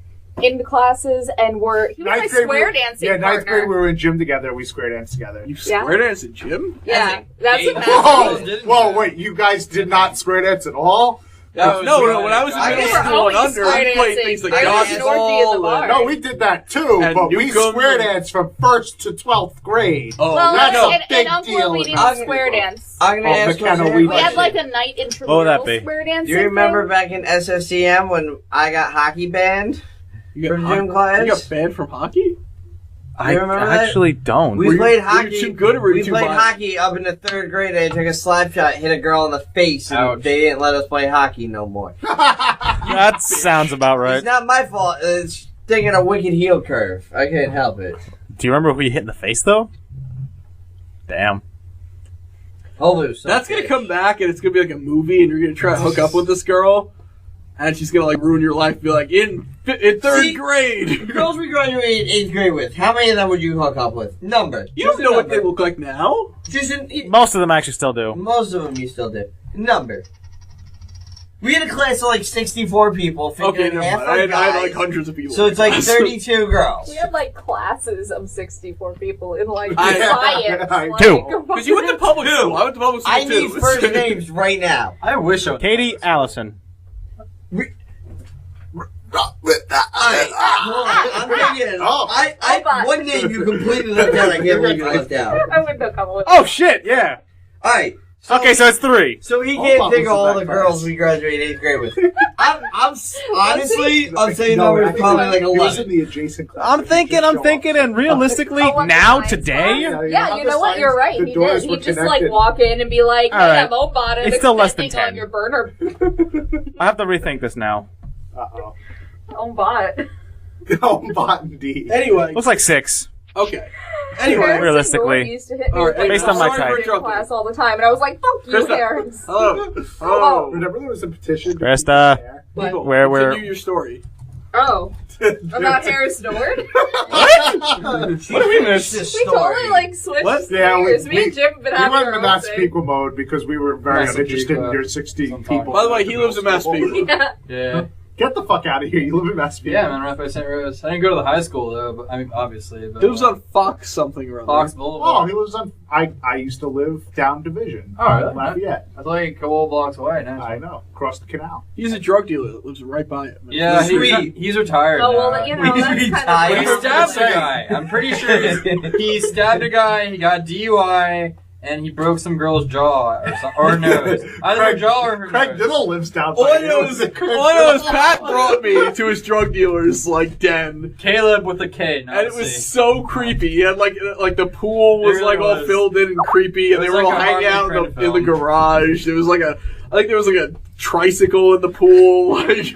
in the classes and he was my square dancing Yeah, ninth partner. grade we were in gym together. We square danced together. You Yeah. square dance at gym? Yeah, that's a Whoa. Whoa! Didn't Whoa! you? Wait, you guys did not square dance at all? No. When I was in I middle guess school and always under, we played square things like dancing. I guess Dorothy in the dodgeball. bar. And, No, we did that too, And but we Newcomb- square danced from 1st to 12th grade. oh, Well, that's no. a in big Uncle deal we in didn't high square school. dance. I'm gonna Oh, ask McKenna, you we We had did. like a night What would that intramural be? square dancing. Do you remember thing. back in SFCM when I got hockey banned You from got, gym you class? got banned from hockey? I You remember that? actually don't. We Were you- played were you hockey. too good or were you we too played violent? hockey up in the 3rd grade. I took a slap shot, hit a girl in the face, and Ouch. they didn't let us play hockey no more. That sounds about right. It's not my fault. It's taking a wicked heel curve. I can't help it. Do you remember who you hit in the face though? Damn. Hopefully it was That's gonna something. come back and it's gonna be like a movie and you're gonna try to hook up with this girl and she's gonna like ruin your life. Be like in 3rd See? grade. Girls we graduated 8th grade with. How many of them would you hook up with? Number. You don't Just a know what number. they look like now. Just Most of them actually still do. most of them you still do. Number. We had a class of like 64 people. Okay, figuring never half mind. are I had guys. like hundreds of people. So it's like 32 girls. We had like classes of 64 people in like I- science. I- like, Two. Because you went to public school. I went to public school I too. need first names right now. I wish I was. Katie Allison. Alright, hold on. I'm thinking. Oh. Hold on. One name you completely left out. I can't believe you left out. I went to a couple of Oh shit! Yeah. Alright. Okay, so it's 3. So he Hold can't on, think of was in all that the class. girls we graduated 8th grade with. Honestly, I'm saying No, numbers I think probably like he was in 11. the adjacent class. I'm He just thinking, showed up. and realistically, Oh, now science today, class? you Yeah, know you the know what? You're signs- right. the He doors did. were He'd just connected. like walk in and be like, All "Hey, right. I'm Obot," and It's still less than expanding 10. on your burner. I have to rethink this now. Uh-oh. Obot. Oh, bot indeed. Anyway, Looks like 6. okay. Anyway, Harrison realistically. Gordon used to hit me All with, right, like, based on my sorry type. for interrupting class all the time, and I was like, "Fuck you, Krista. Harris." hello. Oh. Hello. Remember there was a petition? to Krista. keep hair? People, Where- continue your story. Oh, about Harris Nord? What do we miss? This We totally like switched What? Yeah, gears. Me and Jim have been We having went our into own Mass thing. Massapequa mode because we were very Massapequa. uninterested in your 16 Sometime. people. By the way, he lives in Massapequa. Yeah. Yeah. Get the fuck out of here. You live in Massapequa. Yeah, man, right by St. Rose. I didn't go to the high school though, but I mean, obviously. But, It was on Fox something or other. Fox Oh, Boulevard. he lives on. I used to live down Division. Oh, really? Lafayette. That's like a couple blocks away. Now. I know. Across the canal. He's a drug dealer that lives right by it. man. Yeah, Sweet. he's retired. Oh, now. well, you know, that's kind Retired. of... But he I was stabbed a gonna say. guy. I'm pretty sure he stabbed a guy. He got DUI, and he broke some girl's jaw or nose. Either her jaw or her Craig nose. Diddle lives down All I by know you. is Pat brought me to his drug dealer's like den, Caleb with a K. Not and it a was C. so creepy. He had like the pool was It really like all was. filled in and creepy, and It they was were like all a hanging Harvey out in Kreider the film. garage. There was like I think there was like a tricycle in the pool, like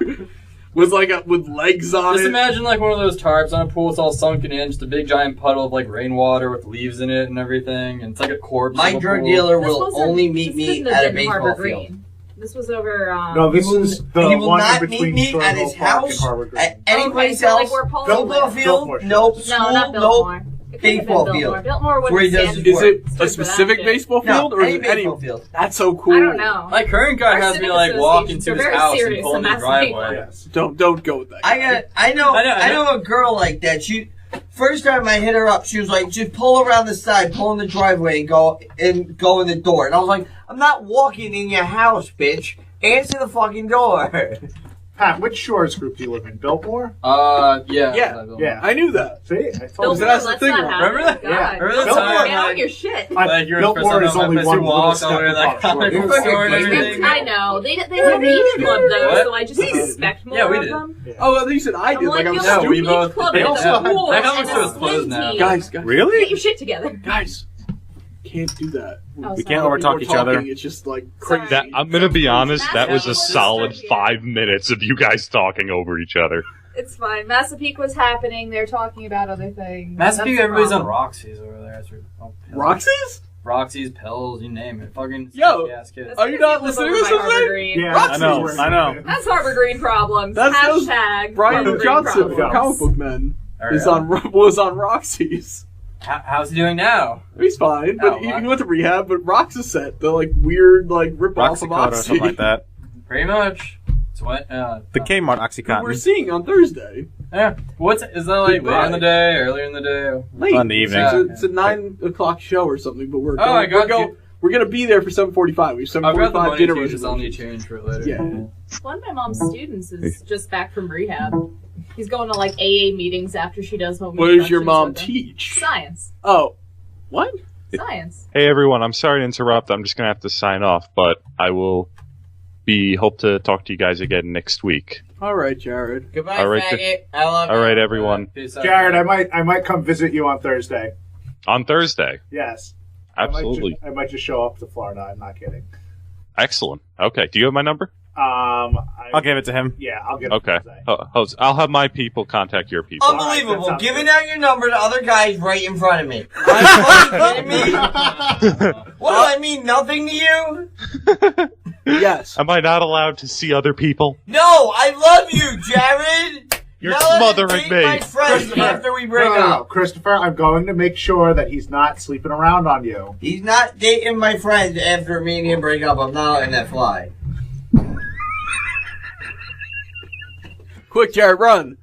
with legs on Just it. imagine like one of those tarps on a pool. It's all sunken in, just a big giant puddle of like rainwater with leaves in it and everything, and it's like a corpse. My of a drug pool. dealer This will wasn't- only meet this me didn't at a have been Harbor baseball field. Green. This was over, No, this He will- is the he will one not in between meet me at Shoreville his Park and house, Harbor Green. at any place so, like, else. where Paul Biltmore lives. Field, Biltmore. nope. No, School, not nope. Biltmore. It couldn't have been Baseball Biltmore. field. Biltmore Where he wouldn't does stand his Is for it a for that specific shit. baseball No, field or is any it any? baseball field. That's so cool. I don't know. My current guy Our has me civic like walk associations into are his very house and serious pull in in the driveway. Massapequa. Yes. Don't go with that. I know a girl like that. First time I hit her up, she was like, just pull around the side, pull in the driveway and go in the door. And I was like, I'm not walking in your house, bitch. Answer the fucking door. Pat, which Shores group do you live in? Biltmore? Yeah. Yeah. Yeah. I knew that. See? I told Biltmore, you. that's the let's thing, not right? happen. Remember that? God. Yeah. Remember the Biltmore. time? Get out Like, your shit. like you're Biltmore the is first only time I one you little walk step all the way to that above Shores. comic book store and everything. I know. They have a beach club, though, What? so I just expect more Yeah, we of did. them. Oh, well, you said I I'm did. like, I'm you'll No, have we a beach both- club they and also a had- pool that and comic a store is swim closed now. team. Guys, Get Really? your shit together. guys, can't do that. Oh, We sorry. can't overtalk We're each other. talking, It's just like crazy. Sorry. I'm gonna be honest. That was a Massapequa's solid here. 5 minutes of you guys talking over each other. It's fine. Massapequa's happening. They're talking about other things. Massapequa, That's the everybody's on problem. Roxy's over there. It's pills. Roxy's? Roxy's, pills, you name it. Fucking Yo, ass kids. That's Are you because not live listening over to by this, Harbor Jose? Green. Yeah, Roxy's I know, where- I know. That's Harbor Green problems. That's those Hashtag Brian Harbor Green Johnson from problems. Comic Book Men Oh, is yeah. was on Roxy's. How's he doing now? He's fine, but Oh, he wow. went to rehab. But Roxy's set the like weird rip off of Roxycontin or Oxy. something like that. Pretty much. So what? The Kmart That we're Oxycontin. seeing on Thursday. Yeah. Is that like Goodbye. late in the day, earlier in the day? Late. On the evening. It's a 9 o'clock show or something. But we're Oh, I got you. We're gonna be there for 7:45. We have I've got the 7:45 money dinner too, just I'll need reservations. change for it later. Yeah. One of my mom's students is just back from rehab. He's going to like AA meetings after she does home What does your instructions mom with him. teach? Science. Oh, what? Science. Hey everyone, I'm sorry to interrupt. I'm just gonna have to sign off, but I will hope to talk to you guys again next week. All right, Jared. Goodbye, All right, faggot. I love All you. right, everyone. Peace out. Jared, I might come visit you on Thursday. On Thursday. Yes. Absolutely. I might just show up to Florida. I'm not kidding. Excellent. Okay. Do you have my number? I'll give it to him. Yeah, I'll get it Okay. Thursday. I'll have my people contact your people. Unbelievable. All right, that sounds Giving good. out your number to other guys right in front of me. Are you fucking kidding me? What do I mean? Nothing to you? Yes. Am I not allowed to see other people? No, I love you, Jared. You're Now let smothering date me. my friends after we break No, up. Christopher, I'm going to make sure that he's not sleeping around on you. He's not dating my friends after me and him break up. I'm not letting that fly. Quick, Jared, run.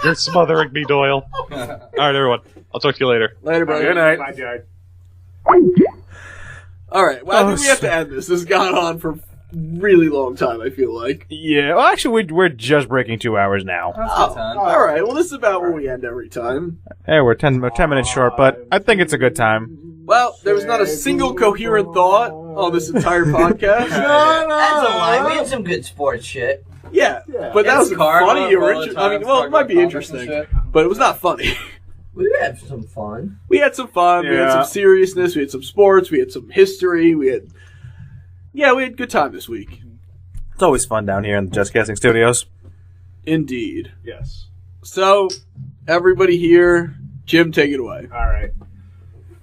You're smothering me, Doyle. All right, everyone. I'll talk to you later. Later, brother. Good night. Bye, Jared. All right. Well, I think we have to end this. This has gone on for a really long time, I feel like. Yeah. Well, actually, we're just breaking 2 hours now. That's Oh, good time. all right. Well, this is about where we end every time. Hey, we're 10 minutes short, but I think it's a good time. Well, there was not a single coherent thought on this entire podcast. That's a lie. We had some good sports shit. Yeah, but that was It's karma funny or all the interesting. time, I mean, well, it might be talking about interesting, comics but it was not funny. We had some fun. We had some fun. We had Yeah. some seriousness. We had some sports. We had some history. We had good time this week. It's always fun down here in the Just Casting Studios. Indeed. Yes. So, everybody here, Jim, take it away. All right.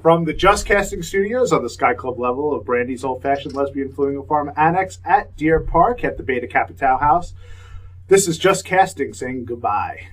From the Just Casting Studios on the Sky Club level of Brandy's Old Fashioned Lesbian Flamingo Farm Annex at Deer Park at the Beta Capital House, this is Just Casting saying goodbye.